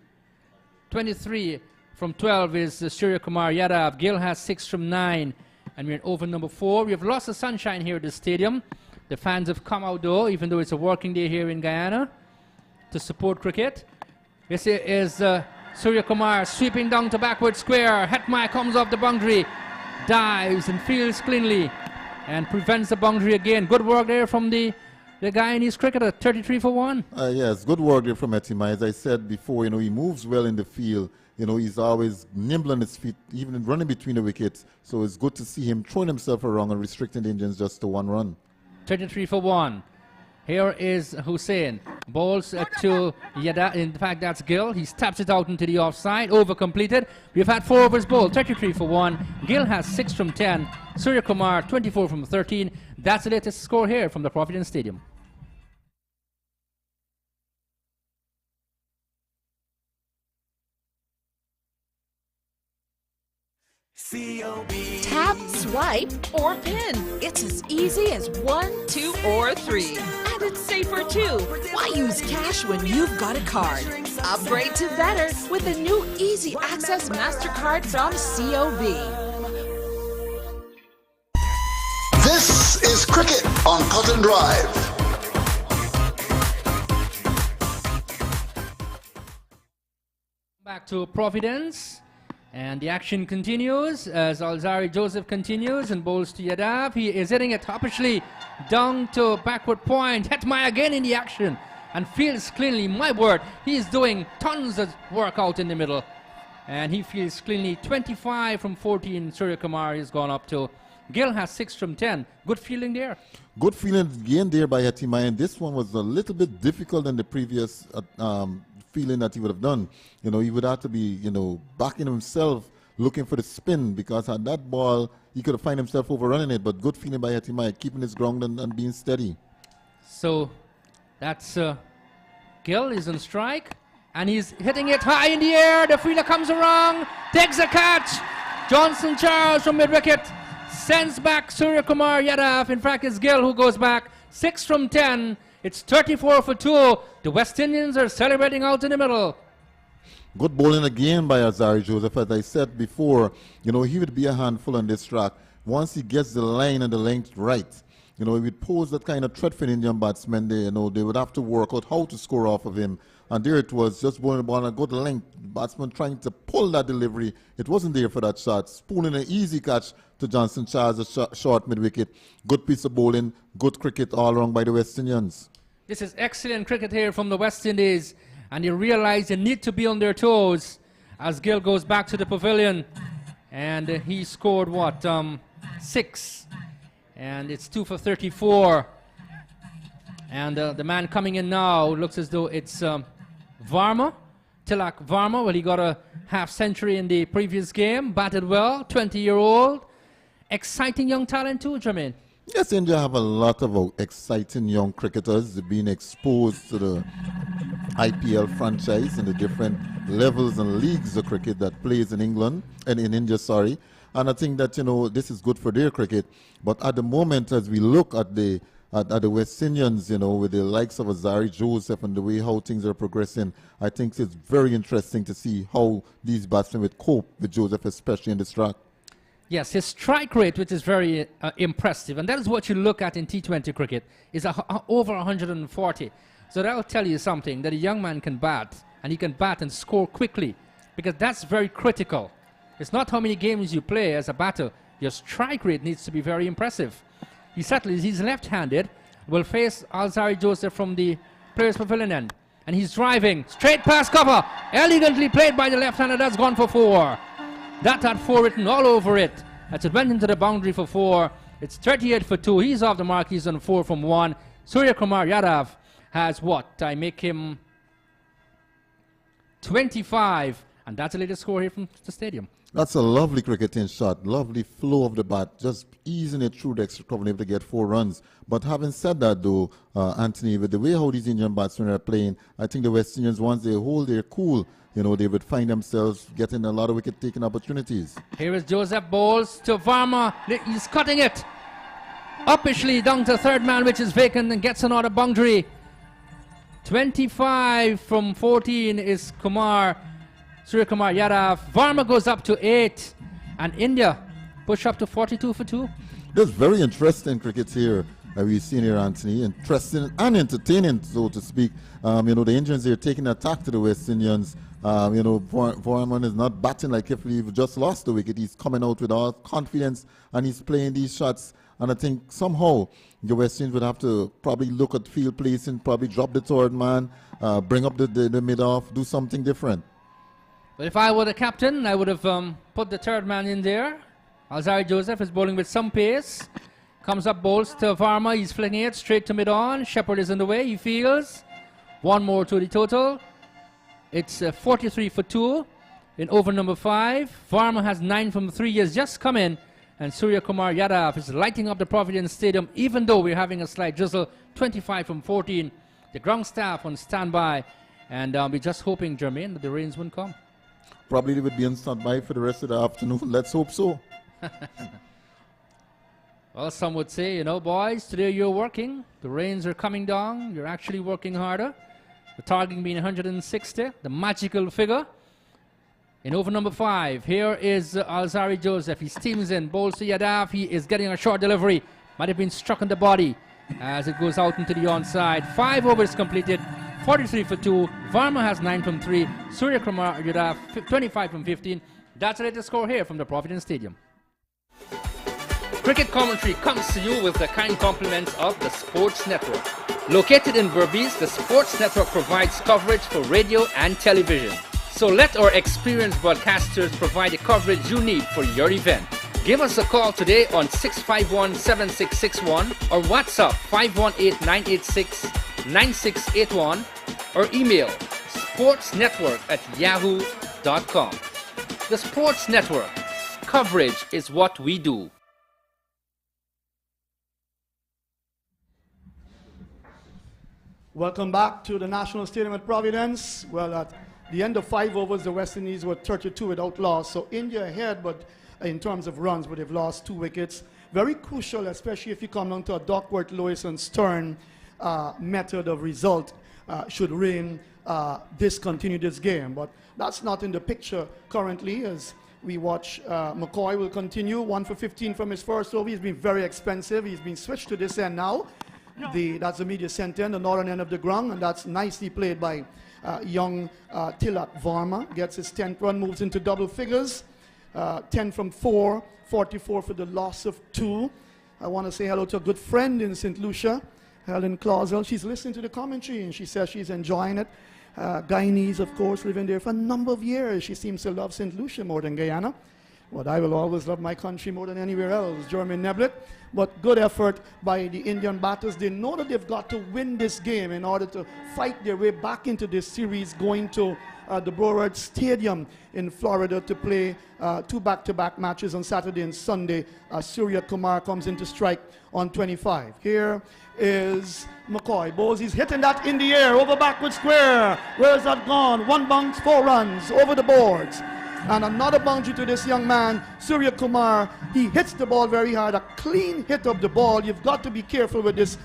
Speaker 7: from 12 is Surya Kumar Yadav. Gill has 6 from 9. And we're in over number 4. We have lost the sunshine here at the stadium. The fans have come out though, even though it's a working day here in Guyana, to support cricket. This is Surya Kumar sweeping down to backward square. Hetmeyer comes off the boundary, dives and fields cleanly, and prevents the boundary again. Good work there from the Guyanese cricketer, 33 for 1.
Speaker 5: Yes, good work there from Hetmeyer. As I said before, you know, he moves well in the field. You know, he's always nimble on his feet, even running between the wickets. So it's good to see him throwing himself around and restricting the Indians just to 1 run.
Speaker 7: 33 for 1. Here is Hussein. Bowls to Yadav. In fact, that's Gill. He taps it out into the offside. Over completed. We've had 4 overs bowled. 33 for 1. Gill has 6 from 10. Surya Kumar 24 from 13. That's the latest score here from the Providence Stadium.
Speaker 6: Tap, swipe, or pin. It's as easy as 1, 2, or 3. And it's safer too. Why use cash when you've got a card? Upgrade to better with the new Easy Access MasterCard from COB.
Speaker 3: This is Cricket on Cotton Drive.
Speaker 7: Back to Providence. And the action continues as Alzari Joseph continues and bowls to Yadav. He is hitting it toppishly down to backward point. Hetmeyer again in the action and fields cleanly. My word, he is doing tons of work out in the middle. And he fields cleanly. 25 from 14. Surya Kumar has gone up to. Gill has 6 from 10. Good fielding there.
Speaker 5: Good feeling again there by Hetmeyer. And this one was a little bit difficult than the previous feeling that he would have done. You know, he would have to be, you know, backing himself, looking for the spin, because at that ball, he could have found himself overrunning it. But good feeling by Hetimai, keeping his ground and being steady.
Speaker 7: So that's Gill is on strike, and he's hitting it high in the air. The fielder comes around, takes a catch. Johnson Charles from mid-wicket sends back Surya Kumar Yadav. In fact, it's Gill who goes back. 6 from 10. It's 34 for 2. The West Indians are celebrating out in the middle.
Speaker 5: Good bowling again by Azari Joseph. As I said before, you know, he would be a handful on this track. Once he gets the line and the length right, you know, he would pose that kind of threat for Indian batsmen. They, you know, they would have to work out how to score off of him. And there it was, just bowling the ball on a good length. Batsman trying to pull that delivery. It wasn't there for that shot. Spooning an easy catch to Johnson Charles, a short mid-wicket. Good piece of bowling, good cricket all around by the West Indians.
Speaker 7: This is excellent cricket here from the West Indies. And they realize they need to be on their toes as Gill goes back to the pavilion. And he scored, what, 6. And it's 2 for 34. And the man coming in now looks as though it's Varma, Tilak Varma. Well, he got a half century in the previous game, batted well, 20-year-old. Exciting young talent too, Jermaine.
Speaker 5: Yes, India have a lot of exciting young cricketers being exposed to the IPL franchise and the different levels and leagues of cricket that plays in England and in India, sorry. And I think that, you know, this is good for their cricket. But at the moment, as we look at the West Indians, you know, with the likes of Azari Joseph and the way how things are progressing, I think it's very interesting to see how these batsmen would cope with Joseph, especially in this track.
Speaker 7: Yes, his strike rate, which is very impressive, and that is what you look at in T20 cricket, is over 140. So that'll tell you something, that a young man can bat, and he can bat and score quickly, because that's very critical. It's not how many games you play as a batter. Your strike rate needs to be very impressive. He certainly, he's left-handed, will face Alzari Joseph from the Players Pavilion end, and he's driving straight past cover, elegantly played by the left-hander. That's gone for 4. That had 4 written all over it. As it went into the boundary for 4. It's 38 for 2. He's off the mark. He's on 4 from 1. Surya Kumar Yadav has what? I make him 25. And that's the latest score here from the stadium.
Speaker 5: That's a lovely cricketing shot. Lovely flow of the bat. Just easing it through the extra cover able to get 4 runs. But having said that, though, Anthony, with the way how these Indian batsmen are playing, I think the West Indians, once they hold their cool, you know, they would find themselves getting a lot of wicket-taking opportunities.
Speaker 7: Here is Joseph bowls to Varma. He's cutting it uppishly down to third man, which is vacant, and gets another boundary. 25 from 14 is Surya Kumar Yadav. Varma goes up to 8, and India push up to 42 for 2.
Speaker 5: There's very interesting cricket here that we've seen here, Anthony. Interesting and entertaining, so to speak. You know, the Indians are taking an attack to the West Indians. You know, Varman is not batting like if we've just lost the wicket. He's coming out with all confidence and he's playing these shots. And I think somehow the West Indies would have to probably look at field placing, probably drop the third man, bring up the mid-off, do something different.
Speaker 7: But if I were the captain, I would have put the third man in there. Alzari Joseph is bowling with some pace. Comes up, bowls to Varma. He's flinging it straight to mid-on. Shepherd is in the way. He fields. 1 more to the total. It's 43 for 2 in over number 5. Varma has 9 from 3. He has just come in. And Surya Kumar Yadav is lighting up the Providence Stadium, even though we're having a slight drizzle. 25 from 14. The ground staff on standby. And we're just hoping, Jermaine, that the rains won't come.
Speaker 5: Probably they would be on standby for the rest of the afternoon. Let's hope so.
Speaker 7: Well, some would say, you know, boys, today you're working. The rains are coming down. You're actually working harder. The target being 160, the magical figure. In over number 5, here is Alzari Joseph. He steams in, bowls to Yadav. He is getting a short delivery. Might have been struck in the body as it goes out into the onside. 5 overs completed, 43 for 2. Varma has 9 from 3. Surya Kumar Yadav, 25 from 15. That's the latest score here from the Providence Stadium. Cricket commentary comes to you with the kind compliments of the Sports Network. Located in Berbice, the Sports Network provides coverage for radio and television. So let our experienced broadcasters provide the coverage you need for your event. Give us a call today on 651-7661 or WhatsApp 518-986-9681 or email sportsnetwork@yahoo.com. The Sports Network. Coverage is what we do.
Speaker 4: Welcome back to the National Stadium at Providence. Well, at the end of 5 overs, the West Indies were 32 without loss. So India ahead, but in terms of runs, but they've lost 2 wickets. Very crucial, especially if you come down to a Duckworth, Lewis, and Stern method of result should Rain discontinue this game. But that's not in the picture currently as we watch McCoy will continue. 1 for 15 from his first over. He's been very expensive. He's been switched to this end now. That's the media center end, the northern end of the ground, and that's nicely played by young Tilak Varma. Gets his 10th run, moves into double figures. 10 from 4, 44 for the loss of 2. I want to say hello to a good friend in St. Lucia, Helen Clausel. She's listening to the commentary and she says she's enjoying it. Guyanese, of course, living there for a number of years. She seems to love St. Lucia more than Guyana. But I will always love my country more than anywhere else, Jeremy Neblett. But good effort by the Indian batters. They know that they've got to win this game in order to fight their way back into this series, going to the Broward Stadium in Florida to play 2 back-to-back matches on Saturday and Sunday. Surya Kumar comes into strike on 25. Here is McCoy. Bowles, he's hitting that in the air, over backward square. Where's that gone? 1 bounce, 4 runs, over the boards. And another boundary to this young man, Surya Kumar. He hits the ball very hard, a clean hit of the ball. You've got to be careful with this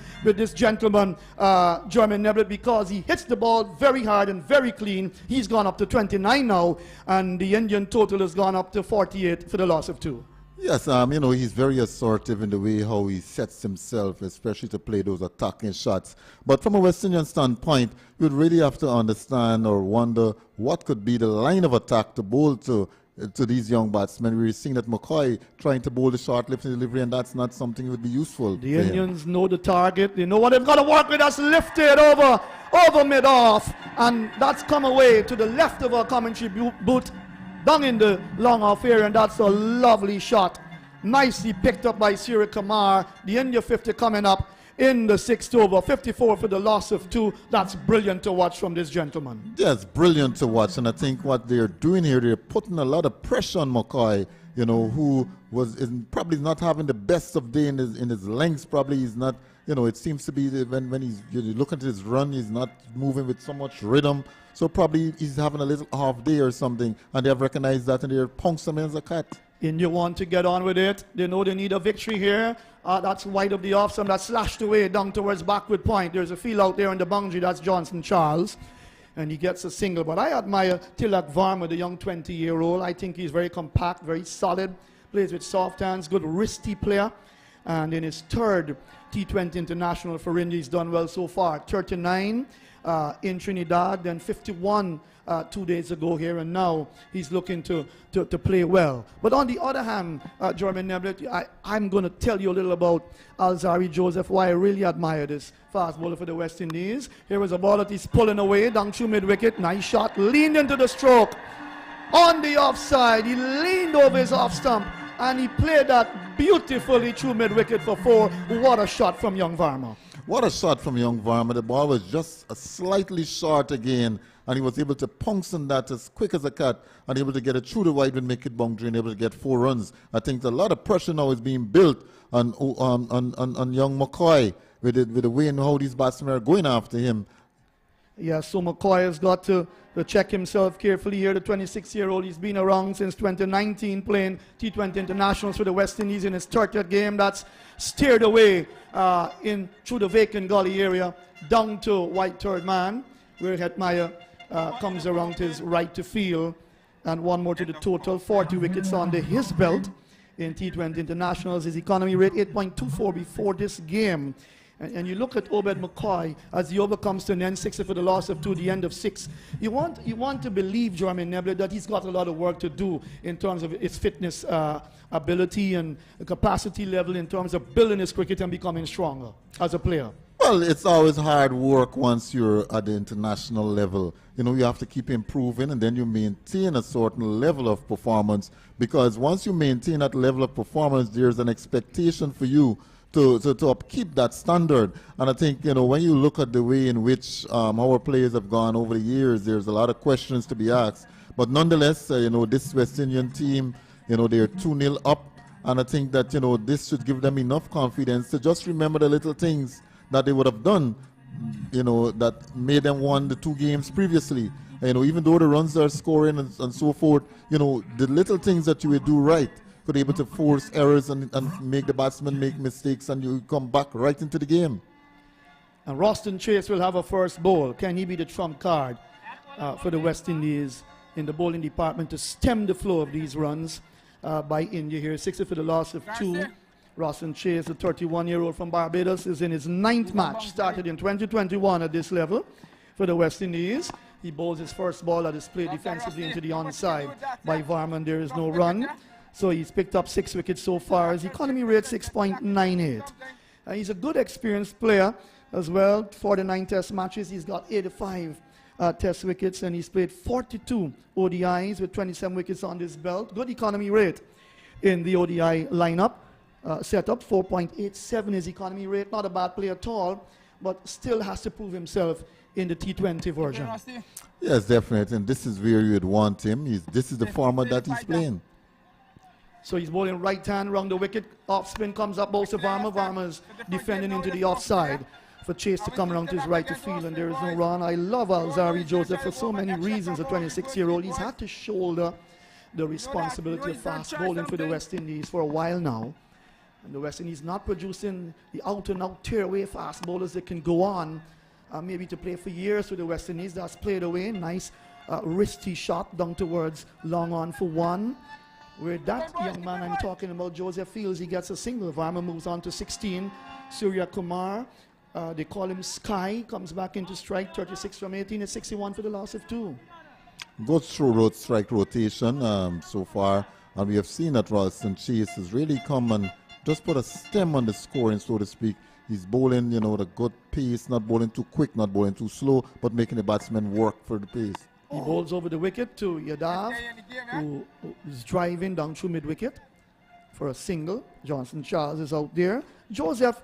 Speaker 4: gentleman, Jermaine Neblett, because he hits the ball very hard and very clean. He's gone up to 29 now, and the Indian total has gone up to 48 for the loss of 2.
Speaker 5: Yes, he's very assertive in the way how he sets himself, especially to play those attacking shots. But from a West Indian standpoint, you'd really have to understand or wonder what could be the line of attack to bowl to these young batsmen. We're seeing that McCoy trying to bowl the short lifting delivery, and that's not something that would be useful.
Speaker 4: The Indians know the target. They know what they've got to work with. That's lifted over mid-off, and that's come away to the left of our commentary booth. Down in the long off area, and that's a lovely shot. Nicely picked up by Surya Kumar. The India 50 coming up in the 6th over. 54 for the loss of 2. That's brilliant to watch from this gentleman.
Speaker 5: Yes, brilliant to watch. And I think what they're doing here, they're putting a lot of pressure on McCoy, who is probably not having the best of day in his lengths. Probably he's not, it seems to be that when you look at his run, he's not moving with so much rhythm. So probably he's having a little half day or something, and they have recognized that, and they're punks him as a cat.
Speaker 4: India want to get on with it. They know they need a victory here. That's wide of the off stump. That's slashed away down towards backward point. There's a field out there on the boundary. That's Johnson Charles, and he gets a single. But I admire Tilak Varma, the young 20-year-old. I think he's very compact, very solid, plays with soft hands, good wristy player. And in his 3rd T20 international for India, he's done well so far. 39 in Trinidad, then 51 2 days ago here, and now he's looking to play well. But on the other hand, Jermaine Neblett, I'm going to tell you a little about Alzari Joseph, why I really admire this fast bowler for the West Indies. Here was a ball that he's pulling away down through mid-wicket. Nice shot, leaned into the stroke. On the offside, he leaned over his off stump, and he played that beautifully through mid-wicket for 4. What a shot from young Varma.
Speaker 5: What a shot from young Varma. The ball was just slightly short again, and he was able to punction that as quick as a cat and able to get it through the wide mid-wicket boundary and able to get 4 runs. I think a lot of pressure now is being built on young McCoy with the way and how these batsmen are going after him.
Speaker 4: Yeah, so McCoy has got to check himself carefully here. The 26-year-old, he's been around since 2019, playing T20 internationals for the West Indies in his 30th game. That's steered away through the vacant gully area down to white third man, where Hetmeyer comes around his right to field. And 1 more to the total, 40 wickets under his belt in T20 internationals. His economy rate 8.24 before this game. And you look at Obed McCoy as he overcomes to an end 60 for the loss of 2, the end of 6. You want to believe, Jermaine Neblett, that he's got a lot of work to do in terms of his fitness ability and capacity level in terms of building his cricket and becoming stronger as a player.
Speaker 5: Well, it's always hard work once you're at the international level. You have to keep improving, and then you maintain a certain level of performance, because once you maintain that level of performance, there's an expectation for you to upkeep that standard. And I think, when you look at the way in which our players have gone over the years, there's a lot of questions to be asked. But nonetheless, this West Indian team, they're 2-0 up. And I think that, this should give them enough confidence to just remember the little things that they would have done, that made them won the 2 games previously. Even though the runs are scoring and so forth, the little things that you would do right could be able to force errors and make the batsman make mistakes, and you come back right into the game.
Speaker 4: And Roston Chase will have a first bowl. Can he be the trump card for the West Indies in the bowling department to stem the flow of these runs by India here? 60 for the loss of 2. Roston Chase, the 31-year-old from Barbados, is in his 9th match, started in 2021 at this level for the West Indies. He bowls his first ball that is played defensively into the onside by Varman. There is no run. So he's picked up 6 wickets so far. His economy rate 6.98. He's a good experienced player as well. 49 test matches. He's got 85 test wickets, and he's played 42 ODIs with 27 wickets on his belt. Good economy rate in the ODI lineup. Setup 4.87 is economy rate. Not a bad player at all, but still has to prove himself in the T20 version.
Speaker 5: Yes, definitely. And this is where you'd want him. This is the format that he's playing.
Speaker 4: So he's bowling right hand round the wicket. Off spin comes up, bowls to Varma. Varma's defending into the offside for Chase to come around to his right to field, and there is no run. I love Alzari Joseph for so many reasons. A 26-year-old. He's had to shoulder the responsibility of fast bowling for the West Indies for a while now. And the West Indies not producing the out-and-out tear-away fast bowlers that can go on maybe to play for years with the West Indies. That's played away. Nice wristy shot down towards long on for 1. Where that young man I'm talking about, Joseph, feels he gets a single. Varma moves on to 16. Surya Kumar, they call him Sky, comes back into strike. 36 from 18 at 61 for the loss of 2.
Speaker 5: Good through strike rotation so far. And we have seen that Ralston Chase has really come and just put a stem on the scoring, so to speak. He's bowling, the good pace, not bowling too quick, not bowling too slow, but making the batsman work for the pace.
Speaker 4: He bowls over the wicket to Yadav, who is driving down through mid-wicket for a single. Johnson Charles is out there. Joseph,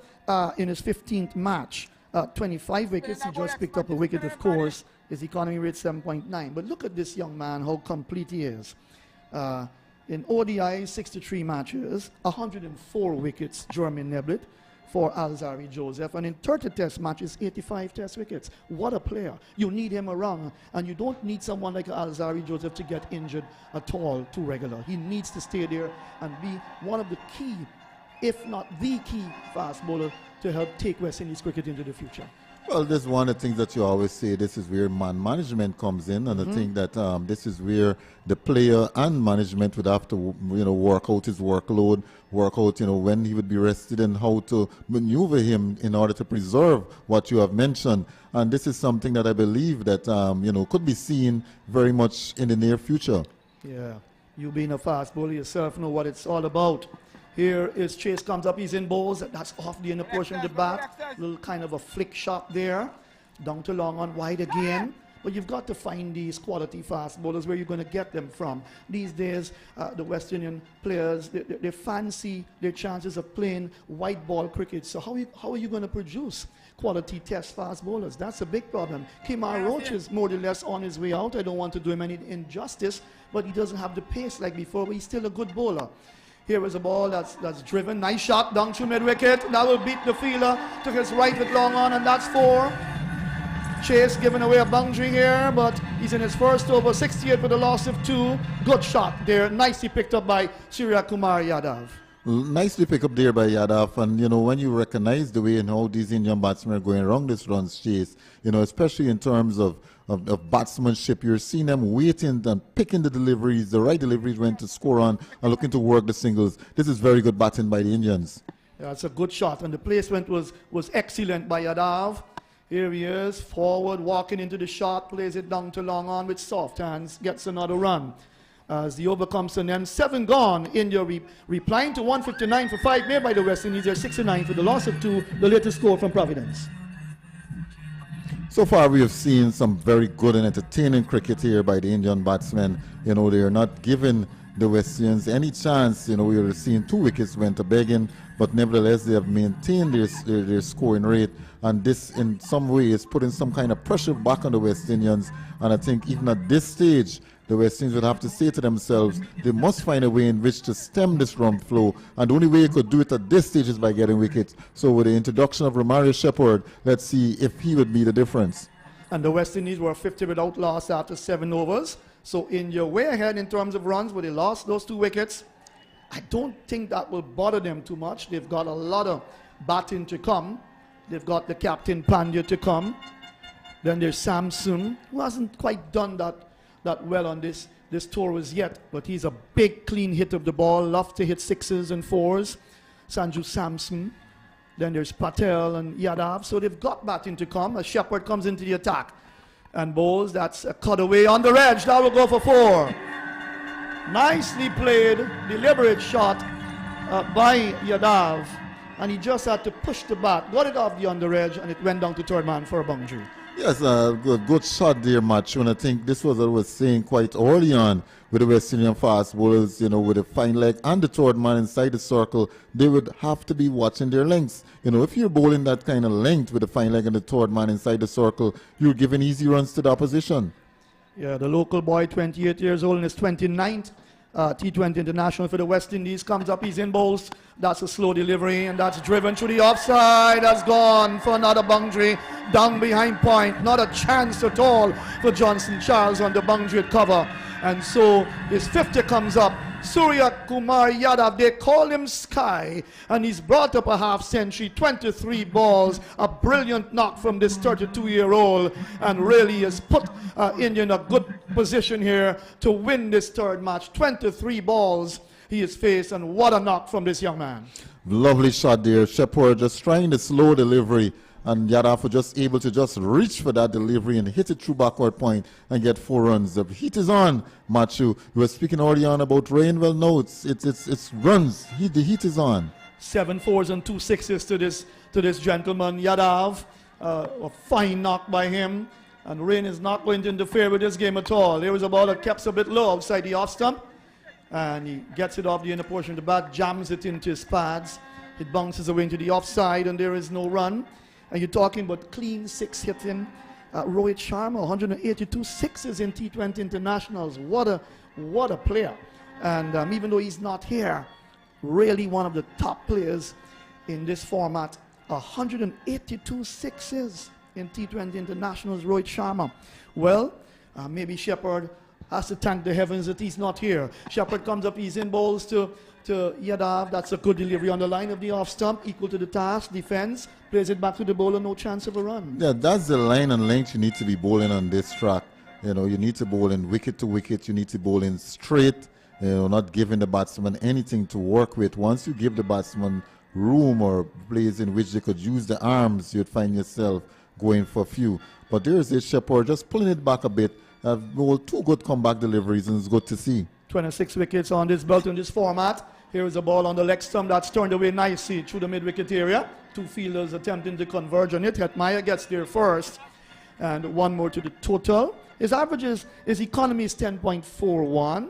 Speaker 4: in his 15th match, 25 wickets. He just picked up a wicket, of course. His economy rate 7.9. But look at this young man, how complete he is. In ODI, 63 matches, 104 wickets, Jermaine Neblet for Alzari Joseph, and in 30 test matches, 85 test wickets. What a player. You need him around, and you don't need someone like Alzari Joseph to get injured at all too regular. He needs to stay there and be one of the key, if not the key, fast bowler to help take West Indies cricket into the future.
Speaker 5: Well, this is one of the things that you always say. This is where man management comes in, and I think that this is where the player and management would have to, work out his workload, work out, when he would be rested and how to maneuver him in order to preserve what you have mentioned. And this is something that I believe that could be seen very much in the near future.
Speaker 4: Yeah, you being a fast bowler yourself know what it's all about. Here is Chase comes up, he's in bowls, that's off the inner portion of the bat. Little kind of a flick shot there. Down to long on wide again. But you've got to find these quality fast bowlers where you're going to get them from. These days, the West Indian players, they fancy their chances of playing white ball cricket. So how are you going to produce quality test fast bowlers? That's a big problem. Kemar Roach is more or less on his way out. I don't want to do him any injustice, but he doesn't have the pace like before, but he's still a good bowler. Here is a ball that's driven. Nice shot down to mid-wicket. That will beat the fielder. Took his right with long on, and that's 4. Chase giving away a boundary here, but he's in his first over. 68 for the loss of 2. Good shot there. Nicely picked up by Surya Kumar Yadav.
Speaker 5: Nicely picked up there by Yadav, and when you recognize the way and how these Indian batsmen are going around this runs chase, especially in terms of batsmanship, you're seeing them waiting and picking the deliveries, the right deliveries when to score on and looking to work the singles. This is very good batting by the Indians.
Speaker 4: Yeah, it's a good shot, and the placement was excellent by Yadav. Here he is, forward, walking into the shot, plays it down to long on with soft hands, gets another run. As the over comes to an end, 7 gone. India replying to 159 for 5 made by the West Indies. They're 69 for the loss of 2, the latest score from Providence.
Speaker 5: So far, we have seen some very good and entertaining cricket here by the Indian batsmen. You know, they are not giving the West Indians any chance. You know, we are seeing 2 wickets went to begging, but nevertheless, they have maintained their scoring rate. And this, in some way, is putting some kind of pressure back on the West Indians. And I think even at this stage, the West Indies would have to say to themselves, they must find a way in which to stem this run flow. And the only way you could do it at this stage is by getting wickets. So with the introduction of Romario Shepherd, let's see if he would be the difference.
Speaker 4: And the West Indies were 50 without loss after 7 overs. So India way ahead in terms of runs, but they lost those 2 wickets. I don't think that will bother them too much. They've got a lot of batting to come. They've got the captain Pandya to come. Then there's Samson, who hasn't quite done that well on this tour as yet, but he's a big clean hit of the ball, loves to hit 6s and 4s. Sanju Samson. Then there's Patel and Yadav. So they've got batting to come as Shepherd comes into the attack and bowls. That's a cutaway on the edge. That will go for 4. Nicely played, deliberate shot by Yadav, and he just had to push the bat, got it off the under edge, and it went down to third man for a boundary.
Speaker 5: Yes, good shot there, Machu. And I think this was what I was saying quite early on with the West Indian fast bowlers, you know, with a fine leg and the third man inside the circle, they would have to be watching their lengths. You know, if you're bowling that kind of length with a fine leg and the third man inside the circle, you're giving easy runs to the opposition.
Speaker 4: Yeah, the local boy, 28 years old, in his 29th T20 International for the West Indies, comes up, he's in bowls. That's a slow delivery, and that's driven through the offside. That's gone for another boundary, down behind point. Not a chance at all for Johnson Charles on the boundary cover. And so his 50 comes up. Surya Kumar Yadav, they call him Sky, and he's brought up a half century, 23 balls, a brilliant knock from this 32-year-old, and really has put India in a good position here to win this third match. 23 balls he has faced, and what a knock from this young man.
Speaker 5: Lovely shot there. Shepherd just trying the slow delivery, and Yadav was just able to just reach for that delivery and hit it through backward point and get 4 runs. The heat is on, Machu. We were speaking early on about rain. Well, no, it's runs. The heat is on.
Speaker 4: 7 4s and 2 6s to this gentleman, Yadav. A fine knock by him. And rain is not going to interfere with this game at all. There was a ball that kept a bit low outside the off stump. And he gets it off the inner portion of the bat, jams it into his pads. It bounces away into the offside, and there is no run. And you're talking about clean 6 hitting. Rohit Sharma, 182 6s in T20 internationals. What a player. And even though he's not here, really one of the top players in this format. 182 6s in T20 internationals, Rohit Sharma. Well, maybe Shepherd has to thank the heavens that he's not here. Shepherd comes up, he's in bowls to Yadav. That's a good delivery on the line of the off stump, equal to the task, defense, plays it back to the bowler, no chance of a run.
Speaker 5: Yeah, that's the line and length you need to be bowling on this track. You know, you need to bowl in wicket to wicket, you need to bowl in straight, you know, not giving the batsman anything to work with. Once you give the batsman room or plays in which they could use the arms, you'd find yourself going for a few. But there's a Shepherd just pulling it back a bit. Bowled 2 good comeback deliveries, and it's good to see.
Speaker 4: 26 wickets on this belt in this format. Here is a ball on the leg stump that's turned away nicely through the mid-wicket area. 2 fielders attempting to converge on it. Hetmeyer gets there first, and 1 more to the total. His averages, his economy is 10.41.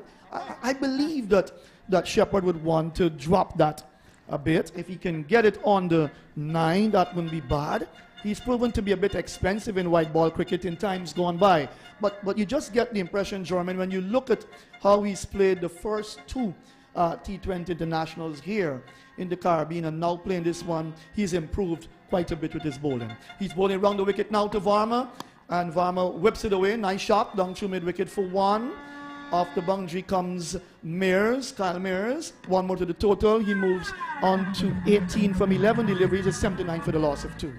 Speaker 4: I believe that Shepherd would want to drop that a bit. If he can get it on the 9, that wouldn't be bad. He's proven to be a bit expensive in white ball cricket in times gone by. But you just get the impression, German, when you look at how he's played the first 2 T20 internationals here in the Caribbean and now playing this one, he's improved quite a bit with his bowling. He's bowling around the wicket now to Varma, and Varma whips it away. Nice shot down through mid-wicket for 1. Off the boundary comes Mears, Kyle Mears. 1 more to the total. He moves on to 18 from 11 deliveries. It's 79 for the loss of 2.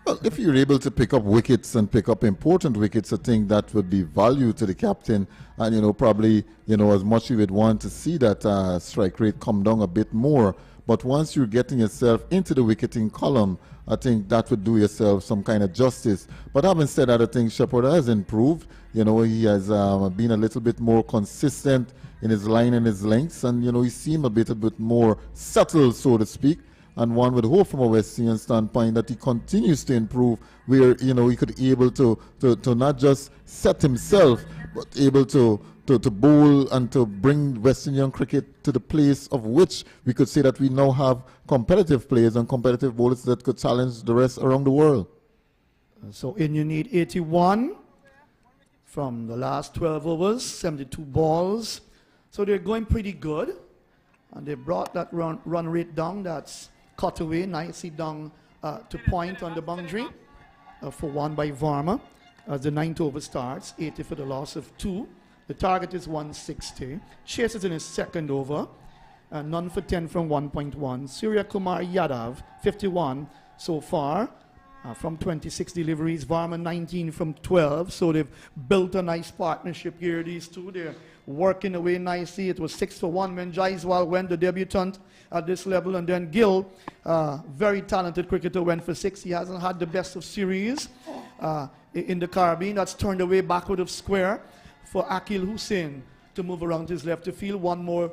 Speaker 5: Well, if you're able to pick up wickets and pick up important wickets, I think that would be value to the captain. And, you know, probably, you know, as much you would want to see that strike rate come down a bit more. But once you're getting yourself into the wicketing column, I think that would do yourself some kind of justice. But having said that, I think Shepherd has improved. You know, he has been a little bit more consistent in his line and his lengths. And, you know, he seemed a bit more subtle, so to speak. and one would hope from a West Indian standpoint that he continues to improve, where he could be able to not just set himself, but able to bowl and to bring West Indian cricket to the place of which we could say that we now have competitive players and competitive bowlers that could challenge the rest around the world.
Speaker 4: So India need 81 from the last 12 overs, 72 balls. So they're going pretty good. And they brought that run rate down. That's cut away nicely down to point on the boundary for 1 by Varma as the 9th over starts. 80 for the loss of 2. The target is 160. Chases in his 2nd over. None for 10 from 1.1. Surya Kumar Yadav, 51 so far. From 26 deliveries, Varma 19 from 12, so they've built a nice partnership here, these two. They're working away nicely. It was 6 for 1 when Jaiswal went, the debutant at this level, and then Gill, very talented cricketer, went for 6. He hasn't had the best of series in the Caribbean. That's turned away backward of square for Akil Hussain to move around his left to field. One more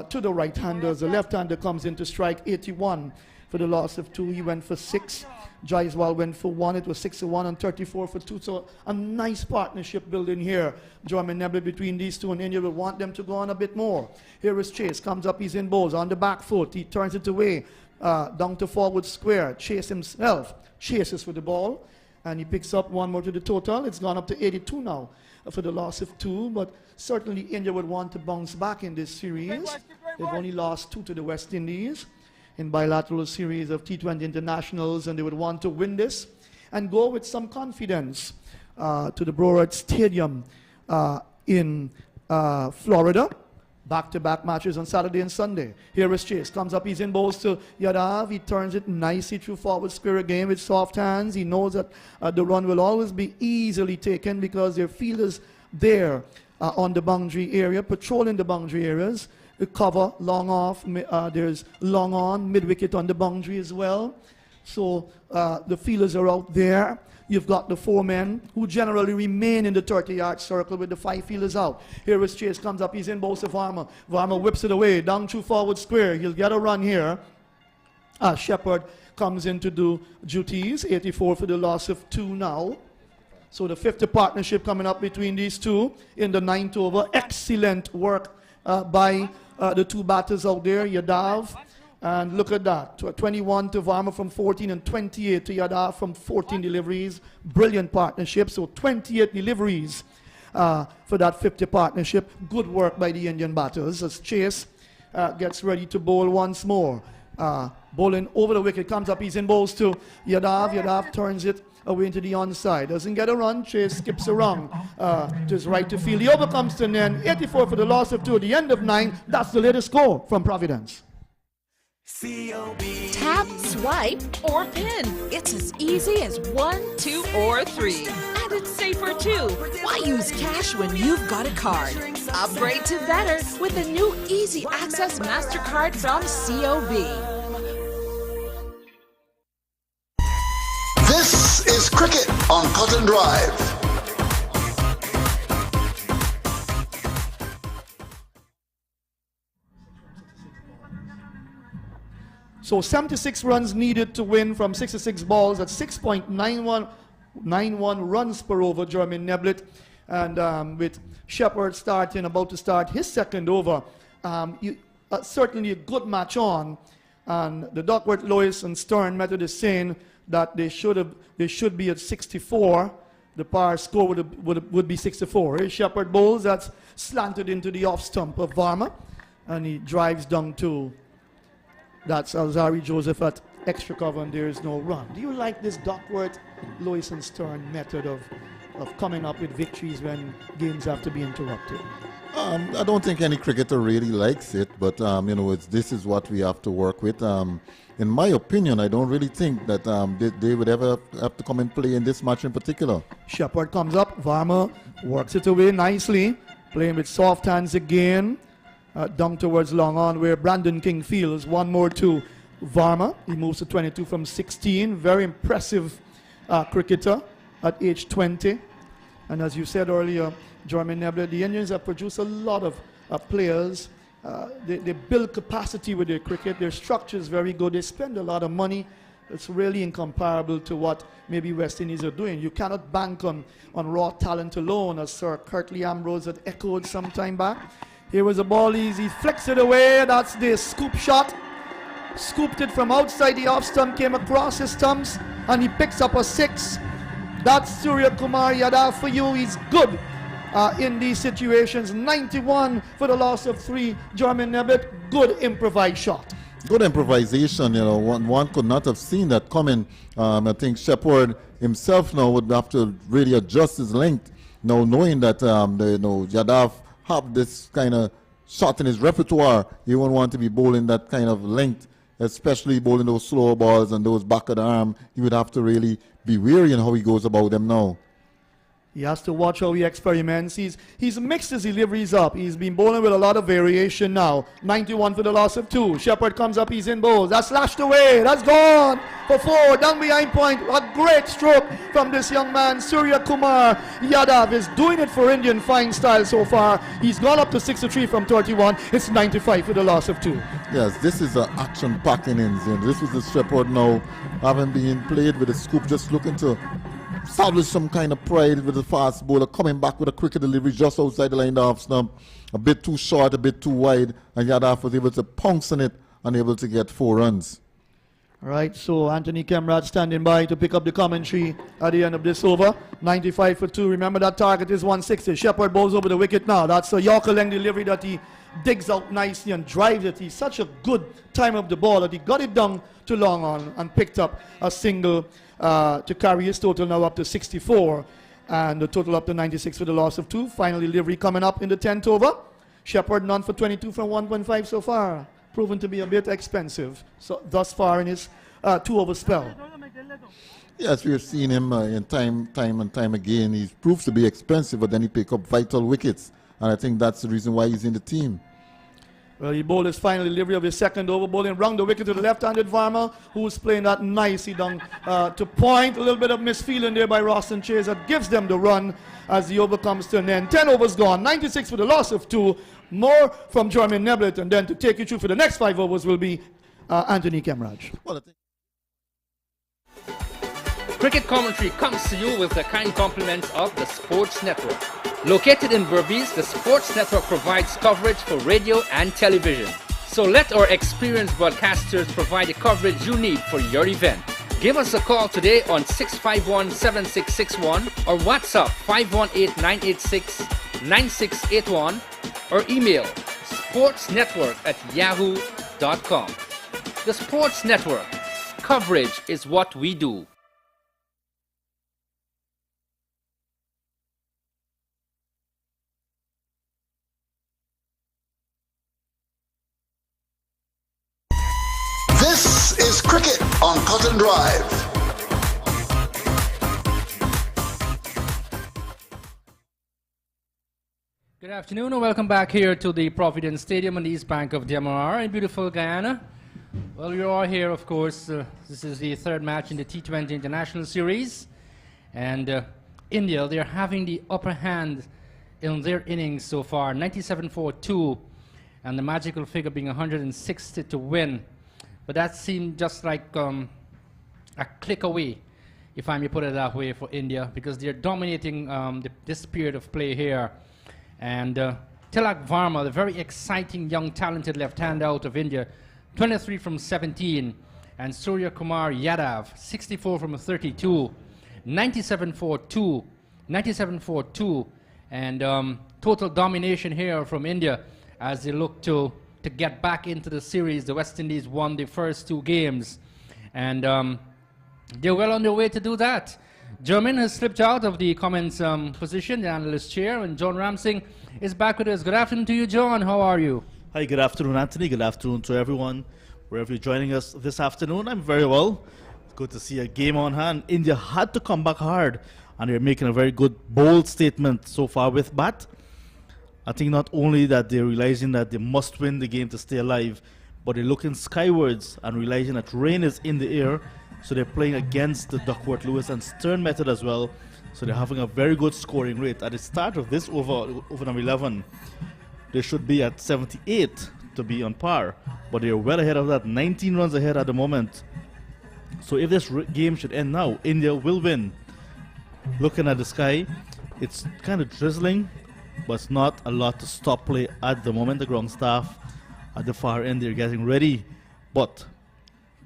Speaker 4: to the right-hander as the left-hander comes in to strike. 81 for the loss of 2. He went for 6. Jaiswal went for 1. It was 6 for 1 and 34 for 2. So a nice partnership building here. Jermaine Neblett between these two, and India will want them to go on a bit more. Here is Chase. Comes up. He's in bowls on the back foot. He turns it away down to forward square. Chase himself chases for the ball, and he picks up one more to the total. It's gone up to 82 now for the loss of 2. But certainly India would want to bounce back in this series. They've only lost 2 to the West Indies in bilateral series of T20 internationals, and they would want to win this and go with some confidence to the Broward Stadium in Florida. Back-to-back matches on Saturday and Sunday. Here is Chase. Comes up. He's in bowls to Yadav. He turns it nicely through forward square again with soft hands. He knows that the run will always be easily taken because their fielders there on the boundary area, patrolling the boundary areas. The cover, long off, there's long on, mid-wicket on the boundary as well. So the fielders are out there. You've got the 4 men who generally remain in the 30-yard circle with the 5 fielders out. Here is Chase, comes up, he's in bowls to Varma. Varma whips it away, down through forward square. He'll get a run here. Shepherd comes in to do duties, 84 for the loss of 2 now. So the 50 partnership coming up between these two in the 9th over. Excellent work by the 2 batters out there, Yadav, and look at that, 21 to Varma from 14 and 28 to Yadav from 14 deliveries. Brilliant partnership, so 28 deliveries for that 50 partnership. Good work by the Indian batters as Chase gets ready to bowl once more. Bowling over the wicket, comes up, he's in bowls to Yadav. Yadav turns it away into the onside. Doesn't get a run. Chase skips around to his right to field. He overcomes to Nen. 84 for the loss of 2 at the end of 9. That's the latest score from Providence.
Speaker 6: Tap, swipe, or pin. It's as easy as 1, 2, or 3. And it's safer too. Why use cash when you've got a card? Upgrade to better with the new Easy Access MasterCard from COB.
Speaker 3: This is Cricket on Cotton Drive.
Speaker 4: So 76 runs needed to win from 66 balls at 6.91 runs per over, Jermaine Neblett. And with Shepherd about to start his 2nd over, certainly a good match on. And the Duckworth, Lewis, and Stern method is saying that they should be at 64. The par score would be 64. Shepherd bowls, that's slanted into the off stump of Varma, and he drives down to, that's Alzari Joseph at extra cover, and there is no run. Do you like this Duckworth, Lewis, and Stern method of coming up with victories when games have to be interrupted?
Speaker 5: I don't think any cricketer really likes it, but this is what we have to work with. In my opinion, I don't really think that they would ever have to come and play in this match in particular.
Speaker 4: Shepherd comes up, Varma works it away nicely, playing with soft hands again, down towards long on where Brandon King fields. One more to Varma. He moves to 22 from 16. Very impressive cricketer at age 20. And as you said earlier, Jermaine Neblett, the Indians have produced a lot of players they build capacity with their cricket. Their structure is very good. They spend a lot of money. It's really incomparable to what maybe West Indies are doing. You cannot bank on raw talent alone, as Sir Curtly Ambrose had echoed some time back. Here was a ball, he flicks it away. That's the scoop shot. Scooped it from outside the off stump, came across his stumps, and he picks up a 6. That's Surya Kumar Yadav for you. He's good in these situations. 91 for the loss of 3. Jermaine Nebbit, good improvised shot.
Speaker 5: Good improvisation, you know. One could not have seen that coming. I think Shepherd himself now would have to really adjust his length, now knowing that Yadav have this kind of shot in his repertoire. He won't want to be bowling that kind of length, especially bowling those slower balls and those back of the arm. He would have to really be wary in how he goes about them now.
Speaker 4: He has to watch how he experiments. He's mixed his deliveries up. He's been bowling with a lot of variation now. 91 for the loss of 2. Shepherd comes up, he's in bowls. That's slashed away. That's gone for 4. Down behind point. A great stroke from this young man. Surya Kumar Yadav is doing it for Indian fine style so far. He's gone up to 63 from 31. It's 95 for the loss of 2.
Speaker 5: Yes, this is an action-packed innings. You know, this was the Shepherd now, having been played with a scoop, just looking to establish some kind of pride with the fast bowler, coming back with a cricket delivery just outside the line off stump, a bit too short, a bit too wide, and Yadav was able to pounce on it and able to get 4 runs.
Speaker 4: All right, so Anthony Kemrad standing by to pick up the commentary at the end of this over. 95 for 2. Remember that target is 160. Shepherd bowls over the wicket now. That's a Yorker length delivery that he digs out nicely and drives it. He's such a good time of the ball that he got it down to long on and picked up a single to carry his total now up to 64, and the total up to 96 for the loss of 2. Final delivery coming up in the 10th over. Shepherd none for 22 from 1.5 so far. Proven to be a bit expensive so thus far in his 2-over spell.
Speaker 5: Yes, we have seen him in time and time again. He proves to be expensive, but then he picks up vital wickets, and I think that's the reason why he's in the team.
Speaker 4: Well, he bowled his final delivery of his second over, bowling round the wicket to the left-handed Varma, who's playing that nicely down to point. A little bit of misfeeling there by Roston Chase that gives them the run as the over comes to an end. 10 overs gone, 96 for the loss of 2. More from Jermaine Neblett, and then to take you through for the next 5 overs will be Anthony Kemraj.
Speaker 5: Well,
Speaker 7: Cricket commentary comes to you with the kind compliments of the Sports Network. Located in Berbice, the Sports Network provides coverage for radio and television. So let our experienced broadcasters provide the coverage you need for your event. Give us a call today on 651-7661 or WhatsApp 518-986-9681 or email sportsnetwork@yahoo.com. The Sports Network. Coverage is what we do.
Speaker 3: This is Cricket on Cotton Drive.
Speaker 7: Good afternoon and welcome back here to the Providence Stadium on the East Bank of the MRR in beautiful Guyana. Well, we're all here, of course. This is the 3rd match in the T20 International Series. And India, they're having the upper hand in their innings so far. 97-4-2 and the magical figure being 160 to win. But that seemed just like a click away, if I may put it that way, for India, because they're dominating this period of play here. And Tilak Varma, the very exciting, young, talented left-hander out of India, 23 from 17. And Surya Kumar Yadav, 64 from 32. 97-4-2. 97-4-2. And total domination here from India as they look to get back into the series. The West Indies won the first 2 games, and they're well on their way to do that. Jermaine has slipped out of the comments position, the analyst chair, and John Ramsing is back with us. Good afternoon to you, John. How are you?
Speaker 1: Hi, good afternoon, Anthony. Good afternoon to everyone, wherever you're joining us this afternoon. I'm very well. It's good to see a game on hand. India had to come back hard, and they're making a very good, bold statement so far with bat. I think not only that they're realizing that they must win the game to stay alive, but they're looking skywards and realizing that rain is in the air, so they're playing against the Duckworth Lewis and Stern method as well, so they're having a very good scoring rate. At the start of this over number 11, they should be at 78 to be on par. But they're well ahead of that, 19 runs ahead at the moment. So if this game should end now, India will win. Looking at the sky, it's kind of drizzling, but it's not a lot to stop play at the moment. The ground staff at the far end, they're getting ready. But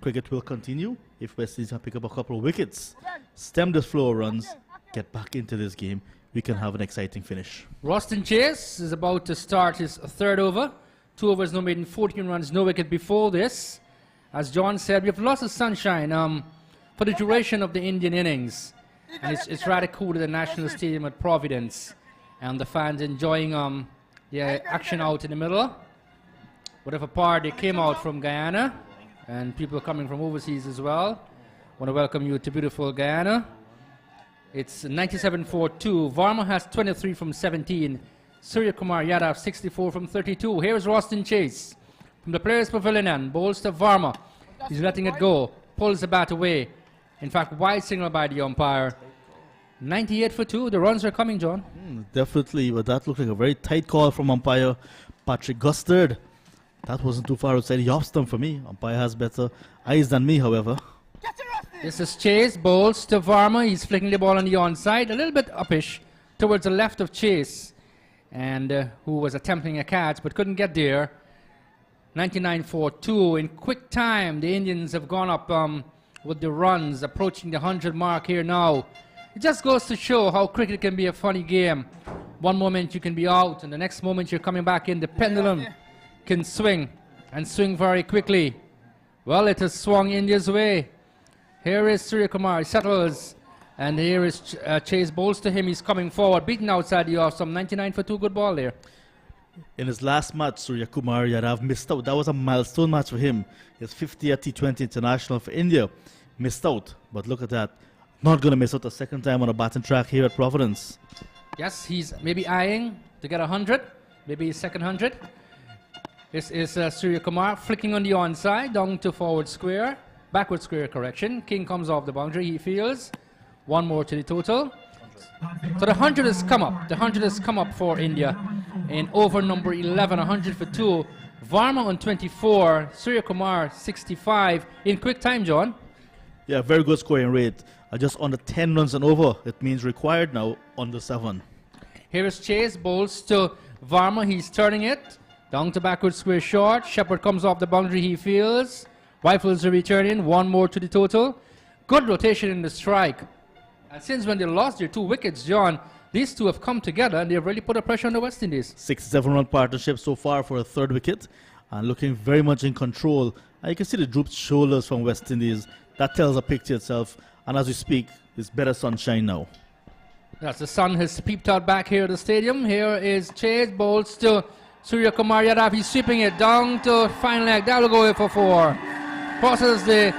Speaker 1: cricket will continue if West Indies can pick up a couple of wickets, stem this flow of runs, get back into this game. We can have an exciting finish.
Speaker 7: Roston Chase is about to start his third over. 2 overs, no maiden, 14 runs, no wicket before this. As John said, we have lots of sunshine for the duration of the Indian innings. And it's rather cool at the National Stadium at Providence. And the fans enjoying the action out in the middle. Whatever part they came out from Guyana. And people coming from overseas as well. Want to welcome you to beautiful Guyana. It's 97-4-2. Varma has 23 from 17. Surya Kumar Yadav 64 from 32. Here's Roston Chase from the Players Pavilion and bowls to Varma. He's letting it go. Pulls the bat away. In fact, wide signal by the umpire. 98-2. The runs are coming, John.
Speaker 1: Definitely, but that looked like a very tight call from umpire Patrick Gustard. That wasn't too far outside the off stump for me. Umpire has better eyes than me, however.
Speaker 7: This is Chase, bowls to Varma. He's flicking the ball on the onside, a little bit uppish towards the left of Chase, and who was attempting a catch but couldn't get there. 99-4-2. In quick time, the Indians have gone up with the runs, approaching the 100 mark here now. It just goes to show how cricket can be a funny game. One moment you can be out, and the next moment you're coming back in. The pendulum can swing, and swing very quickly. Well, it has swung India's way. Here is Surya Kumar, he settles, and here is Chase, bowls to him. He's coming forward, beaten outside the off, some 99-2, good ball there.
Speaker 1: In his last match, Surya Kumar Yadav missed out. That was a milestone match for him. His 50th T20 International for India. Missed out, but look at that. Not going to miss out a second time on a batting track here at Providence.
Speaker 7: Yes, he's maybe eyeing to get 100, maybe his second 100. This is Surya Kumar flicking on the onside, down to forward square. Backward square correction. King comes off the boundary, he feels. One more to the total. So the 100 has come up. The 100 has come up for India in over number 11, 100 for 2. Varma on 24, Surya Kumar 65. In quick time, John.
Speaker 1: Yeah, very good scoring rate. Just under 10 runs and over. It means required now under 7.
Speaker 7: Here is Chase, bowls to Varma. He's turning it. Down to backward square short. Shepherd comes off the boundary, he feels. Rifles are returning, one more to the total. Good rotation in the strike. And since when they lost their 2 wickets, John, these two have come together and they've really put a pressure on the West Indies.
Speaker 1: 6-7 run partnership so far for a third wicket, and looking very much in control. And you can see the drooped shoulders from West Indies. That tells a picture itself. And as we speak, it's better sunshine now.
Speaker 7: Yes, the sun has peeped out back here at the stadium. Here is Chase, bowls to Surya Kumar Yadav. He's sweeping it down to fine leg. That'll go in for 4. Crosses the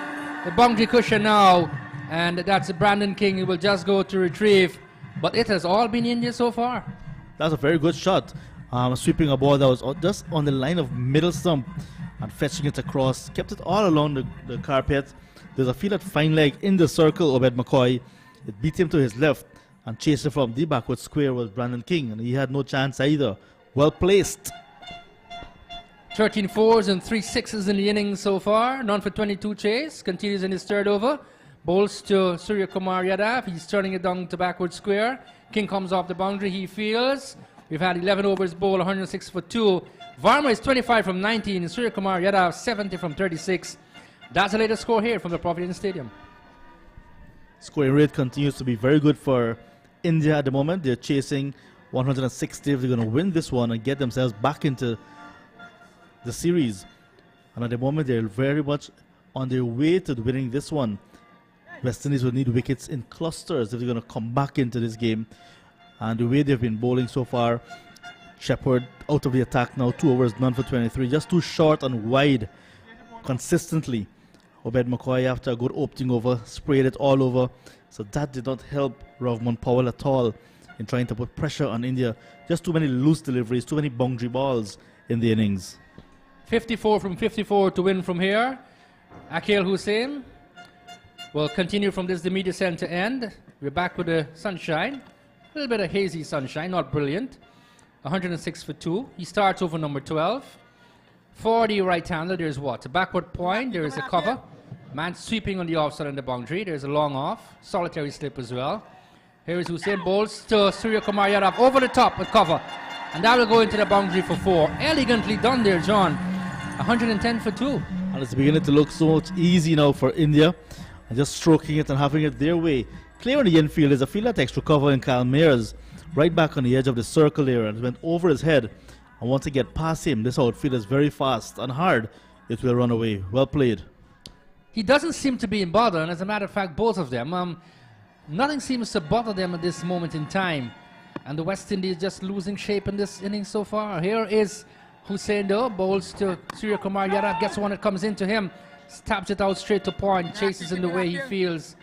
Speaker 7: boundary cushion now, and that's Brandon King. He will just go to retrieve, but it has all been India so far.
Speaker 1: That's a very good shot. Sweeping a ball that was just on the line of middle stump and fetching it across. Kept it all along the carpet. There's a field at fine leg in the circle, Obed McCoy. It beat him to his left and chased it from the backward square was Brandon King, and he had no chance either. Well placed.
Speaker 7: 13 fours and 3 sixes in the innings so far. None for 22 Chase. Continues in his third over. Bowls to Surya Kumar Yadav. He's turning it down to backward square. King comes off the boundary. He fields. We've had 11 overs bowl, 106 for 2. Varma is 25 from 19. Surya Kumar Yadav 70 from 36. That's the latest score here from the Providence Stadium.
Speaker 1: Scoring rate continues to be very good for India at the moment. They're chasing 160 if they're going to win this one and get themselves back into the series. And at the moment they're very much on their way to winning this one. West Indies will need wickets in clusters if they're going to come back into this game. And the way they've been bowling so far, Shepherd out of the attack now, 2 overs, none for 23, just too short and wide consistently. Obed McCoy, after a good opening over, sprayed it all over. So that did not help Ravman Powell at all in trying to put pressure on India. Just too many loose deliveries, too many boundary balls in the innings.
Speaker 7: 54 from 54 to win from here. Akhil Hussain will continue from this the media center end. We're back with the sunshine. A little bit of hazy sunshine, not brilliant. 106 for 2. He starts over number 12. For the right-hander, there's what? A backward point, there is a cover. Man sweeping on the offside on the boundary. There's a long off, solitary slip as well. Here is Hussein bowls to Surya Kumar Yadav over the top with cover. And that will go into the boundary for 4. Elegantly done there, John. 110 for 2.
Speaker 1: And it's beginning to look so much easy now for India. And just stroking it and having it their way. Clear on the infield is a field that extra cover in Kyle Mayers. Right back on the edge of the circle there, and it went over his head. And once it get past him, this outfield is very fast and hard. It will run away. Well played.
Speaker 7: He doesn't seem to be in bother, and as a matter of fact, both of them. Nothing seems to bother them at this moment in time. And the West Indies just losing shape in this inning so far. Here is Hussein though, bowls to Surya Kumar Yadav, gets one that comes into him, stabs it out straight to point, chases in the way he feels,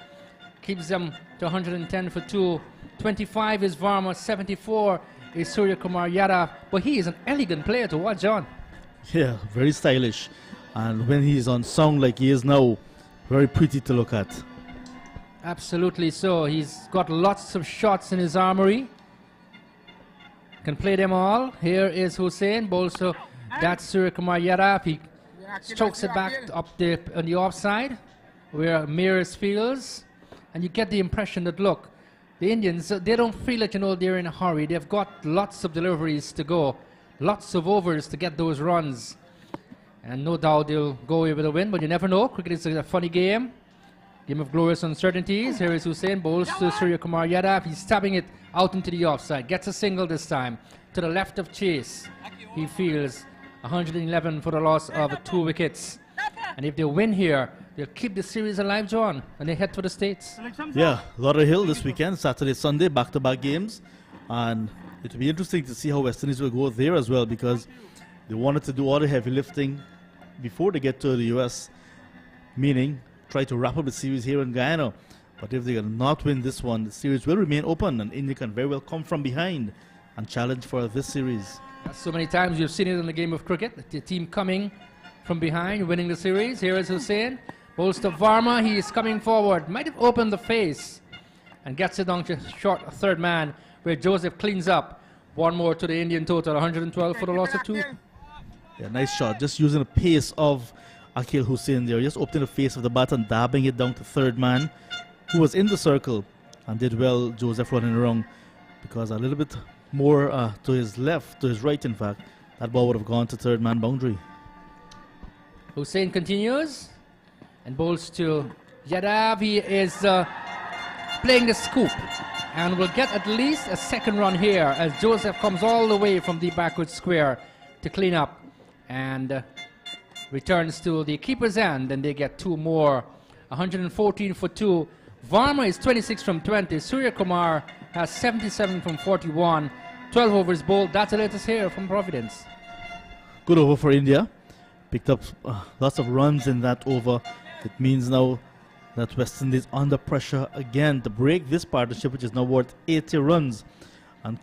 Speaker 7: keeps them to 110 for 2. 25 is Varma, 74 is Surya Kumar Yadav, but he is an elegant player to watch on.
Speaker 1: Yeah, very stylish. And when he's on song like he is now, very pretty to look at.
Speaker 7: Absolutely so. He's got lots of shots in his armory. Can play them all. Here is Hussein, bowls to that's Surya Kumar Yadav. He strokes it back up on the offside where Mears feels. And you get the impression that, look, the Indians, they don't feel that, they're in a hurry. They've got lots of deliveries to go, lots of overs to get those runs. And no doubt they'll go away with a win, but you never know. Cricket is a funny game. Game of glorious uncertainties. Here is Hussein, bowls to Surya Kumar Yadav. He's stabbing it out into the offside. Gets a single this time. To the left of Chase. He feels 111 for the loss of 2 wickets. And if they win here, they'll keep the series alive, John, and they head for the States.
Speaker 1: Yeah, Lauderhill this weekend, Saturday, Sunday, back-to-back games. And it will be interesting to see how West Indies will go there as well, because they wanted to do all the heavy lifting before they get to the US, meaning try to wrap up the series here in Guyana. But if they cannot win this one, the series will remain open, and India can very well come from behind and challenge for this series.
Speaker 7: So many times you've seen it in the game of cricket, the team coming from behind, winning the series. Here is Hussein, bowls to Varma. He is coming forward, might have opened the face, and gets it down to short third man, where Joseph cleans up. One more to the Indian total, 112 for the loss of 2.
Speaker 1: Yeah, nice shot. Just using the pace of Akil Hussain there. Just opening the face of the bat and dabbing it down to third man, who was in the circle and did well, Joseph running around, because a little bit more to his left, to his right in fact, that ball would have gone to third man boundary.
Speaker 7: Hussain continues and bowls to Yadav. He is playing the scoop and will get at least a second run here as Joseph comes all the way from the backward square to clean up and returns to the keeper's end, and they get 2 more. 114 for 2. Varma is 26 from 20. Surya Kumar has 77 from 41. 12 overs bowled. That's the latest here from Providence.
Speaker 1: Good over for India. Picked up lots of runs in that over. It means now that West Indies under pressure again to break this partnership, which is now worth 80 runs. And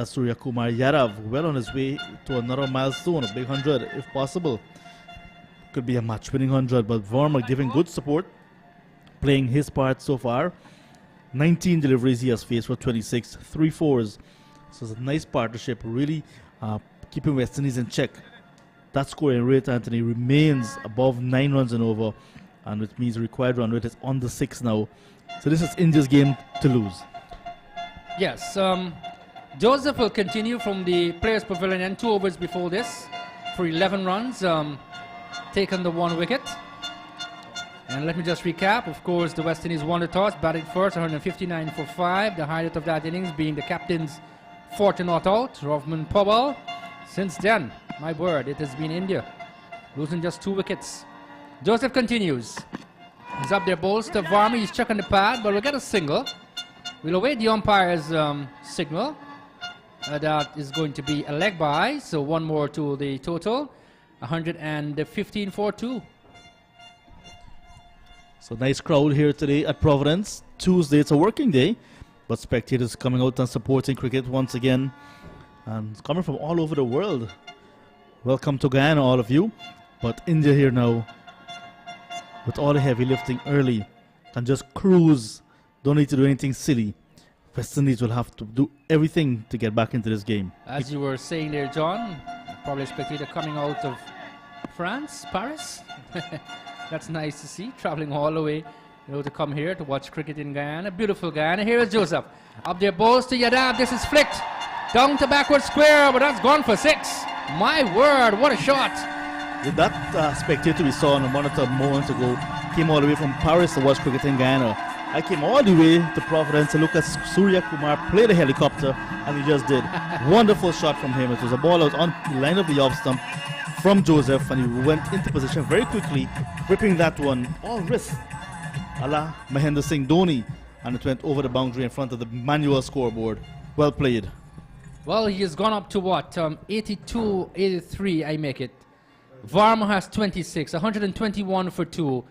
Speaker 1: Surya Kumar Yadav well on his way to another milestone, a big 100 if possible. Could be a match-winning 100, but Varma giving good support, playing his part so far. 19 deliveries he has faced for 26, 3 fours. So it's a nice partnership, really keeping West Indies in check. That scoring rate, Anthony, remains above 9 runs and over, and which means the required run rate is under 6 now. So this is India's game to lose.
Speaker 7: Yes, Joseph will continue from the Players' Pavilion and 2 overs before this for 11 runs, taken the 1 wicket. And let me just recap. Of course, the West Indies won the toss, batted first, 159 for 5. The highlight of that innings being the captain's 4th not out, Rovman Powell. Since then, my word, it has been India, losing just 2 wickets. Joseph continues. He's up there, bowls to Varma. He's checking the pad, but we'll get a single. We'll await the umpire's signal. That is going to be a leg by, so 1 more to the total. 115 for 2.
Speaker 1: So nice crowd here today at Providence. Tuesday, it's a working day, but spectators coming out and supporting cricket once again, and coming from all over the world. Welcome to Guyana, all of you. But India here now, with all the heavy lifting early, can just cruise. Don't need to do anything silly. West Indies will have to do everything to get back into this game.
Speaker 7: As you were saying there, John, probably a spectator coming out of France, Paris. That's nice to see. Traveling all the way, to come here to watch cricket in Guyana. Beautiful Guyana. Here is Joseph. Up there, balls to Yadav. This is flicked. Down to backward square, but that's gone for 6. My word, what a shot.
Speaker 1: That spectator we saw on the monitor moments ago came all the way from Paris to watch cricket in Guyana. I came all the way to Providence to look at Surya Kumar play the helicopter, and he just did. Wonderful shot from him. It was a ball out on the line of the off stump from Joseph, and he went into position very quickly, whipping that one all wrist, a la Mahendra Singh Dhoni, and it went over the boundary in front of the manual scoreboard. Well played.
Speaker 7: Well, he has gone up to what? 82, 83, I make it. Varma has 26, 121 for 2.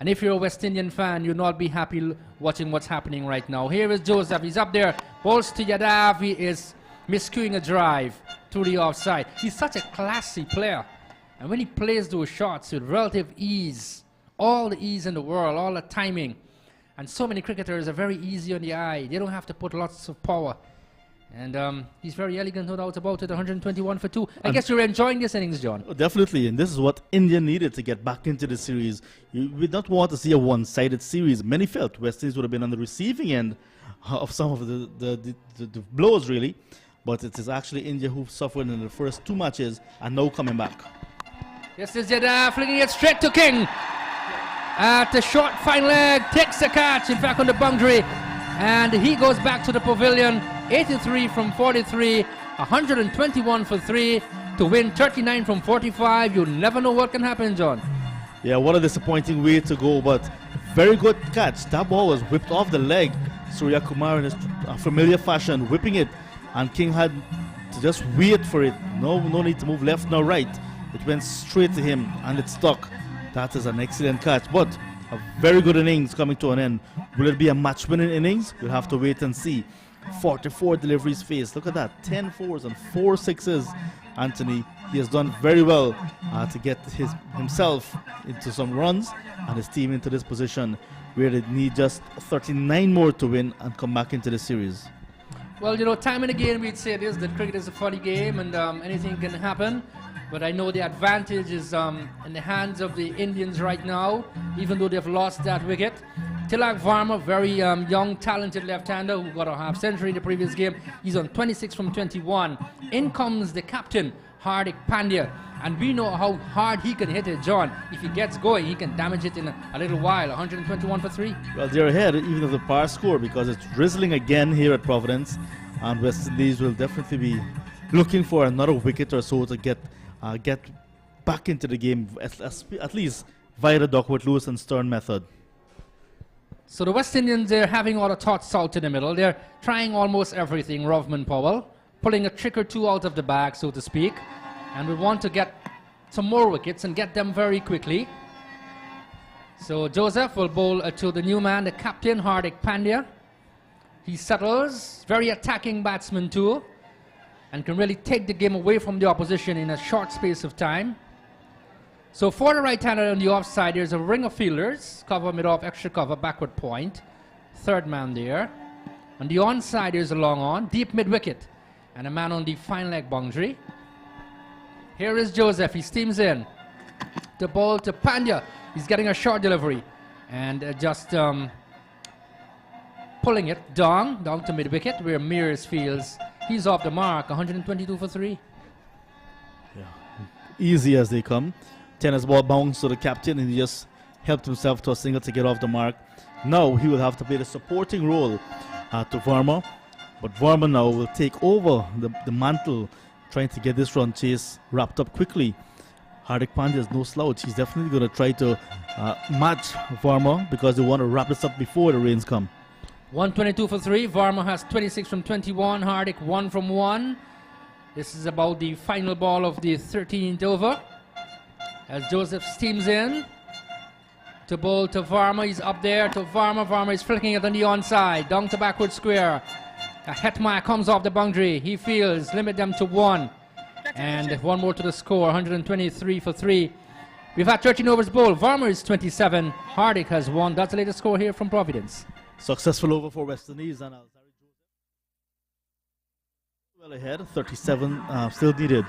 Speaker 7: And if you're a West Indian fan, you'll not be happy watching what's happening right now. Here is Joseph. He's up there. Balls to Yadav. He is miscuing a drive to the offside. He's such a classy player. And when he plays those shots with relative ease, all the ease in the world, all the timing, and so many cricketers are very easy on the eye. They don't have to put lots of power. And he's very elegant, no doubt about it. 121 for 2. I guess you're enjoying this innings, John.
Speaker 1: Oh, definitely, and this is what India needed to get back into the series. You would not want to see a one-sided series. Many felt West Indies would have been on the receiving end of some of the blows, really. But it is actually India who suffered in the first 2 matches and now coming back.
Speaker 7: Yes, this is Yadav flinging it straight to King. At the short fine leg, takes the catch, in fact, on the boundary. And he goes back to the pavilion. 83 from 43, 121 for 3 to win 39 from 45. You never know what can happen, John.
Speaker 1: Yeah, what a disappointing way to go, but very good catch. That ball was whipped off the leg. Surya Kumar in his familiar fashion, whipping it, and King had to just wait for it. No need to move left nor right. It went straight to him, and it stuck. That is an excellent catch, but a very good innings coming to an end. Will it be a match-winning innings? We'll have to wait and see. 44 deliveries faced. Look at that. 10 fours and 4 sixes. Anthony, he has done very well to get himself into some runs and his team into this position where they need just 39 more to win and come back into the series.
Speaker 7: Well, time and again we'd say this, that cricket is a funny game and anything can happen. But I know the advantage is in the hands of the Indians right now, even though they've lost that wicket. Tilak Varma, very young, talented left-hander who got a half century in the previous game. He's on 26 from 21. In comes the captain, Hardik Pandya. And we know how hard he can hit it, John. If he gets going, he can damage it in a little while. 121 for 3.
Speaker 1: Well, they're ahead even of the par score because it's drizzling again here at Providence. And West Indies will definitely be looking for another wicket or so to get back into the game, at least via the Duckworth, Lewis and Stern method.
Speaker 7: So the West Indians, they're having all the thoughts out in the middle. They're trying almost everything, Rovman Powell, pulling a trick or two out of the bag, so to speak. And we want to get some more wickets and get them very quickly. So Joseph will bowl to the new man, the captain, Hardik Pandya. He settles, very attacking batsman too, and can really take the game away from the opposition in a short space of time. So for the right-hander on the offside, there's a ring of fielders, cover mid-off, extra cover, backward point. Third man there. On the onside, there's a long on, deep mid-wicket, and a man on the fine leg boundary. Here is Joseph, he steams in. The ball to Pandya, he's getting a short delivery. And just pulling it down to mid-wicket, where Mears fields. He's off the mark, 122 for 3.
Speaker 1: Yeah, easy as they come. Tennis ball bounced to the captain and he just helped himself to a single to get off the mark. Now he will have to play the supporting role to Varma. But Varma now will take over the mantle, trying to get this run chase wrapped up quickly. Hardik Pandya is no slouch. He's definitely going to try to match Varma because they want to wrap this up before the rains come.
Speaker 7: 122 for 3. Varma has 26 from 21. Hardik 1 from 1. This is about the final ball of the 13th over. As Joseph steams in to bowl to Varma. He's up there to Varma. Varma is flicking it on the onside. Down to backward square. Hetmeyer comes off the boundary. He fields. Limit them to 1. And 1 more to the score. 123 for 3. We've had 13 overs bowled. Varma is 27. Hardik has 1. That's the latest score here from Providence.
Speaker 1: Successful over for West Indies. And well ahead. 37 still needed.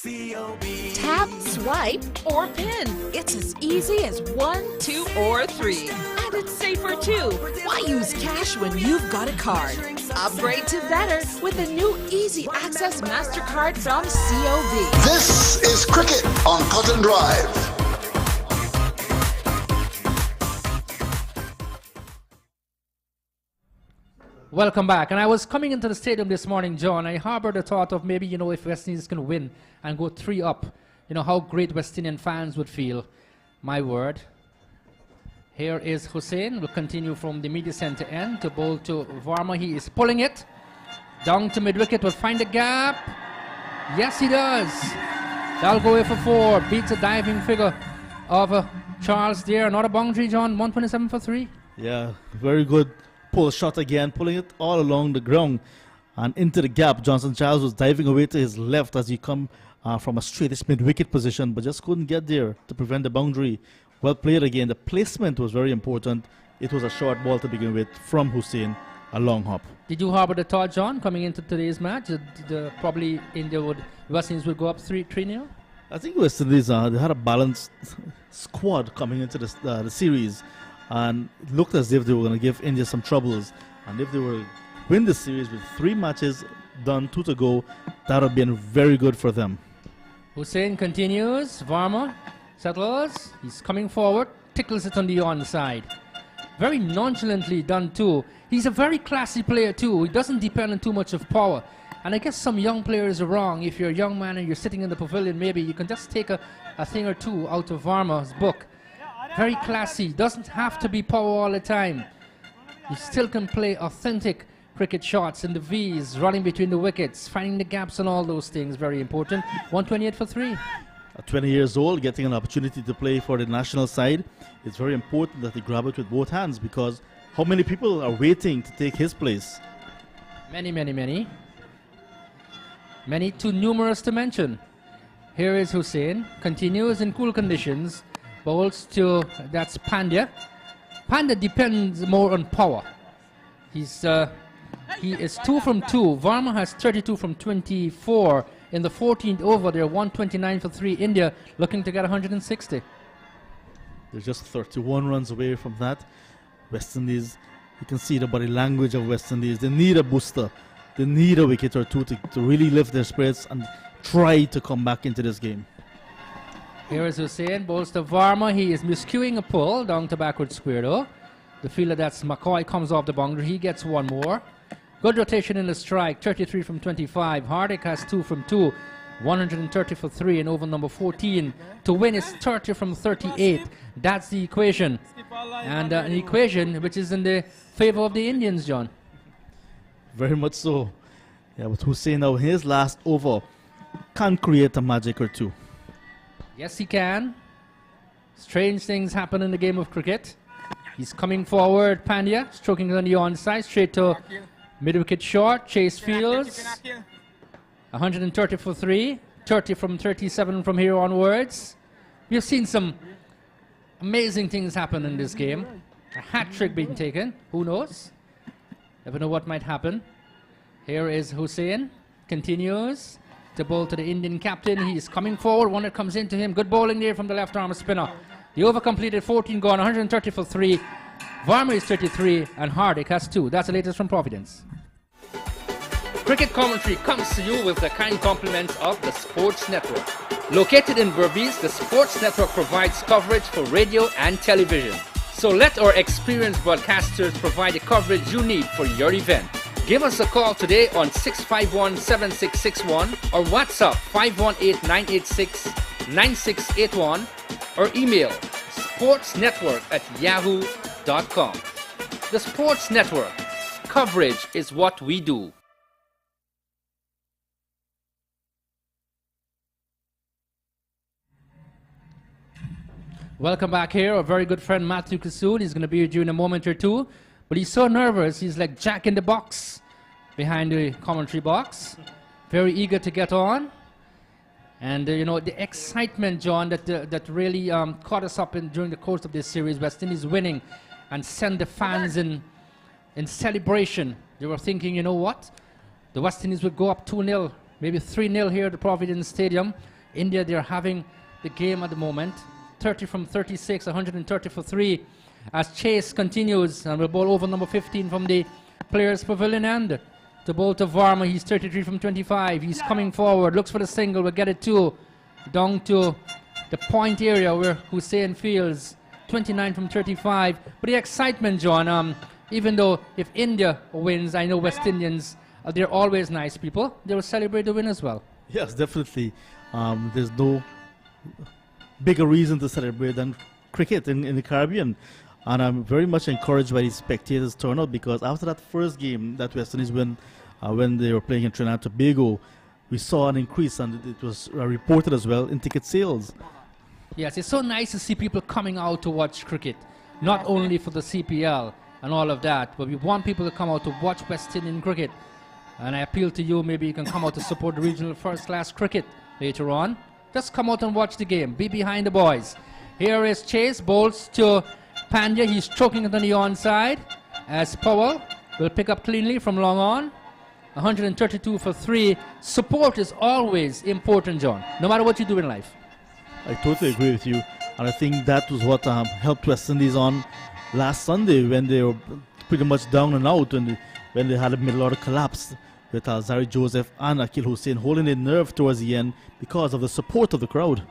Speaker 6: Tap, swipe, or pin. It's as easy as 1, 2, or 3. And it's safer too. Why use cash when you've got a card? Upgrade to better with the new Easy Access MasterCard from COB.
Speaker 3: This is Cricket on Cut and Drive.
Speaker 7: Welcome back. And I was coming into the stadium this morning, John. I harbored the thought of maybe, if West Indies can win and go 3 up, how great West Indian fans would feel. My word. Here is Hussain. We'll continue from the media center end to bowl to Varma. He is pulling it. Down to mid-wicket. Will find a gap. Yes, he does. That'll go away for 4. Beats a diving figure of Charles there. Not a boundary, John. 127 for 3.
Speaker 1: Yeah, very good pull shot again, pulling it all along the ground and into the gap. Johnson Charles was diving away to his left as he come from a straightish mid-wicket position, but just couldn't get there to prevent the boundary. Well played again. The placement was very important. It was a short ball to begin with from Hussain, a long hop.
Speaker 7: Did you harbor the thought, John, coming into today's match? Probably West Indies would go up 3-0?
Speaker 1: I think West Indies, they had a balanced squad coming into the series, and it looked as if they were going to give India some troubles. And if they were to win the series with 3 matches done, 2 to go, that would have been very good for them.
Speaker 7: Hussain continues. Varma settles. He's coming forward. Tickles it on the onside. Very nonchalantly done too. He's a very classy player too. He doesn't depend on too much of power. And I guess some young players are wrong. If you're a young man and you're sitting in the pavilion, maybe you can just take a thing or two out of Varma's book. Very classy. Doesn't have to be power all the time. You still can play authentic cricket shots in the V's, running between the wickets, finding the gaps and all those things. Very important. 128 for 3.
Speaker 1: At 20 years old, getting an opportunity to play for the national side, it's very important that he grab it with both hands, because how many people are waiting to take his place?
Speaker 7: Many, many, many. Many too numerous to mention. Here is Hussain. Continues in cool conditions. Bowls to, that's Pandya. Pandya depends more on power. He is 2 from 2. Varma has 32 from 24. In the 14th over, they're 129 for 3. India looking to get 160.
Speaker 1: They're just 31 runs away from that. West Indies, you can see the body language of West Indies. They need a booster. They need a wicket or two to really lift their spirits and try to come back into this game.
Speaker 7: Here is Hussain, bowls to Varma. He is miscuing a pull down to backward square though. The fielder, that's McCoy, comes off the boundary. He gets 1 more. Good rotation in the strike, 33 from 25. Hardik has 2 from 2, 130 for 3 in over number 14. To win is 30 from 38. That's the equation. And an equation which is in the favor of the Indians, John.
Speaker 1: Very much so. Yeah, but Hussain now, his last over, can create a magic or two.
Speaker 7: Yes, he can. Strange things happen in the game of cricket. He's coming forward, Pandya, stroking on the onside, straight to mid-wicket short. Chase Fields, 130 for 3, 30 from 37 from here onwards. We've seen some amazing things happen in this game. A hat-trick being taken, who knows? Never know what might happen. Here is Hussain, continues to bowl to the Indian captain. He is coming forward, one that comes into him. Good bowling there from the left-arm spinner. The over completed, 14 gone, 130 for 3. Varma is 33 and Hardik has 2. That's the latest from Providence. Cricket commentary comes to you with the kind compliments of the Sports Network. Located in Berbice, the Sports Network provides coverage for radio and television. So let our experienced broadcasters provide the coverage you need for your event. Give us a call today on 651-7661 or WhatsApp 518-986-9681 or email sportsnetwork@yahoo.com. The Sports Network. Coverage is what we do. Welcome back here. Our very good friend Matthew Kuhl. He's going to be here in a moment or two. But he's so nervous. He's like Jack in the box behind the commentary box. Very eager to get on. And, the excitement, John, that really caught us up during the course of this series. West Indies winning and send the fans in celebration. They were thinking, you know what? The West Indies would go up 2-0, maybe 3-0 here at the Providence Stadium. India, they're having the game at the moment. 30 from 36, 130 for 3. As Chase continues and will bowl over number 15 from the players' pavilion end. To bowl to Varma, he's 33 from 25. He's coming forward, looks for the single, will get it too. Down to the point area where Hussain fields, 29 from 35. But the excitement, John, even though if India wins, I know West Indians, they're always nice people. They will celebrate the win as well.
Speaker 1: Yes, definitely. There's no bigger reason to celebrate than cricket in the Caribbean. And I'm very much encouraged by the spectators' turnout, because after that first game that West Indies win, when they were playing in Trinidad and Tobago, we saw an increase, and it was reported as well in ticket sales.
Speaker 7: Yes, it's so nice to see people coming out to watch cricket, not only for the CPL and all of that, but we want people to come out to watch West Indian cricket. And I appeal to you, maybe you can come out to support the regional first-class cricket later on. Just come out and watch the game. Be behind the boys. Here is Chase, bowls to Pandya. He's choking it on the onside, as Powell will pick up cleanly from long on. 132 for 3. Support is always important, John, no matter what you do in life.
Speaker 1: I totally agree with you, and I think that was what helped West Indies on last Sunday, when they were pretty much down and out, when they had a middle order collapse with Zari Joseph and Akil Hussain holding their nerve towards the end because of the support of the crowd.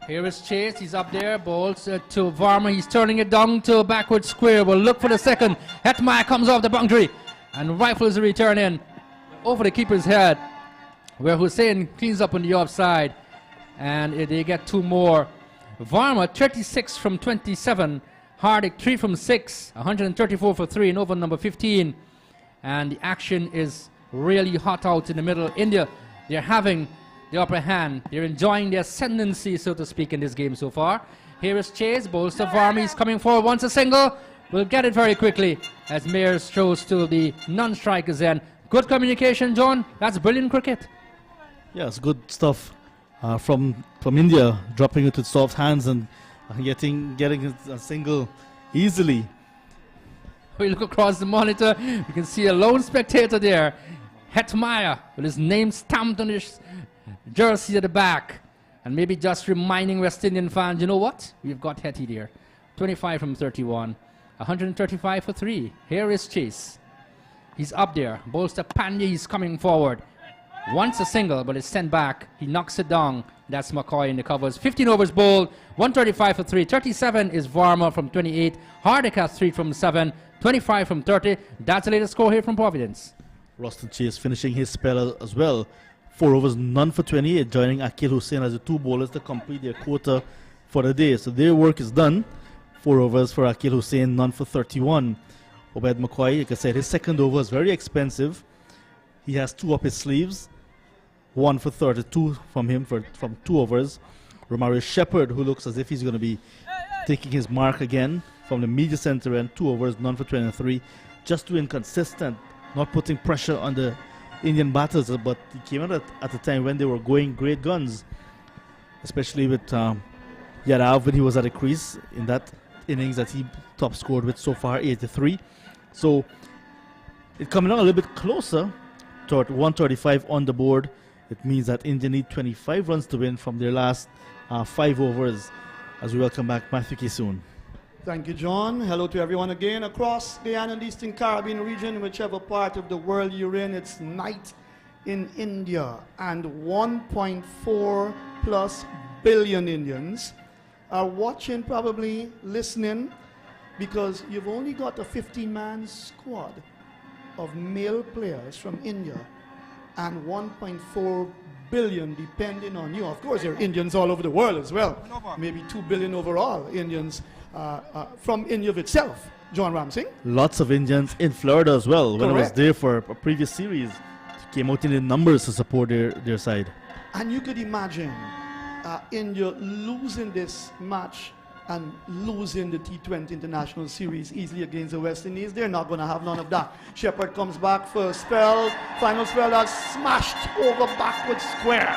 Speaker 7: Here is Chase, he's up there, bowls to Varma, he's turning it down to a backward square, will look for the second. Hetmeyer comes off the boundary and rifles the return in over the keeper's head, where Hussain cleans up on the offside, and they get 2 more. Varma 36 from 27, Hardik 3 from 6, 134 for 3 and over number 15. And the action is really hot out in the middle. India, they're having the upper hand. They're enjoying the ascendancy, so to speak, in this game so far. Here is Chase, bowls to Varma, he's coming forward, wants a single, will get it very quickly as Mayers throws to the non-strikers end. Good communication, John. That's brilliant cricket.
Speaker 1: Yes, good stuff from India, dropping it with soft hands and getting a single easily.
Speaker 7: We look across the monitor, you can see a lone spectator there. Hetmeyer with his name stamped on his jersey at the back. And maybe just reminding West Indian fans, you know what? We've got Hetty there. 25 from 31. 135 for 3. Here is Chase. He's up there. Bowls to Pandya, he's coming forward. Wants a single, but it's sent back. He knocks it down. That's McCoy in the covers. 15 overs bowled. 135 for 3. 37 is Varma from 28. Hardik has 3 from 7. 25 from 30. That's the latest score here from Providence.
Speaker 1: Roston Chase finishing his spell as well. 4 overs, none for 28, joining Akil Hussain as the 2 bowlers to complete their quota for the day. So their work is done. 4 overs for Akil Hussain, none for 31. Obed McCoy, like I said, his second over is very expensive. He has 2 up his sleeves. 1 for 32 from him from 2 overs. Romario Shepherd, who looks as if he's going to be taking his mark again from the media center end. 2 overs, none for 23. Just too inconsistent, not putting pressure on the Indian batters, but he came out at a time when they were going great guns, especially with Yadav when he was at the crease in that innings that he top scored with so far, 83. So it coming on a little bit closer toward 135 on the board. It means that India need 25 runs to win from their last 5 overs. As we welcome back Matthew Kisoon.
Speaker 4: Thank you, John. Hello to everyone again across the and Eastern Caribbean region, whichever part of the world you're in. It's night in India, and 1.4 plus billion Indians are watching, probably listening, because you've only got a 15-man squad of male players from India and 1.4 billion depending on you. Of course, there are Indians all over the world as well. Maybe 2 billion overall Indians from India itself. John Ramsing?
Speaker 1: Lots of Indians in Florida as well. When I was
Speaker 4: Correct.
Speaker 1: there for a previous series, came out in the numbers to support their side.
Speaker 4: And you could imagine India losing this match and losing the T20 International Series easily against the West Indies. They're not going to have none of that. Shepherd comes back for a spell, final spell, that's smashed over backward square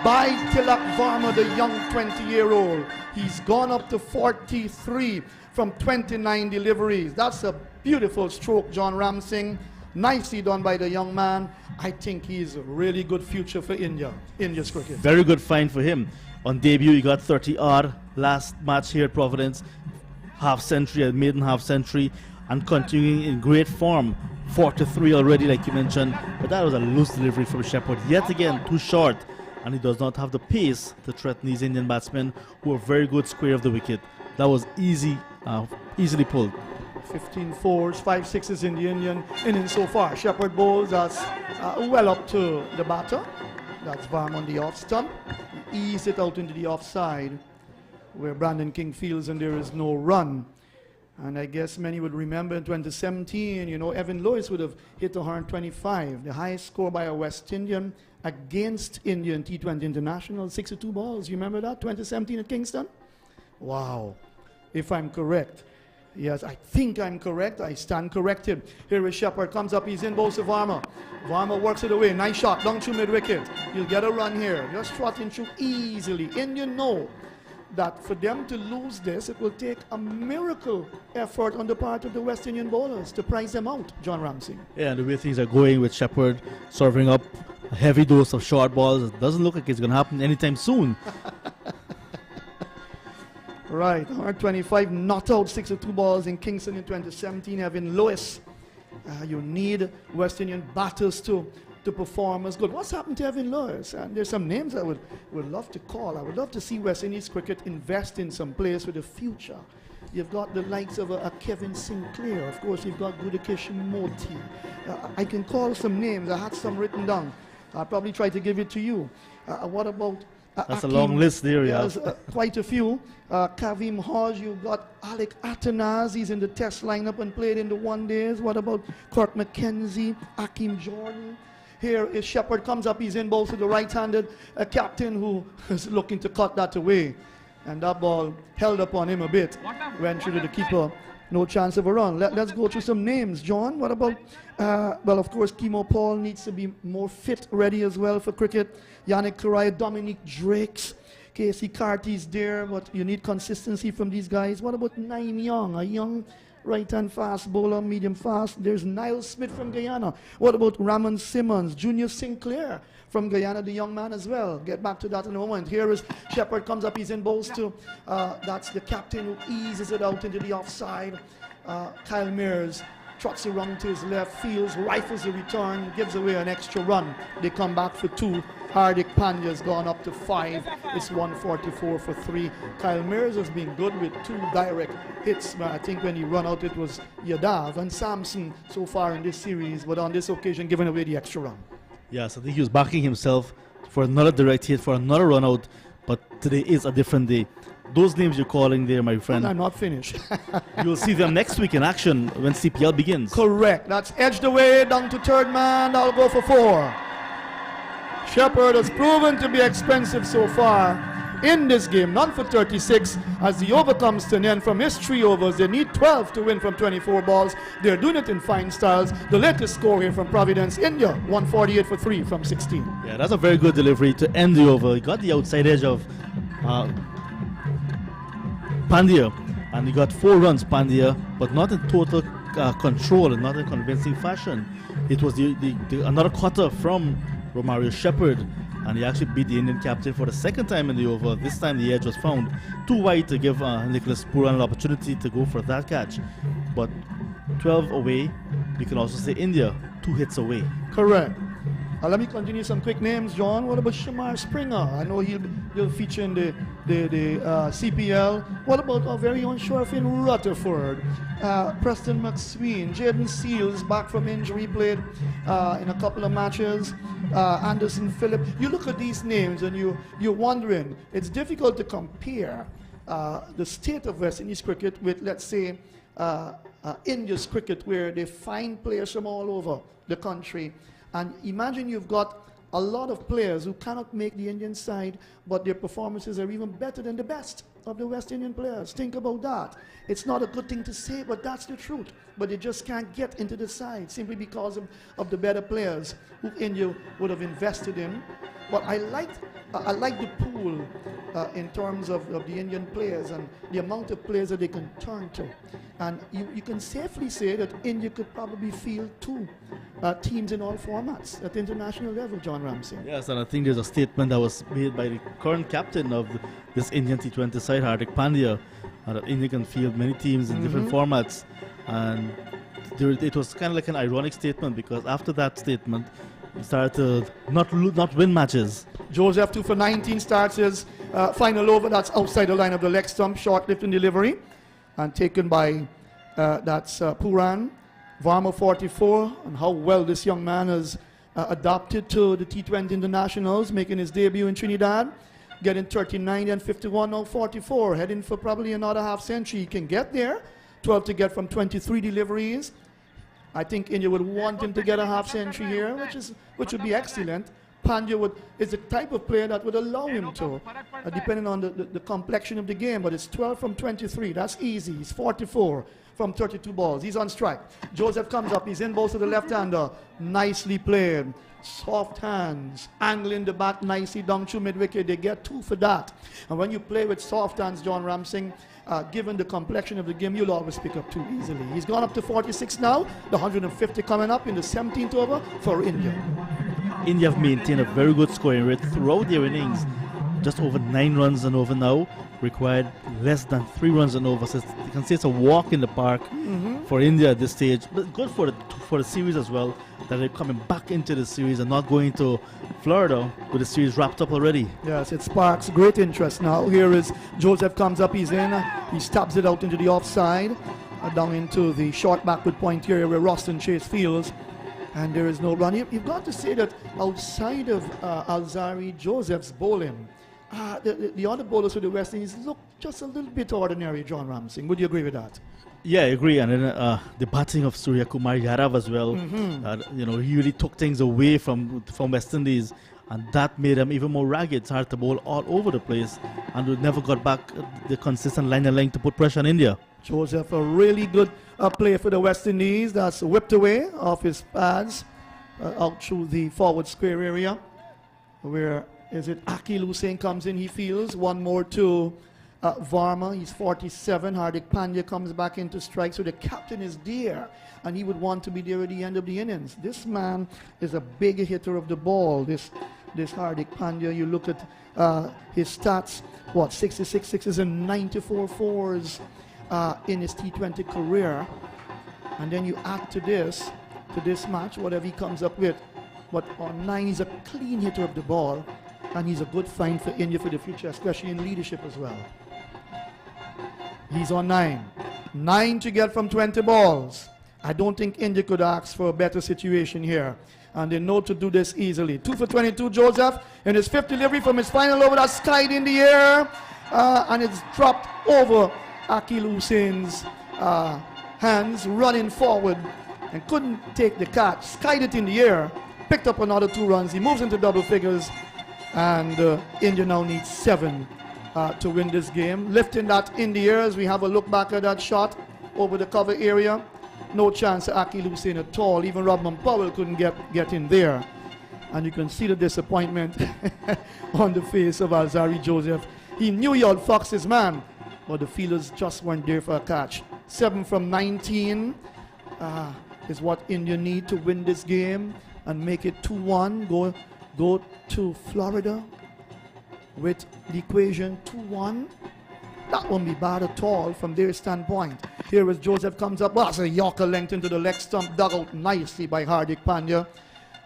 Speaker 4: by Tilak Varma, the young 20-year-old. He's gone up to 43 from 29 deliveries. That's a beautiful stroke, John Ramsing. Nicely done by the young man. I think he's a really good future for India's cricket.
Speaker 1: Very good find for him. On debut, he got 30 odd. Last match here at Providence, half century, a maiden half century, and continuing in great form. 43 already, like you mentioned, but that was a loose delivery from Shepherd. Yet again, too short, and he does not have the pace to threaten these Indian batsmen who are very good square of the wicket. That was easily pulled.
Speaker 4: 15 fours, 5 sixes in the Indian innings so far. Shepherd bowls us well up to the batter. That's Varm on the off stump. He ease it out into the offside where Brandon King fields and there is no run. And I guess many would remember in 2017, you know, Evan Lewis would have hit 125, the highest score by a West Indian against India in T20 International, 62 balls. You remember that, 2017 at Kingston? Wow, if I'm correct. Yes, I think I'm correct. I stand corrected. Here is Shepherd, comes up, he's in bowls to Varma. Varma works it away, nice shot, down through mid-wicket. You'll get a run here, just trotting through easily. Indian know that for them to lose this, it will take a miracle effort on the part of the West Indian bowlers to prize them out, John Ramsey.
Speaker 1: Yeah, and the way things are going with Shepherd serving up a heavy dose of short balls, it doesn't look like it's going to happen anytime soon.
Speaker 4: Right, 125 not out, 62 balls in Kingston in 2017. Evan Lewis, you need West Indian batters to perform as good. What's happened to Evan Lewis? And there's some names I would love to call. I would love to see West Indies cricket invest in some players for the future. You've got the likes of a Kevin Sinclair. Of course, you've got Gudakesh Moti. I can call some names. I had some written down. I'll probably try to give it to you. What about
Speaker 1: that's a long list there, yeah.
Speaker 4: There's quite a few. Kavim Hodge, you've got Alec Atanaz, he's in the test lineup and played in the one days. What about Kurt McKenzie, Akeem Jordan? Here is Shepherd, comes up, he's in bowls to the right-handed captain who is looking to cut that away. And that ball held up on him a bit, went through to the keeper. No chance of a run. Let's go through some names. John, what about, well, of course, Kimo Paul needs to be more fit, ready as well for cricket. Yannick Correa, Dominic Drakes, Casey Carty's there, but you need consistency from these guys. What about Naim Young, a young right-hand fast bowler, medium fast? There's Niall Smith from Guyana. What about Ramon Simmons, Junior Sinclair from Guyana, the young man as well? Get back to that in a moment. Here is Shepherd, comes up, he's in bowls too. That's the captain who eases it out into the offside. Kyle Mears trots around to his left, fields, rifles the return, gives away an extra run. They come back for 2. Hardik Pandya's gone up to 5. It's 144 for 3. Kyle Mears has been good with 2 direct hits. I think when he run out it was Yadav and Samson so far in this series, but on this occasion giving away the extra run.
Speaker 1: Yes, I think he was backing himself for another direct hit, for another run out, but today is a different day. Those names you're calling there, my friend,
Speaker 4: I'm not finished.
Speaker 1: you'll see them next week in action when CPL begins.
Speaker 4: Correct. That's edged away down to third man. I'll go for 4. Shepherd has proven to be expensive so far in this game. None for 36 as the over comes to an end from his 3 overs. They need 12 to win from 24 balls. They're doing it in fine styles. The latest score here from Providence, India, 148 for 3 from 16.
Speaker 1: Yeah, that's a very good delivery to end the over. He got the outside edge of Pandya, and he got 4 runs, Pandya, but not in total control and not in convincing fashion. It was another cutter from Romario Shepherd, and he actually beat the Indian captain for the second time in the over. This time the edge was found too wide to give Nicholas Pooran an opportunity to go for that catch. But 12 away, you can also say India 2 hits away.
Speaker 4: Correct. Let me continue some quick names, John. What about Shamar Springer? I know he'll feature in the CPL. What about our very own Sheriff in Rutherford? Preston McSween, Jaden Seals back from injury, played in a couple of matches. Anderson Phillip. You look at these names and you're wondering, it's difficult to compare the state of West Indies cricket with, let's say, India's cricket, where they find players from all over the country. And imagine you've got a lot of players who cannot make the Indian side, but their performances are even better than the best of the West Indian players. Think about that. It's not a good thing to say, but that's the truth. But they just can't get into the side simply because of the better players who India would have invested in. But I liked I like the pool in terms of the Indian players and the amount of players that they can turn to. And you can safely say that India could probably field 2 teams in all formats at international level, John Ramsey.
Speaker 1: Yes, and I think there's a statement that was made by the current captain of this Indian T20 side, Hardik Pandya, that India can field many teams in different formats. And it was kind of like an ironic statement, because after that statement, he started to not win matches.
Speaker 4: Joseph 2 for 19 starts his final over. That's outside the line of the leg stump, short lift and delivery, and taken by that's Puran. Varma 44, and how well this young man has adapted to the T20 internationals, making his debut in Trinidad, getting 39 and 51, now 44, heading for probably another half century. He can get there, 12 to get from 23 deliveries. I think India would want him to get a half century here, which would be excellent. Pandya is the type of player that would allow him to, depending on the complexion of the game. But it's 12 from 23. That's easy. He's 44 from 32 balls. He's on strike. Joseph comes up. He's in balls to the left-hander. Nicely played. Soft hands. Angling the bat nicely down to mid-wicket. They get 2 for that. And when you play with soft hands, John Ramsing, given the complexion of the game, you'll always pick up 2 easily. He's gone up to 46 now. The 150 coming up in the 17th over for India.
Speaker 1: India have maintained a very good scoring rate throughout their innings. Just over 9 runs and over now, required less than 3 runs and over. So you can say it's a walk in the park for India at this stage. But good for the series as well, that they're coming back into the series and not going to Florida with the series wrapped up already.
Speaker 4: Yes, it sparks great interest now. Here is Joseph comes up, he's in, he stabs it out into the offside, down into the short backward point area where Roston Chase fields. And there is no run. You've got to say that outside of Alzari Joseph's bowling, the other bowlers for the West Indies look just a little bit ordinary, John Ramsing. Would you agree with that?
Speaker 1: Yeah, I agree. And then the batting of Surya Kumar Yadav as well. He really took things away from West Indies, and that made them even more ragged. It's hard to bowl all over the place, and we never got back the consistent line and length to put pressure on India.
Speaker 4: Joseph, a really good player for the West Indies. That's whipped away off his pads out through the forward square area. Where is it? Akil Hussain comes in, he fields. One more to Varma. He's 47. Hardik Pandya comes back into strike. So the captain is there, and he would want to be there at the end of the innings. This man is a big hitter of the ball. This Hardik Pandya, you look at his stats, 66 sixes and 94 fours. In his T20 career, and then you add to this match, whatever he comes up with. But on 9, he's a clean hitter of the ball, and he's a good find for India for the future, especially in leadership as well. He's on 9. 9 to get from 20 balls. I don't think India could ask for a better situation here. And they know to do this easily. 2 for 22, Joseph, in his 5th delivery from his final over, that's skied in the air, and it's dropped over Akil Hussain's hands, running forward, and couldn't take the catch. Skied it in the air, picked up another 2 runs. He moves into double figures, and India now needs 7 to win this game. Lifting that in the air as we have a look back at that shot over the cover area. No chance of Akil Hussain at all. Even Rodman Powell couldn't get in there. And you can see the disappointment on the face of Alzari Joseph. He knew he outfoxed his man, but the fielders just weren't there for a catch. 7 from 19 is what India need to win this game and make it 2-1. Go to Florida with the equation 2-1. That won't be bad at all from their standpoint. Here as Joseph comes up, that's a Yorker length into the leg stump, dug out nicely by Hardik Pandya.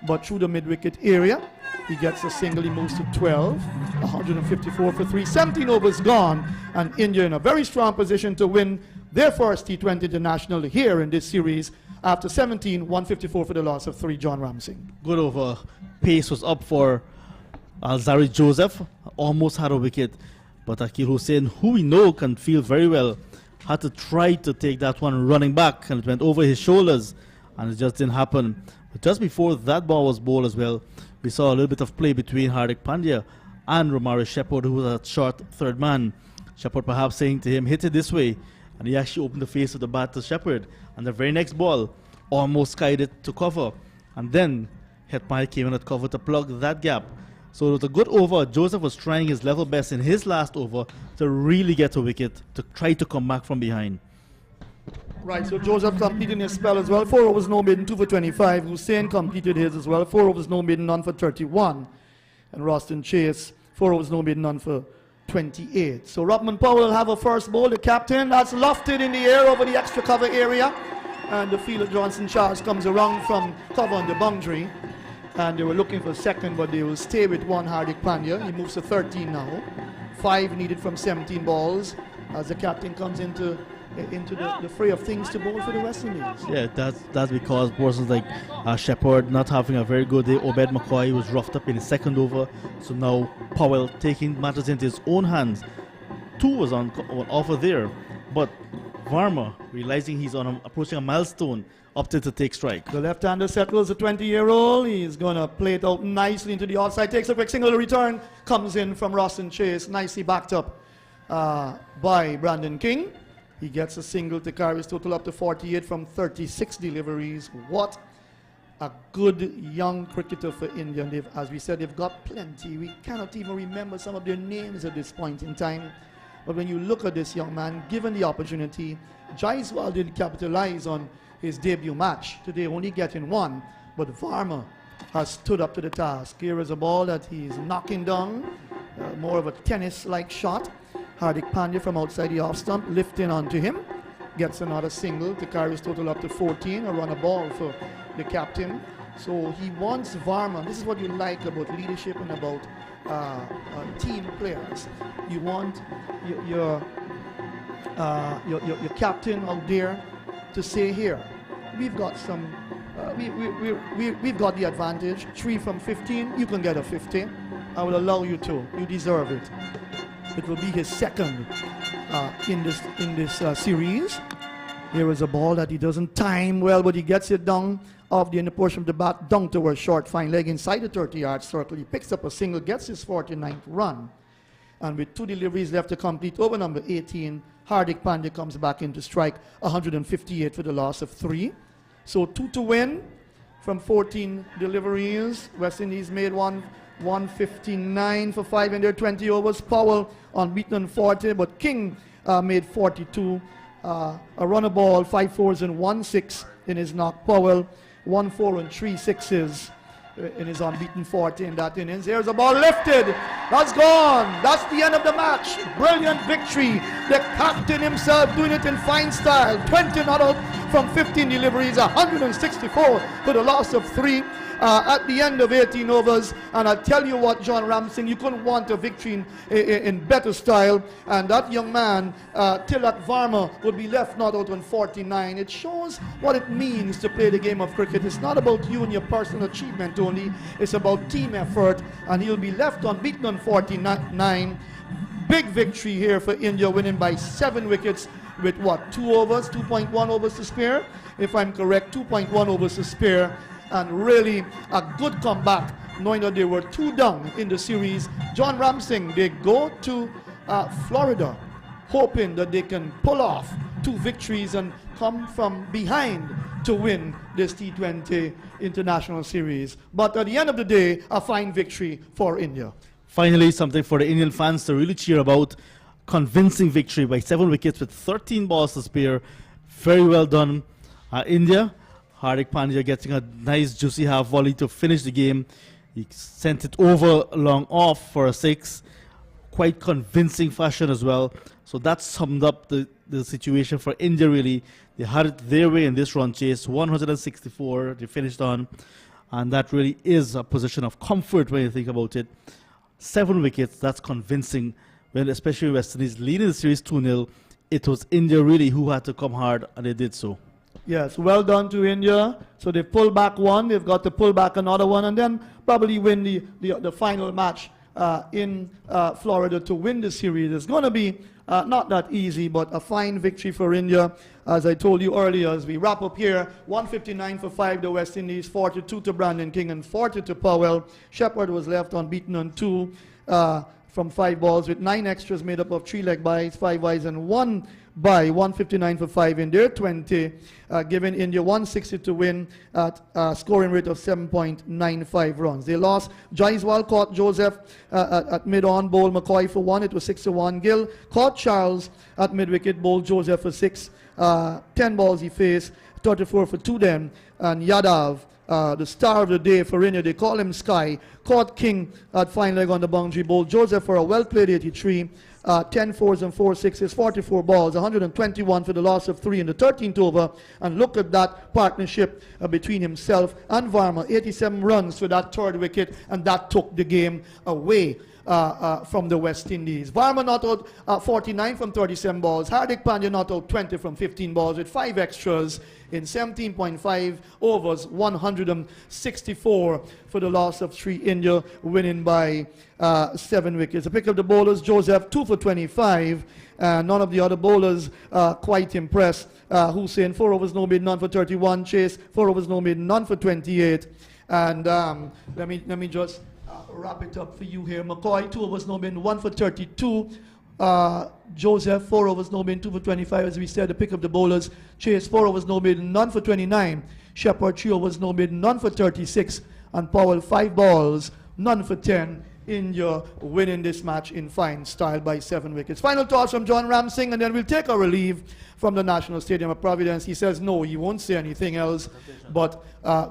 Speaker 4: But through the mid-wicket area, he gets a single, he moves to 12, 154 for 3, 17 overs gone, and India in a very strong position to win their first T20 international here in this series after 17, 154 for the loss of 3, John Ramsing.
Speaker 1: Good over. Pace was up for Alzari Joseph, almost had a wicket, but Akil Hussain, who we know can field very well, had to try to take that one running back, and it went over his shoulders, and it just didn't happen. But just before that ball was bowled as well, we saw a little bit of play between Hardik Pandya and Romari Shepherd, who was a short third man. Shepherd perhaps saying to him, hit it this way, and he actually opened the face of the bat to Shepherd, and the very next ball almost skied it to cover, and then Hetmai came in at cover to plug that gap. So it was a good over. Joseph was trying his level best in his last over to really get a wicket, to try to come back from behind.
Speaker 4: Right, so Joseph completed his spell as well. 4 overs, no maiden, 2 for 25. Hussein completed his as well. 4 overs, no maiden, none for 31. And Roston Chase, 4 overs, no maiden, none for 28. So Rodman Powell will have a first ball. The captain, that's lofted in the air over the extra cover area. And the fielder, Johnson Charles, comes around from cover on the boundary. And they were looking for second, but they will stay with one. Hardik Pandya. He moves to 13 now. 5 needed from 17 balls as the captain comes into the fray of things to bowl for the West Indies.
Speaker 1: Yeah, that's because persons like Shepherd not having a very good day. Obed McCoy was roughed up in his second over. So now Powell taking matters into his own hands. 2 was on offer there, but Varma, realizing he's approaching a milestone, opted to take strike.
Speaker 4: The left-hander settles the 20-year-old. He's going to play it out nicely into the outside. Takes a quick single return. Comes in from Roston Chase. Nicely backed up by Brandon King. He gets a single to carry his total up to 48 from 36 deliveries. What a good young cricketer for India. And as we said, they've got plenty. We cannot even remember some of their names at this point in time. But when you look at this young man, given the opportunity, Jaiswal didn't capitalize on his debut match. Today only getting 1, but Varma has stood up to the task. Here is a ball that he's knocking down, more of a tennis-like shot. Hardik Pandya from outside the off stump, lifting onto him, gets another single to carry his total up to 14, a run a ball for the captain. So he wants Varma. This is what you like about leadership and about team players. You want your captain out there to say, here, we've got some, we've got the advantage. 3 from 15, you can get a 50. I will allow you to. You deserve it. It will be his second in this series. Here is a ball that he doesn't time well, but he gets it down off the inner portion of the bat, down towards short, fine leg inside the 30-yard circle. He picks up a single, gets his 49th run. And with 2 deliveries left to complete, over number 18, Hardik Pandya comes back into strike, 158 for the loss of 3. So 2 to win from 14 deliveries. West Indies made 159 for 5 in their 20 overs. Powell unbeaten on 40, but King made 42. A runner ball, 5 fours and 1 6 in his knock. Powell, 1 4 and 3 sixes in his unbeaten 40 in that innings. Here's a ball lifted. That's gone. That's the end of the match. Brilliant victory. The captain himself doing it in fine style. 20 not out from 15 deliveries. 164 for the loss of 3. At the end of 18 overs, and I tell you what, John Ramsing, you couldn't want a victory in better style, and that young man, Tilak Varma, would be left not out on 49. It shows what it means to play the game of cricket. It's not about you and your personal achievement only, it's about team effort, and he'll be left unbeaten on 49. Big victory here for India, winning by 7 wickets with what, 2 overs, 2.1 overs to spare? If I'm correct, 2.1 overs to spare. And really a good comeback, knowing that they were 2 down in the series. John Ramsing, they go to Florida, hoping that they can pull off 2 victories and come from behind to win this T20 International Series. But at the end of the day, a fine victory for India.
Speaker 1: Finally, something for the Indian fans to really cheer about. Convincing victory by 7 wickets with 13 balls to spare. Very well done, India. Hardik Pandya getting a nice juicy half volley to finish the game. He sent it over long off for a 6. Quite convincing fashion as well. So that summed up the situation for India really. They had it their way in this run chase. 164 they finished on. And that really is a position of comfort when you think about it. 7 wickets, that's convincing. When especially West Indies leading the series 2-0. It was India really who had to come hard, and they did so.
Speaker 4: Yes, well done to India. So they pull back 1, they've got to pull back another 1, and then probably win the final match in Florida to win the series. It's going to be not that easy, but a fine victory for India. As I told you earlier, as we wrap up here, 159 for 5 the West Indies, 42 to Brandon King and 40 to Powell. Shepherd was left unbeaten on 2. from 5 balls with 9 extras made up of 3 leg byes, 5 byes, and 1 bye, 159 for 5 in their 20, giving India 160 to win at a scoring rate of 7.95 runs. They lost. Jaiswal caught Joseph at mid-on, bowled McCoy for 1. It was 6-1. Gill caught Charles at mid-wicket, bowled Joseph for 6. 10 balls he faced, 34 for 2 then. And Yadav, the star of the day for India, they call him Sky, caught King at fine leg on the boundary, bowled Joseph for a well-played 83. 10 fours and 4 sixes, 44 balls, 121 for the loss of 3 in the 13th over. And look at that partnership between himself and Varma. 87 runs for that third wicket, and that took the game away from the West Indies. Varma not out 49 from 37 balls. Hardik Pandya not out 20 from 15 balls with 5 extras in 17.5 overs, 164 for the loss of 3. India winning by 7 wickets. A pick of the bowlers, Joseph 2 for 25. None of the other bowlers quite impressed. Hussain 4 overs no made, none for 31. Chase 4 overs no made, none for 28. And let me just wrap it up for you here. McCoy 2 overs no made, 1 for 32. Joseph 4 overs no made, 2 for 25. As we said, the pick of the bowlers. Chase 4 overs no made, none for 29. Shepherd 3 overs no made, none for 36. And Powell 5 balls, none for 10. India winning this match in fine style by 7 wickets. Final thoughts from John Ramsing, and then we'll take a relief from the National Stadium of Providence. He says no, he won't say anything else, but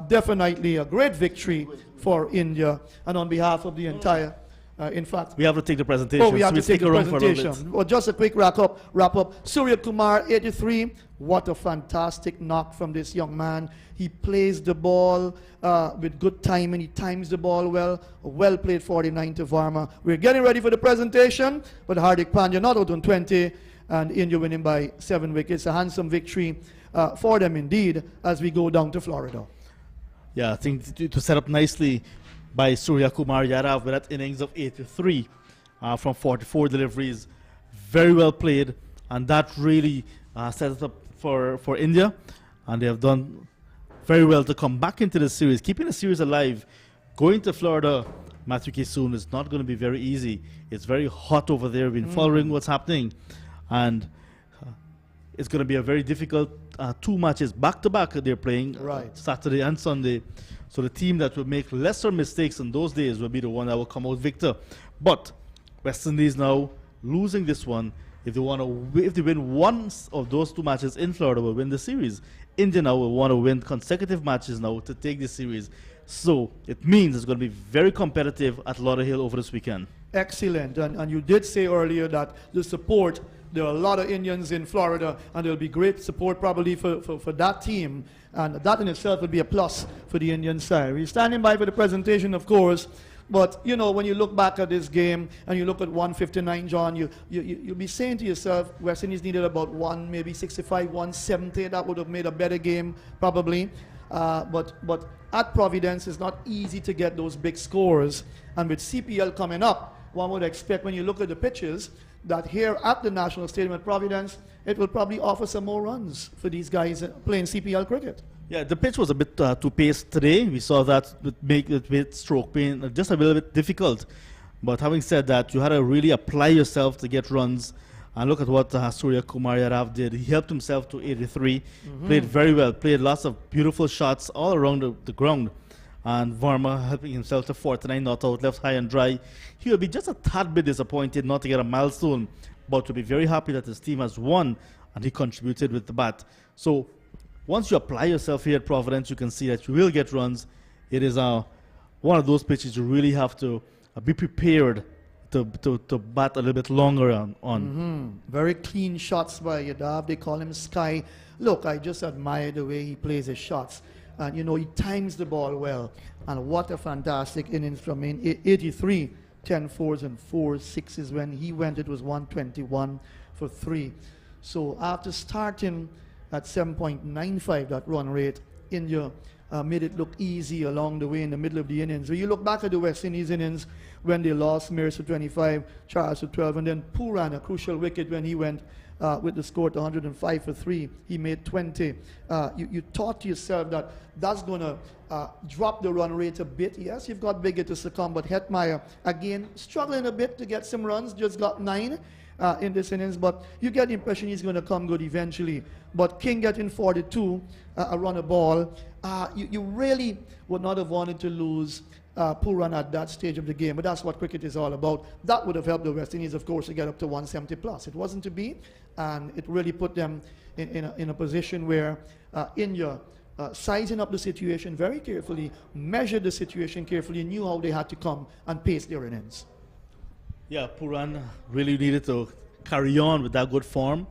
Speaker 4: definitely a great victory for India. And on behalf of the entire, in fact,
Speaker 1: we have to take the presentation.
Speaker 4: Oh, we have to take the
Speaker 1: a run for a little
Speaker 4: presentation.
Speaker 1: bit.
Speaker 4: Well, just a quick wrap up. Surya Kumar, 83. What a fantastic knock from this young man. He plays the ball with good timing. He times the ball well. A well played 49 to Varma. We're getting ready for the presentation, but Hardik Pandya not out on 20, and India winning by 7 wickets. A handsome victory for them indeed as we go down to Florida.
Speaker 1: Yeah, I think to set up nicely by Surya Kumar Yadav with that innings of 83 from 44 deliveries. Very well played, and that really sets it up for India, and they have done very well to come back into the series, keeping the series alive. Going to Florida, Matthew K. Soon, is not going to be very easy. It's very hot over there. We've been following what's happening, and it's going to be a very difficult 2 matches back-to-back they're playing, Saturday and Sunday. So the team that will make lesser mistakes in those days will be the one that will come out victor. But West Indies now losing this one. If they win one of those 2 matches in Florida, will win the series. India now will want to win consecutive matches now to take the series. So it means it's going to be very competitive at Lauderhill over this weekend.
Speaker 4: Excellent. And you did say earlier that the support, there are a lot of Indians in Florida, and there will be great support probably for that team. And that in itself will be a plus for the Indian side. We're standing by for the presentation, of course. But, you know, when you look back at this game and you look at 159, John, you'll be saying to yourself, West Indies needed about maybe 65, 170. That would have made a better game, probably. But at Providence, it's not easy to get those big scores. And with CPL coming up, one would expect, when you look at the pitches, that here at the National Stadium at Providence, it will probably offer some more runs for these guys playing CPL cricket.
Speaker 1: Yeah, the pitch was a bit too paced today. We saw that would make it with stroke pain just a little bit difficult. But having said that, you had to really apply yourself to get runs. And look at what Surya Kumar Yadav did. He helped himself to 83, played very well, played lots of beautiful shots all around the ground. And Varma helping himself to 49, not out, left high and dry. He will be just a tad bit disappointed not to get a milestone, but to be very happy that his team has won and he contributed with the bat. So once you apply yourself here at Providence, you can see that you will get runs. It is one of those pitches you really have to be prepared to bat a little bit longer on.
Speaker 4: Very clean shots by Yadav. They call him Sky. Look, I just admire the way he plays his shots. And, you know, he times the ball well. And what a fantastic innings from him. 83, 10 fours and 4 sixes. When he went, it was 121 for 3. So after starting at 7.95, that run rate, India made it look easy along the way in the middle of the innings. When you look back at the West Indies innings when they lost Mears for 25, Charles for 12, and then Kuhl ran a crucial wicket when he went with the score to 105 for 3. He made 20. You thought to yourself that that's going to drop the run rate a bit. Yes, you've got big hitters to come, but Hetmeyer, again, struggling a bit to get some runs, just got 9 in this innings, but you get the impression he's going to come good eventually. But King getting 42, a run a ball, you really would not have wanted to lose Poor run at that stage of the game, but that's what cricket is all about. That would have helped the West Indies, of course, to get up to 170 plus. It wasn't to be, and it really put them in a position where India, sizing up the situation very carefully, measured the situation carefully, knew how they had to come and pace their innings.
Speaker 1: Yeah, Puran really needed to carry on with that good form,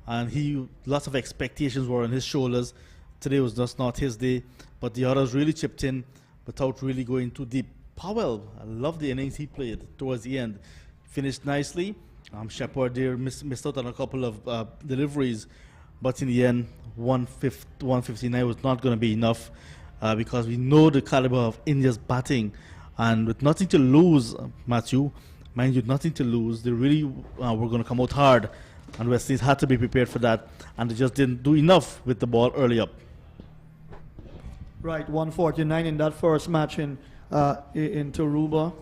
Speaker 1: and lots of expectations were on his shoulders. Today was just not his day, but the others really chipped in without really going too deep. Powell, I love the innings he played towards the end. Finished nicely. Shepherd there missed out on a couple of deliveries, but in the end, 159 was not going to be enough because we know the caliber of India's batting, and with nothing to lose, Matthew, mind you, nothing to lose, they really were going to come out hard, and West Indies had to be prepared for that, and they just didn't do enough with the ball early up.
Speaker 4: Right, 149 in that first match in Taruba,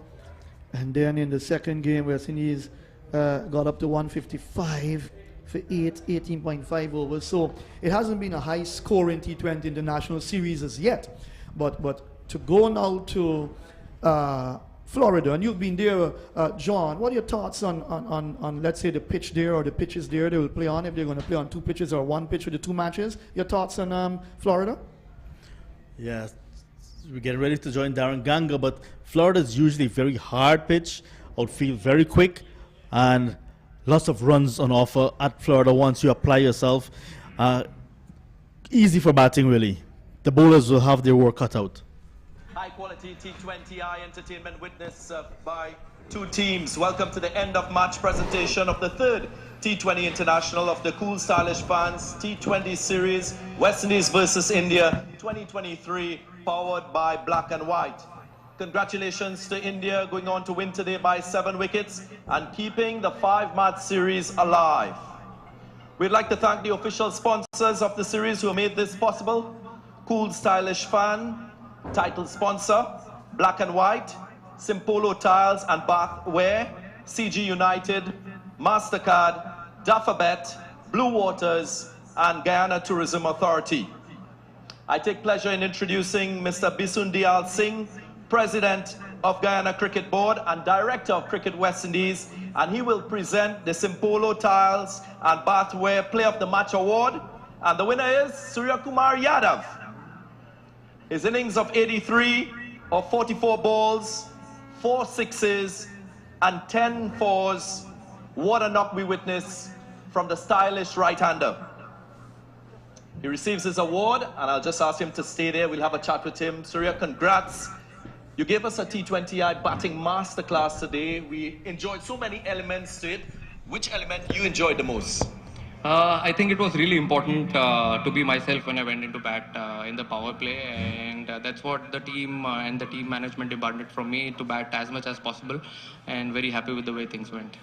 Speaker 4: and then in the second game, West Indies got up to 155 for 18.5 overs. So it hasn't been a high scoring T20 International Series as yet, but to go now to Florida, and you've been there, John. What are your thoughts on let's say the pitch there or the pitches there they will play on, if they're going to play on 2 pitches or 1 pitch for the 2 matches? Your thoughts on Florida?
Speaker 1: Yeah, we're getting ready to join Darren Ganga, but Florida is usually very hard pitch, outfield very quick, and lots of runs on offer at Florida once you apply yourself. Easy for batting, really. The bowlers will have their work cut out.
Speaker 9: High quality T20I entertainment witnessed by 2 teams. Welcome to the end of match presentation of the 3rd T20 International of the Kuhl Stylish Fans T20 Series, West Indies versus India 2023, powered by Black and White. Congratulations to India, going on to win today by 7 wickets and keeping the 5-match series alive. We'd like to thank the official sponsors of the series who made this possible. Kuhl Stylish Fan, title sponsor, Black and White, Simpolo Tiles and Bathware, CG United, MasterCard, Dafabet, Blue Waters, and Guyana Tourism Authority. I take pleasure in introducing Mr. Bisun Dial Singh, President of Guyana Cricket Board and Director of Cricket West Indies, and he will present the Simpolo Tiles and Bathware Play of the Match Award, and the winner is Surya Kumar Yadav. His innings of 83 of 44 balls, 4 sixes, and 10 fours. What a knock we witness from the stylish right-hander. He receives his award, and I'll just ask him to stay there. We'll have a chat with him. Surya, congrats. You gave us a T20I batting masterclass today. We enjoyed so many elements to it. Which element you enjoyed the most?
Speaker 10: I think it was really important to be myself when I went into bat in the power play, and that's what the team and the team management demanded from me, to bat as much as possible, and very happy with the way things went.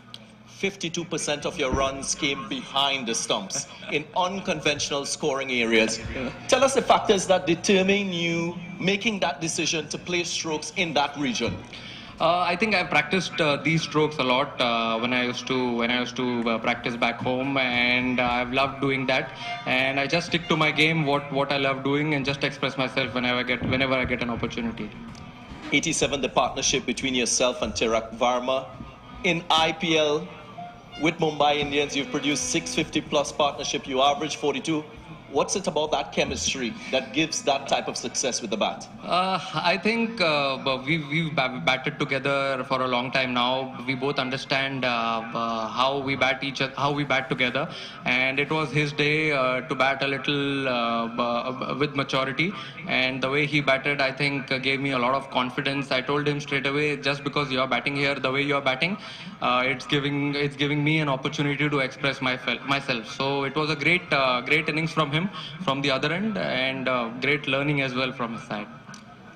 Speaker 9: 52% of your runs came behind the stumps in unconventional scoring areas. Tell us the factors that determine you making that decision to play strokes in that region.
Speaker 10: I think I've practiced these strokes a lot when I used to practice back home, and I've loved doing that. And I just stick to my game, what I love doing, and just express myself whenever I get an opportunity.
Speaker 9: 87, the partnership between yourself and Tirak Varma. In IPL with Mumbai Indians, you've produced 650 plus partnership. You average 42. What's it about that chemistry that gives that type of success with the bat?
Speaker 10: I think we've batted together for a long time now. We both understand how we bat together, and it was his day to bat a little with maturity. And the way he batted, I think, gave me a lot of confidence. I told him straight away, just because you are batting here the way you are batting, it's giving me an opportunity to express myself. So it was a great innings from him. him from the other end, and great learning as well from his side.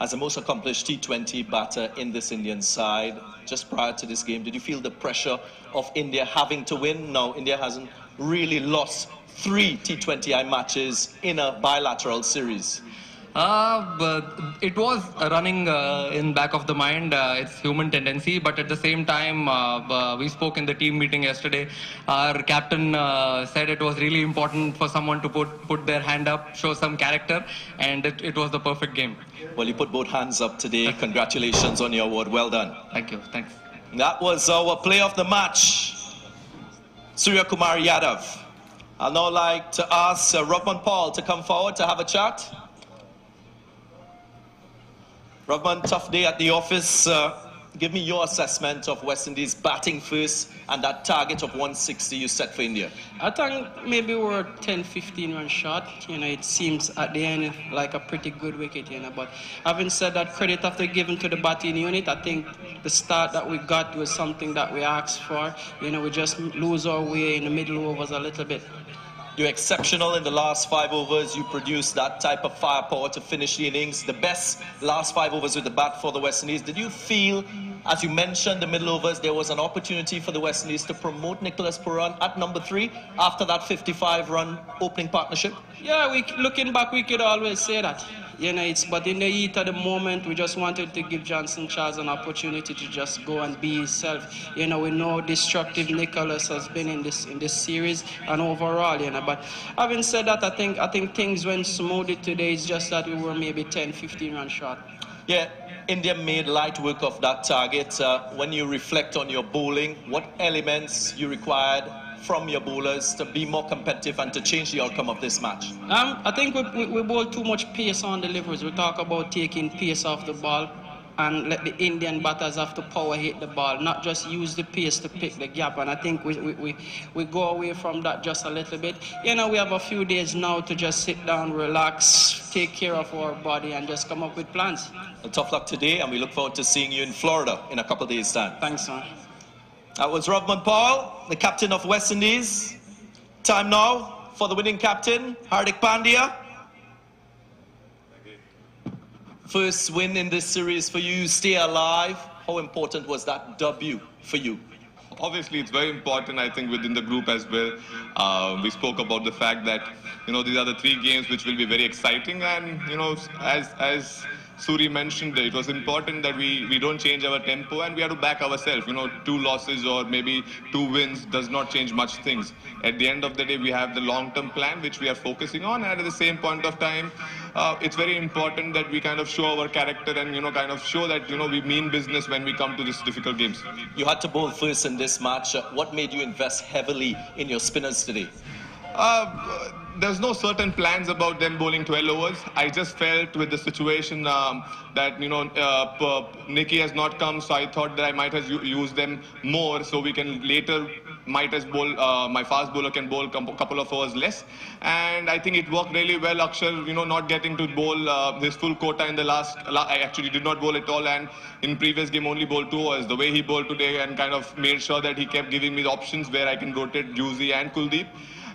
Speaker 9: As the most accomplished T20 batter in this Indian side, just prior to this game, did you feel the pressure of India having to win? No, India hasn't really lost 3 T20I matches in a bilateral series.
Speaker 10: But it was running in back of the mind. It's human tendency, but at the same time, we spoke in the team meeting yesterday. Our captain said it was really important for someone to put their hand up, show some character, and it was the perfect game.
Speaker 9: Well, you put both hands up today. Congratulations on your award. Well done.
Speaker 10: Thank you. Thanks.
Speaker 9: That was our play of the match, Surya Kumar Yadav. I'd now like to ask Robman Paul to come forward to have a chat. Robman, tough day at the office. Give me your assessment of West Indies batting first and that target of 160 you set for India.
Speaker 11: I think maybe we're 10-15 run short. It seems at the end like a pretty good wicket, But having said that, credit have to be given to the batting unit. I think the start that we got was something that we asked for. We just lose our way in the middle overs a little bit.
Speaker 9: You're exceptional in the last 5 overs. You produced that type of firepower to finish the innings. The best last 5 overs with the bat for the West Indies. Did you feel, as you mentioned, the middle overs, there was an opportunity for the West Indies to promote Nicholas Pooran at number 3 after that 55-run opening partnership?
Speaker 11: Yeah, looking back, we could always say that. But in the heat of the moment, we just wanted to give Johnson Charles an opportunity to just go and be himself. We know destructive Nicholas has been in this series and overall, But having said that, I think things went smoothly today. It's just that we were maybe 10-15 runs short.
Speaker 9: Yeah, India made light work of that target. When you reflect on your bowling, what elements you required from your bowlers to be more competitive and to change the outcome of this match?
Speaker 11: I think we bowl too much pace on deliveries. We talk about taking pace off the ball and let the Indian batters have to power hit the ball, not just use the pace to pick the gap. And I think we go away from that just a little bit. We have a few days now to just sit down, relax, take care of our body and just come up with plans.
Speaker 9: Well, tough luck today, and we look forward to seeing you in Florida in a couple of days' time.
Speaker 11: Thanks, man.
Speaker 9: That was Robman Paul, the captain of West Indies. Time now for the winning captain, Hardik Pandya. First win in this series for you, stay alive. How important was that W for you?
Speaker 12: Obviously, it's very important, I think, within the group as well. We spoke about the fact that, these are the 3 games which will be very exciting. And, as Suri mentioned, it was important that we don't change our tempo and we have to back ourselves. 2 losses or maybe 2 wins does not change much things. At the end of the day, we have the long-term plan which we are focusing on, and at the same point of time, it's very important that we kind of show our character and kind of show that we mean business when we come to these difficult games.
Speaker 9: You had to bowl first in this match. What made you invest heavily in your spinners today?
Speaker 12: There's no certain plans about them bowling 12 overs. I just felt with the situation that Nicky has not come, so I thought that I might have used them more, so we can later might as bowl. My fast bowler can bowl a couple of overs less, and I think it worked really well. Akshar, not getting to bowl his full quota in the last. I actually did not bowl at all, and in previous game only bowled 2 overs. The way he bowled today and kind of made sure that he kept giving me the options where I can rotate Juicy and Kuldeep.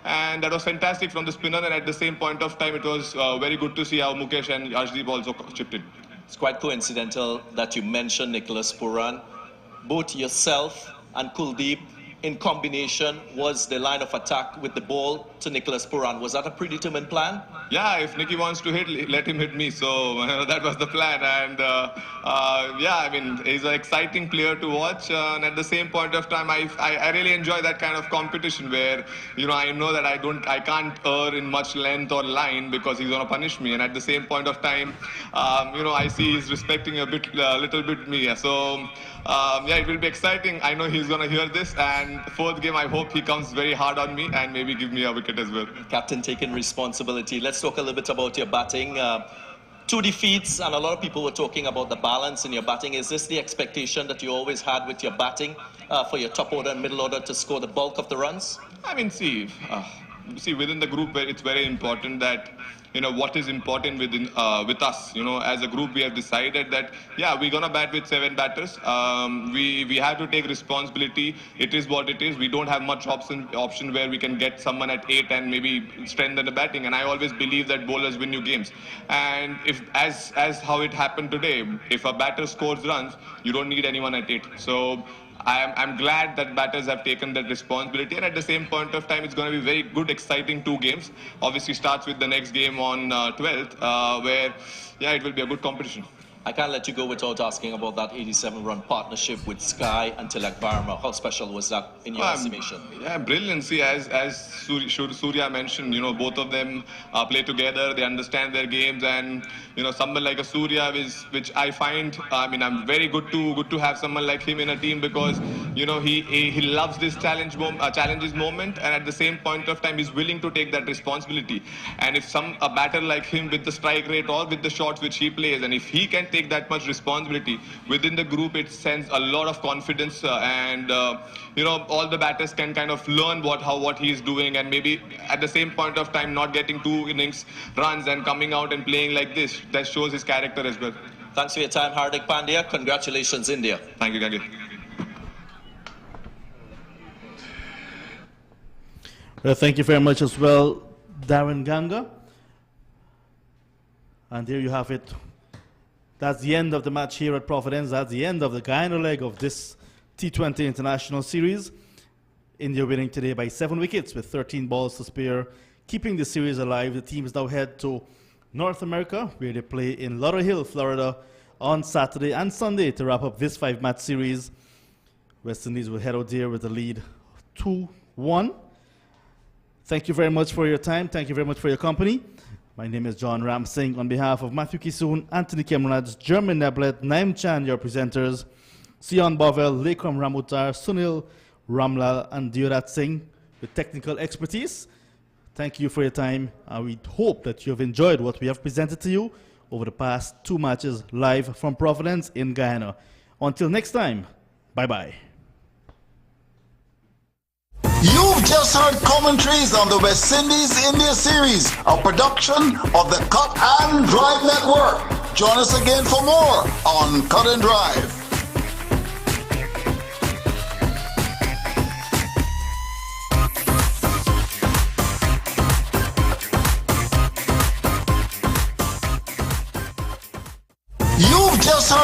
Speaker 12: And that was fantastic from the spinner, and at the same point of time, it was very good to see how Mukesh and Arshdeep also chipped in.
Speaker 9: It's quite coincidental that you mentioned Nicholas Pooran. Both yourself and Kuldeep in combination was the line of attack with the ball to Nicholas Pooran. Was that a predetermined plan?
Speaker 12: Yeah, if Nicky wants to hit, let him hit me. So that was the plan. And yeah, I mean, he's an exciting player to watch. And at the same point of time, I really enjoy that kind of competition where, I know that I can't err in much length or line because he's going to punish me. And at the same point of time, I see he's respecting a little bit me. So yeah, it will be exciting. I know he's going to hear this. And 4th game, I hope he comes very hard on me and maybe give me a wicket as well.
Speaker 9: Captain taking responsibility. Let's talk a little bit about your batting. 2 defeats, and a lot of people were talking about the balance in your batting. Is this the expectation that you always had with your batting for your top order and middle order to score the bulk of the runs?
Speaker 12: I mean, see, see, within the group, it's very important that, what is important with us. As a group, we have decided that, yeah, we're going to bat with 7 batters. We have to take responsibility. It is what it is. We don't have much option where we can get someone at 8 and maybe strengthen the batting. And I always believe that bowlers win you games. And if, as how it happened today, if a batter scores runs, you don't need anyone at 8. So I'm glad that batters have taken that responsibility, and at the same point of time, it's going to be very good, exciting 2 games. Obviously, starts with the next game on 12th, where, yeah, it will be a good competition.
Speaker 9: I can't let you go without asking about that 87-run partnership with Sky and Tilak Varma. How special was that in your estimation?
Speaker 12: Yeah, brilliant. See, as Surya mentioned, both of them play together. They understand their games, and someone like a Surya, which I find, I'm very good to have someone like him in a team, because he loves this challenges moment, and at the same point of time, he's willing to take that responsibility. And if a batter like him, with the strike rate or with the shots which he plays, and if he can take that much responsibility within the group, it sends a lot of confidence, and all the batters can kind of learn what he's doing, and maybe at the same point of time not getting 2 innings runs and coming out and playing like this. That shows his character as well.
Speaker 9: Thanks for your time, Hardik Pandya. Congratulations, India.
Speaker 12: Thank you.
Speaker 1: Well, thank you very much as well, Darren Ganga. And there you have it. That's the end of the match here at Providence. That's the end of the Guyana leg of this T20 International Series. India winning today by 7 wickets with 13 balls to spare, keeping the series alive. The teams now head to North America, where they play in Lauderhill, Florida, on Saturday and Sunday to wrap up this 5-match series. West Indies will head out there with a lead 2-1. Thank you very much for your time. Thank you very much for your company. My name is John Ramsingh. On behalf of Matthew Kisoon, Anthony Kemranaj, Jermaine Neblet, Naim Chan, your presenters, Sion Bovel, Lekram Ramutar, Sunil Ramlal, and Diorat Singh with technical expertise. Thank you for your time, and we hope that you have enjoyed what we have presented to you over the past 2 matches live from Providence in Guyana. Until next time, bye-bye.
Speaker 3: You've just heard commentaries on the West Indies India series, a production of the Cut and Drive Network. Join us again for more on Cut and Drive.